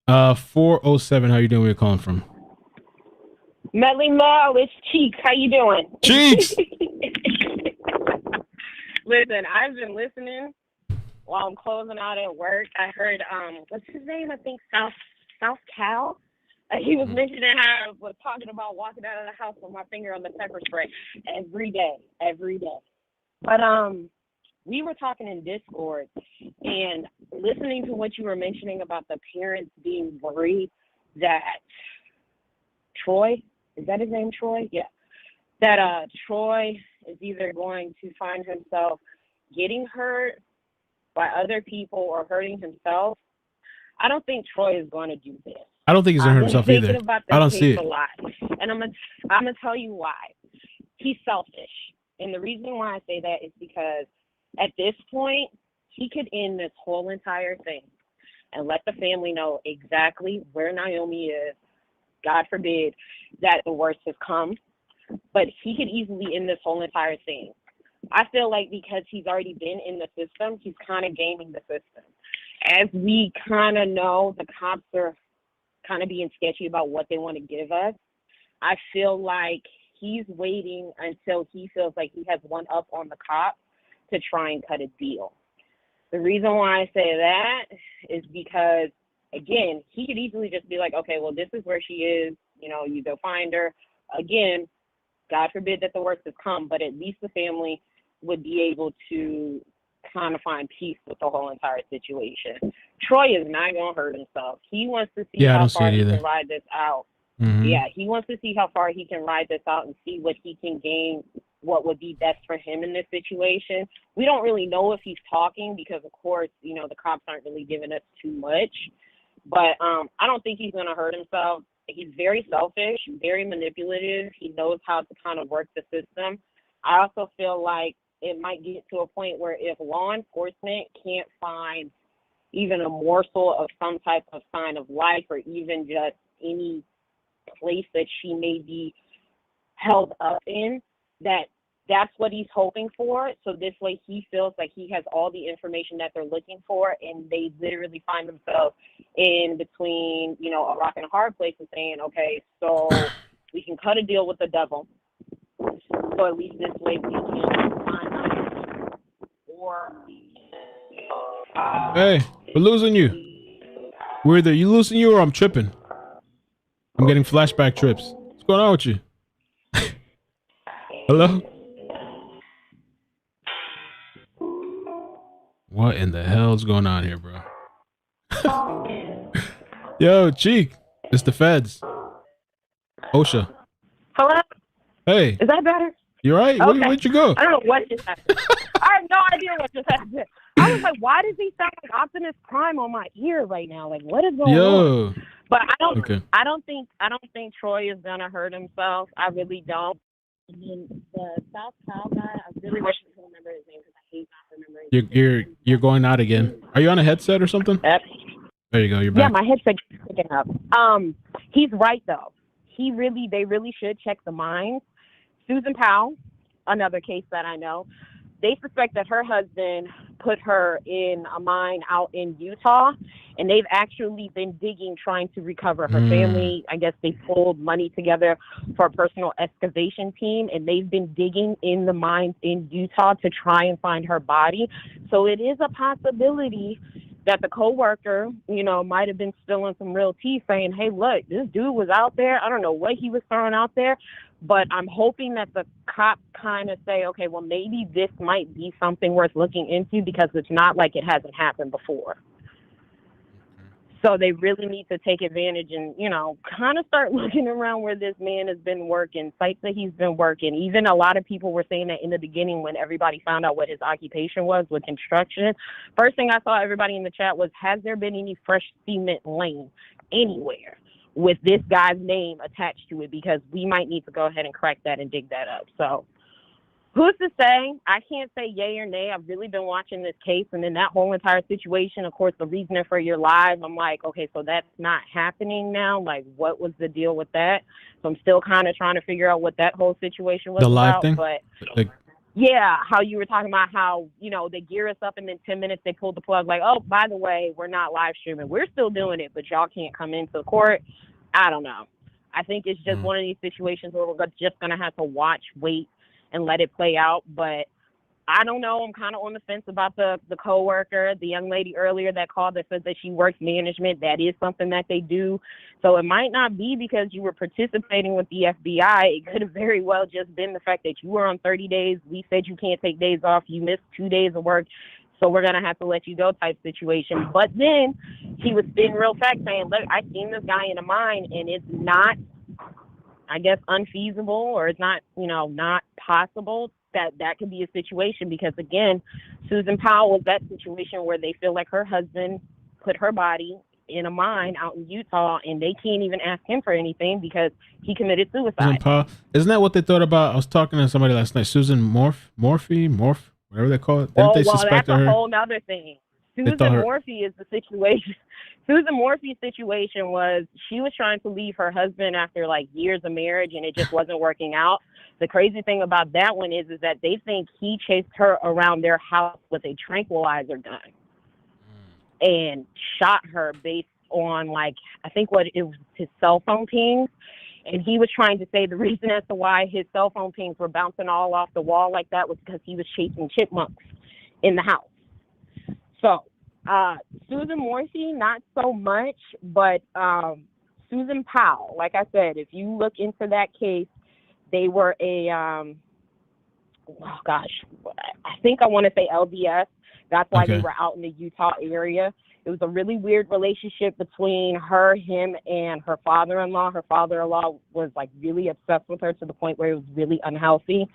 407, how you doing? Where you calling from? Melly Mo, it's Cheeks. How you doing? Cheeks! Listen, I've been listening while I'm closing out at work. I heard, what's his name? I think South Cal. He was mentioning how I was talking about walking out of the house with my finger on the pepper spray every day. But we were talking in Discord and listening to what you were mentioning about the parents being worried that Troy, is that his name, Troy? Yeah. That Troy is either going to find himself getting hurt by other people or hurting himself. I don't think Troy is going to do this. I don't think he's gonna hurt himself either. I don't see it. A lot. And I'm gonna tell you why. He's selfish. And the reason why I say that is because at this point, he could end this whole entire thing and let the family know exactly where Naomi is. God forbid that the worst has come. But he could easily end this whole entire thing. I feel like because he's already been in the system, he's kind of gaming the system. As we kind of know, the cops are kind of being sketchy about what they want to give us. I feel like he's waiting until he feels like he has one up on the cops to try and cut a deal. The reason why I say that is because, again, he could easily just be like, okay, well, this is where she is. You know, you go find her. Again, God forbid that the worst has come, but at least the family would be able to kind of find peace with the whole entire situation. Troy is not going to hurt himself. He wants to see how far he can ride this out. Mm-hmm. Yeah, he wants to see how far he can ride this out and see what he can gain, what would be best for him in this situation. We don't really know if he's talking because, of course, you know, the cops aren't really giving us too much. But I don't think he's going to hurt himself. He's very selfish, very manipulative. He knows how to kind of work the system. I also feel like it might get to a point where if law enforcement can't find even a morsel of some type of sign of life or even just any place that she may be held up in, that's what he's hoping for. So this way he feels like he has all the information that they're looking for, and they literally find themselves in between, you know, a rock and a hard place and saying, okay, so we can cut a deal with the devil. So at least this way we can find out. Or Hey, we're losing you. We're either you losing you or I'm tripping. I'm getting flashback trips. What's going on with you? Hello? What in the hell is going on here, bro? Yo, Cheek. It's the feds. OSHA. Hello? Hey. Is that better? You right? Okay. Where'd you go? I don't know what just happened. I have no idea what just happened. I was like, why does he sound like Optimus Prime on my ear right now? Like, what is going on? But I don't think Troy is gonna hurt himself. I really don't. And then the South Cal guy, I really wish I could remember his name because I hate not remembering his name. You're going out again. Are you on a headset or something? Yep. There you go. You're Yeah, back. my headset's picking up. He's right though. They really should check the mines. Susan Powell, another case that I know, they suspect that her husband put her in a mine out in Utah, and they've actually been digging, trying to recover her family. I guess they pulled money together for a personal excavation team, and they've been digging in the mines in Utah to try and find her body. So it is a possibility that the coworker, might have been spilling some real tea saying, hey, look, this dude was out there. I don't know what he was throwing out there, but I'm hoping that the cops kind of say, okay, well, maybe this might be something worth looking into because it's not like it hasn't happened before. So they really need to take advantage and, kind of start looking around where this man has been working, sites that he's been working. Even a lot of people were saying that in the beginning when everybody found out what his occupation was with construction. First thing I saw everybody in the chat was, has there been any fresh cement laying anywhere with this guy's name attached to it? Because we might need to go ahead and crack that and dig that up. So who's to say? I can't say yay or nay. I've really been watching this case, and then that whole entire situation, of course, the reasoning for your live, I'm like, okay, so that's not happening now. Like, what was the deal with that? So I'm still kind of trying to figure out what that whole situation was The live about. thing? But Like, yeah, how you were talking about how, they gear us up and then 10 minutes they pull the plug like, oh, by the way, we're not live streaming. We're still doing it, but y'all can't come into court. I don't know. I think it's just one of these situations where we're just going to have to watch, wait, and let it play out. But I don't know. I'm kind of on the fence about the coworker, the young lady earlier that called that said that she works management. That is something that they do. So it might not be because you were participating with the FBI. It could have very well just been the fact that you were on 30 days. We said you can't take days off. You missed 2 days of work. So we're going to have to let you go type situation. But then he was spitting real facts saying, look, I seen this guy in a mine and it's not, I guess, unfeasible, or it's not, not possible that could be a situation because, again, Susan Powell was that situation where they feel like her husband put her body in a mine out in Utah and they can't even ask him for anything because he committed suicide. Susan Powell. Isn't that what they thought about? I was talking to somebody last night. Susan Morph, whatever they call it. Didn't they suspect that's her? a whole nother thing. Susan Morphy is the situation. Susan Morphy's situation was she was trying to leave her husband after like years of marriage and it just wasn't working out. The crazy thing about that one is that they think he chased her around their house with a tranquilizer gun and shot her based on I think what it was his cell phone pings. And he was trying to say the reason as to why his cell phone pings were bouncing all off the wall like that was because he was chasing chipmunks in the house. So Susan Morphy, not so much, but Susan Powell, like I said, if you look into that case, they were I think I want to say LDS. That's why they were out in the Utah area. It was a really weird relationship between her, him, and her father-in-law. Her father-in-law was really obsessed with her to the point where it was really unhealthy.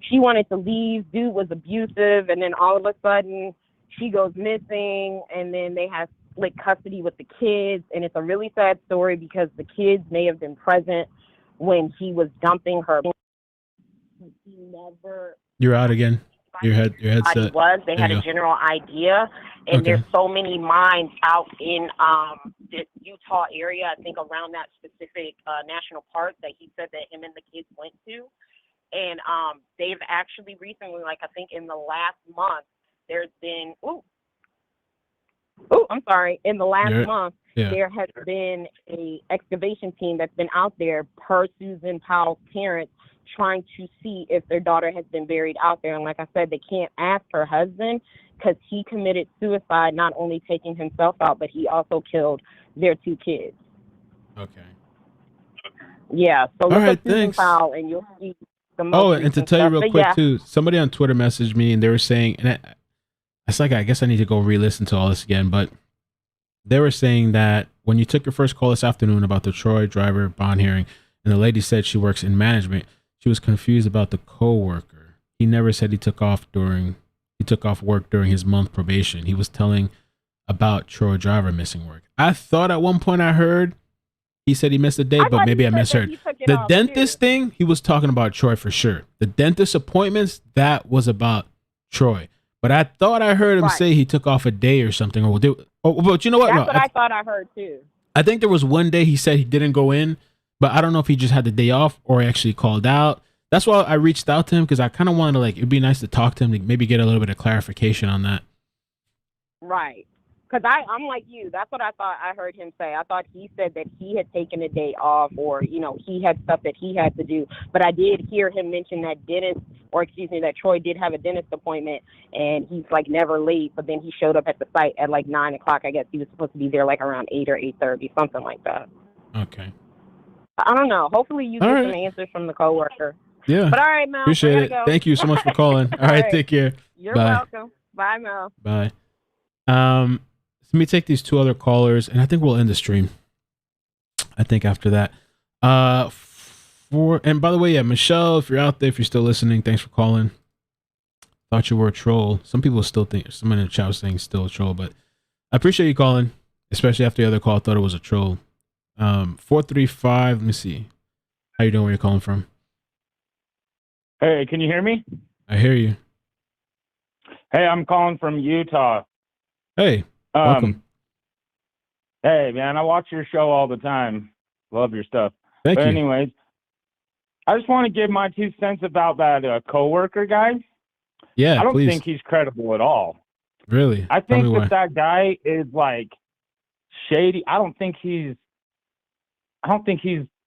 She wanted to leave. Dude was abusive, and then all of a sudden she goes missing, and then they have split custody with the kids, and it's a really sad story because the kids may have been present when he was dumping her. He never. You're out again. Your headset. They had a general idea, and there's so many mines out in this Utah area. I think around that specific national park that he said that him and the kids went to, and they've actually recently, I think in the last month, there's been in the last month there has been a excavation team that's been out there per Susan Powell's parents trying to see if their daughter has been buried out there. And like I said, they can't ask her husband because he committed suicide, not only taking himself out, but he also killed their 2 kids. Okay. Yeah. So look right, up Susan thanks. Powell and you'll see the most and to recent tell you stuff. real But quick too, somebody on Twitter messaged me and they were saying, and it's I guess I need to go re-listen to all this again, but they were saying that when you took your first call this afternoon about the Troy driver bond hearing, and the lady said she works in management, she was confused about the coworker. He never said he took off work during his month probation. He was telling about Troy driver missing work. I thought at one point I heard he said he missed a day, but maybe I misheard. The dentist thing, he was talking about Troy for sure. The dentist appointments, that was about Troy. But I thought I heard him say he took off a day or something. But you know what? That's No, what I thought I heard too. I think there was one day he said he didn't go in, but I don't know if he just had the day off or he actually called out. That's why I reached out to him, because I kind of wanted to, like, it'd be nice to talk to him to maybe get a little bit of clarification on that. Right. Because I'm like you. That's what I thought I heard him say. I thought he said that he had taken a day off, or, you know, he had stuff that he had to do. But I did hear him mention that that Troy did have a dentist appointment, and he's, like, never late. But then he showed up at the site at, like, 9 o'clock. I guess he was supposed to be there, like, around 8 or 8:30, something like that. Okay. I don't know. Hopefully you get some answers from the coworker. Yeah. But all right, Mel. Appreciate it. Go. Thank you so much for calling. All right. Take care. You're Bye. welcome. Bye, Mel. Bye. Let me take these two other callers, and I think we'll end the stream. I think after that. And by the way, yeah, Michelle, if you're out there, if you're still listening, thanks for calling. Thought you were a troll. Some people still think, someone in the chat was saying still a troll, but I appreciate you calling, especially after the other call thought it was a troll. 435, let me see. How you doing? Where you calling from? Hey, can you hear me? I hear you. Hey, I'm calling from Utah. Hey, welcome. Hey, man, I watch your show all the time. Love your stuff. Thank you. Anyways, I just want to give my 2 cents about that coworker guy. Yeah, I don't please. think he's credible at all. Really? I Tell me think why. that guy is like shady. I don't think he's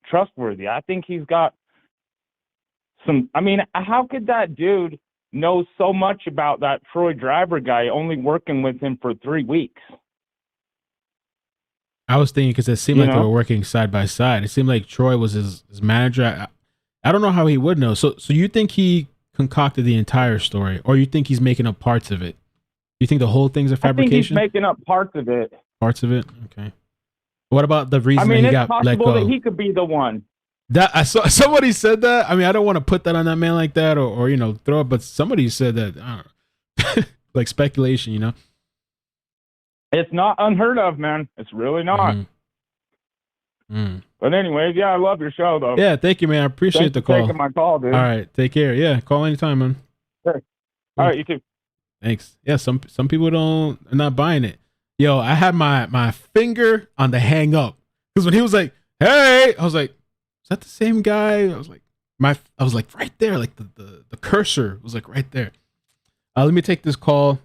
trustworthy. I think he's got some. I mean, how could that dude know so much about that Troy driver guy, only working with him for 3 weeks? I was thinking, because it seemed like they were working side by side. It seemed like Troy was his manager. I don't know how he would know. So you think he concocted the entire story, or you think he's making up parts of it? You think the whole thing's a fabrication? I think he's making up parts of it. Parts of it? Okay. What about the reason that he got let go? It's possible that he could be the one. That I saw somebody said that. I mean, I don't want to put that on that man like that, or throw it. But somebody said that. I don't know. Like speculation, It's not unheard of, man. It's really not. But anyways, yeah, I love your show, though. Yeah, thank you, man. I appreciate the call. Thanks for taking my call, dude. All right, take care. Yeah, call anytime, man. Sure. All right, you too. Thanks. Yeah, some people are not buying it. Yo, I had my finger on the hang up, because when he was like, "Hey," I was like, "Is that the same guy?" I was like, right there, like the cursor was like right there. Let me take this call.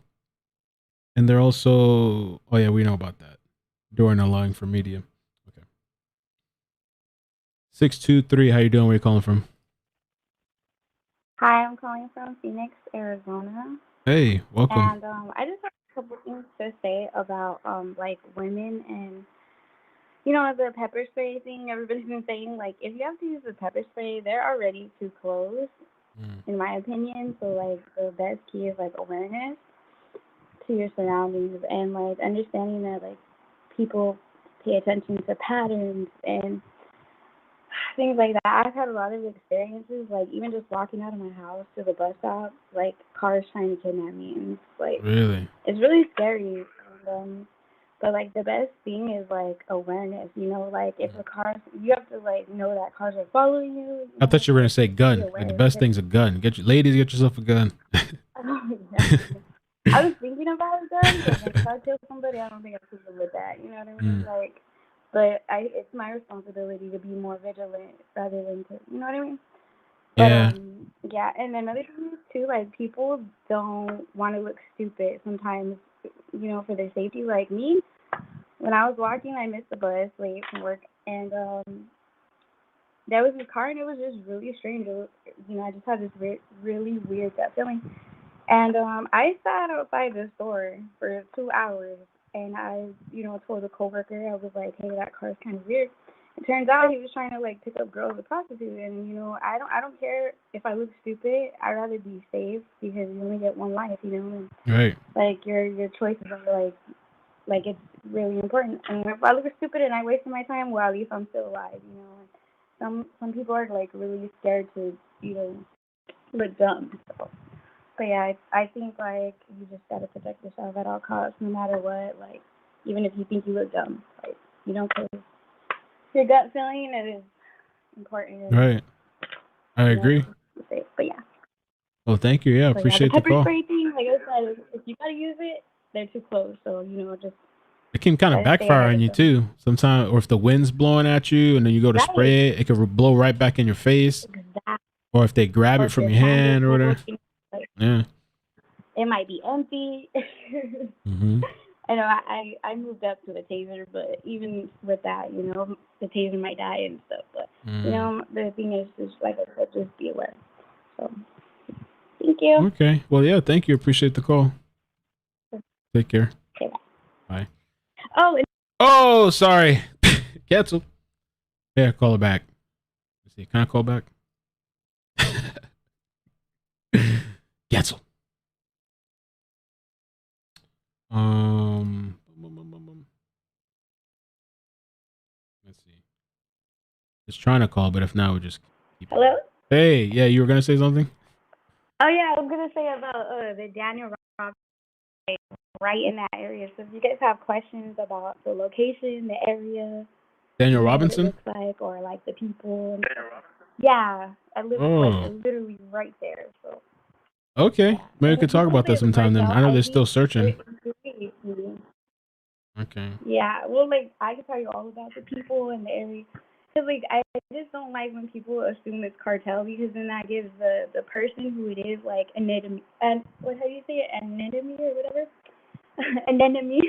And they're also, oh yeah, we know about that. During allowing for media. Okay. 623, how you doing? Where you calling from? Hi, I'm calling from Phoenix, Arizona. Hey, welcome. And I just have a couple things to say about like women and the pepper spray thing. Everybody's been saying, like, if you have to use the pepper spray, they're already too close, in my opinion. So like the best key is like awareness to your surroundings, and like understanding that like people pay attention to patterns and things like that. I've had a lot of experiences, like even just walking out of my house to the bus stop, like cars trying to kidnap me, and it's really scary. And, but like the best thing is like awareness. Like if the cars, you have to like know that cars are following you. I thought you were gonna say gun. Like the best thing's a gun. Ladies, get yourself a gun. I was thinking about it, but if I kill somebody, I don't think I could live with that. You know what I mean? Like, but it's my responsibility to be more vigilant rather than to, you know what I mean? Yeah. But, yeah, and another thing too, like people don't want to look stupid sometimes, for their safety. Like me, when I was walking, I missed the bus late from work, and there was a car, and it was just really strange. I just had this really weird gut feeling. And I sat outside the store for 2 hours, and I, told a coworker, I was like, "Hey, that car's kind of weird." It turns out he was trying to like pick up girls to prostitute, and I don't care if I look stupid. I'd rather be safe because you only get one life, And, right. Like your choices are like like it's really important. And if I look stupid and I wasted my time, well, at least I'm still alive, you know. Some people are like really scared to, you know, look dumb. So. But yeah, I think like you just gotta protect yourself at all costs, no matter what. Like even if you think you look dumb, like you don't care. Your gut feeling it is important. Right. I agree. But yeah. Well, thank you. Yeah, But appreciate yeah, the the pepper call. spray thing, like I said, if you gotta use it, they're too close. So you know, just It can kind of try to stay backfire ahead on of you them. too. Sometimes, or if the wind's blowing at you and then you go to Right. spray it, it could blow right back in your face. Exactly. Or if they grab Or it if from your your hand or is whatever. full, like, Yeah. it might be empty. Mm-hmm. I know I moved up to the taser, but even with that, you know, the taser might die and stuff. But you know, the thing is just like I said, just be aware. So thank you. Okay. Well, yeah. Thank you. Appreciate the call. Take care. Okay. Bye. Oh. Oh, sorry. Cancel. Yeah, call her back. Let's see. Can I call back? Cancel. Let's see. Just trying to call, but if not, we'll just keep. Hello. Hey, yeah, you were gonna say something? Oh yeah, I was gonna say about the Daniel Roberts right in that area. So if you guys have questions about the location, the area, Daniel you know, Robinson? what it looks like, or like the people. And yeah, I live Oh. like literally right there. So Okay. Maybe we could talk about that sometime then. I know they're still searching. Okay. Yeah, well, like I can tell you all about the people and the area. Cause like I just don't like when people assume it's cartel because then that gives the person who it is like an enemy and what how do you say it anonymity or whatever an enemy.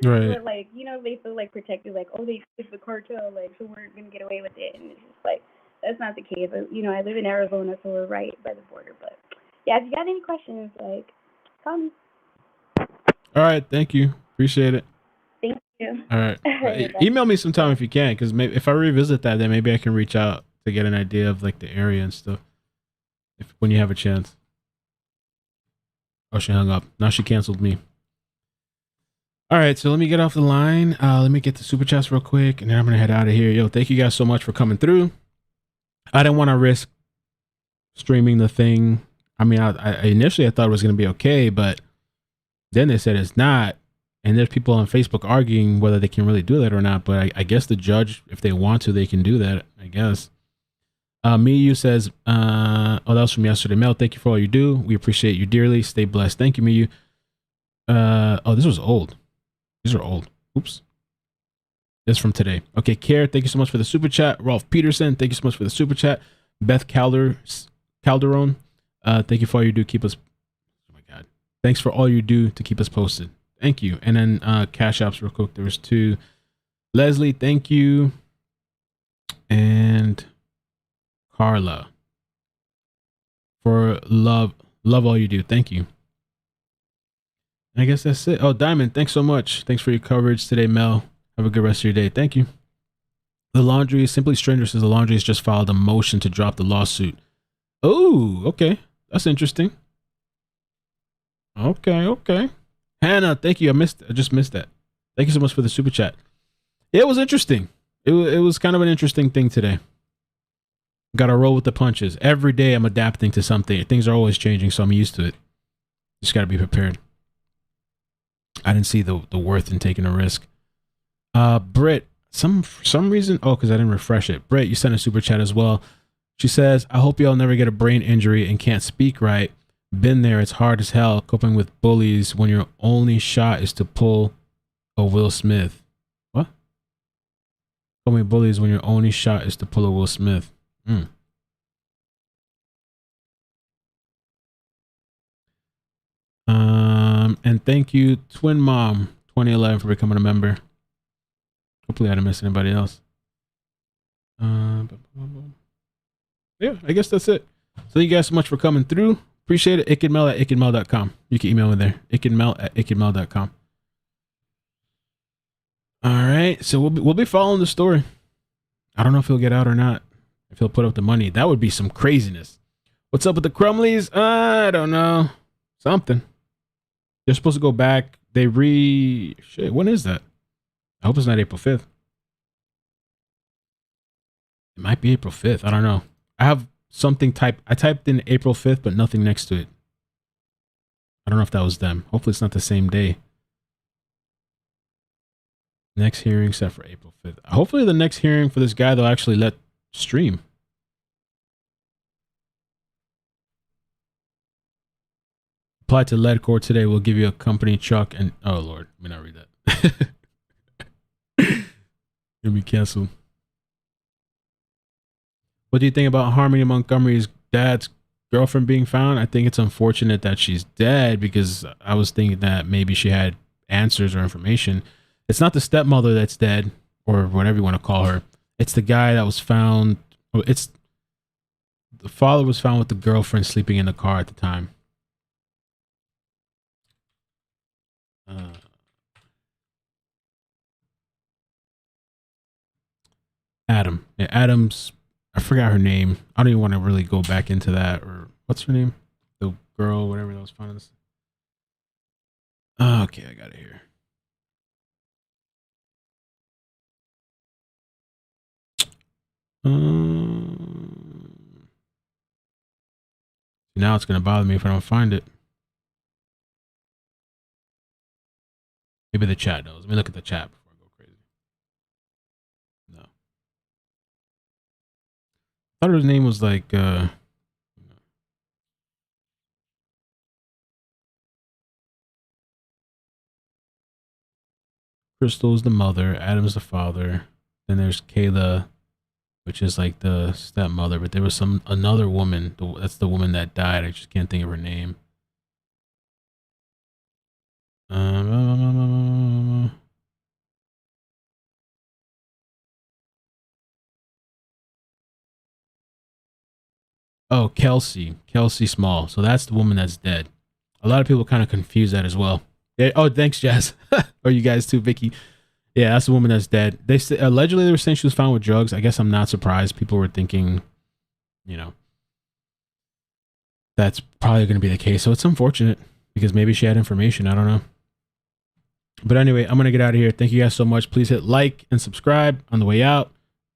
Right. But like you know they feel like protected like oh they it's the cartel like so we're gonna get away with it and it's just like that's not the case. You know I live in Arizona so we're right by the border. But yeah, if you got any questions like call me. All right. Thank you. Appreciate it. Thank you. All right. Bye. Email me sometime if you can, because maybe if I revisit that, then maybe I can reach out to get an idea of like the area and stuff. If when you have a chance. Oh, she hung up. Now she canceled me. All right, so let me get off the line. Let me get the super chats real quick, and then I'm gonna head out of here. Yo, thank you guys so much for coming through. I didn't want to risk streaming the thing. I mean, I initially I thought it was gonna be okay, but then they said it's not. And there's people on Facebook arguing whether they can really do that or not. But I guess the judge, if they want to, they can do that, I guess. Miyu says, oh, that was from yesterday. Mel, thank you for all you do. We appreciate you dearly. Stay blessed. Thank you, Miyu. Oh, this was old. These are old. Oops. This is from today. Okay, Care, thank you so much for the super chat. Rolf Peterson, thank you so much for the super chat. Beth Calderon, thank you for all you do. Keep us, oh my God. Thanks for all you do to keep us posted. Thank you. And then cash apps real quick. There was two. Leslie, thank you. And Carla for love all you do. Thank you. And I guess that's it. Oh, Diamond, thanks so much. Thanks for your coverage today, Mel. Have a good rest of your day. Thank you. The Laundry, Simply Stranger says the Laundry has just filed a motion to drop the lawsuit. Oh, okay. That's interesting. Okay. Hannah, thank you. I just missed that. Thank you so much for the super chat. Yeah, it was interesting. It was kind of an interesting thing today. Got to roll with the punches. Every day I'm adapting to something. Things are always changing, so I'm used to it. Just got to be prepared. I didn't see the worth in taking a risk. Britt, for some reason, because I didn't refresh it. Britt, you sent a super chat as well. She says, I hope y'all never get a brain injury and can't speak right. Been there. It's hard as hell coping with bullies when your only shot is to pull a Will Smith. What? Coping with bullies when your only shot is to pull a Will Smith. And thank you, Twin Mom 2011, for becoming a member. Hopefully I didn't miss anybody else. Yeah, I guess that's it. So thank you guys so much for coming through. Appreciate it. iCkEdMeL at iCkEdMeL.com. You can email me there. iCkEdMeL at iCkEdMeL.com. All right. So we'll be following the story. I don't know if he'll get out or not. If he'll put up the money. That would be some craziness. What's up with the Crumleys? I don't know. Something. They're supposed to go back. Shit, when is that? I hope it's not April 5th. It might be April 5th. I don't know. I have something typed. I typed in April 5th, but nothing next to it. I don't know if that was them. Hopefully it's not the same day. Next hearing set for April 5th. Hopefully the next hearing for this guy they'll actually let stream. Apply to lead court today. We'll give you a company truck and oh Lord, let me not read that. Gonna be canceled. What do you think about Harmony Montgomery's dad's girlfriend being found? I think it's unfortunate that she's dead because I was thinking that maybe she had answers or information. It's not the stepmother that's dead or whatever you want to call her. It's the guy that was found. It's the father was found with the girlfriend sleeping in the car at the time. Adam. Yeah, Adam's. I forgot her name. I don't even want to really go back into that. Or what's her name? The girl, whatever that was found in this. Okay, I got it here. Now it's gonna bother me if I don't find it. Maybe the chat knows. Let me look at the chat before I go crazy. No. I thought his name was like Crystal's the mother, Adam's the father. Then there's Kayla, which is like the stepmother, but there was another woman. That's the woman that died. I just can't think of her name. Oh, Kelsey Small. So that's the woman that's dead. A lot of people kind of confuse that as well. Oh, thanks, Jazz. Or you guys too, Vicky. Yeah, that's the woman that's dead. Allegedly they were saying she was found with drugs. I guess I'm not surprised. People were thinking, you know, that's probably going to be the case. So it's unfortunate because maybe she had information. I don't know. But anyway, I'm going to get out of here. Thank you guys so much. Please hit like and subscribe on the way out.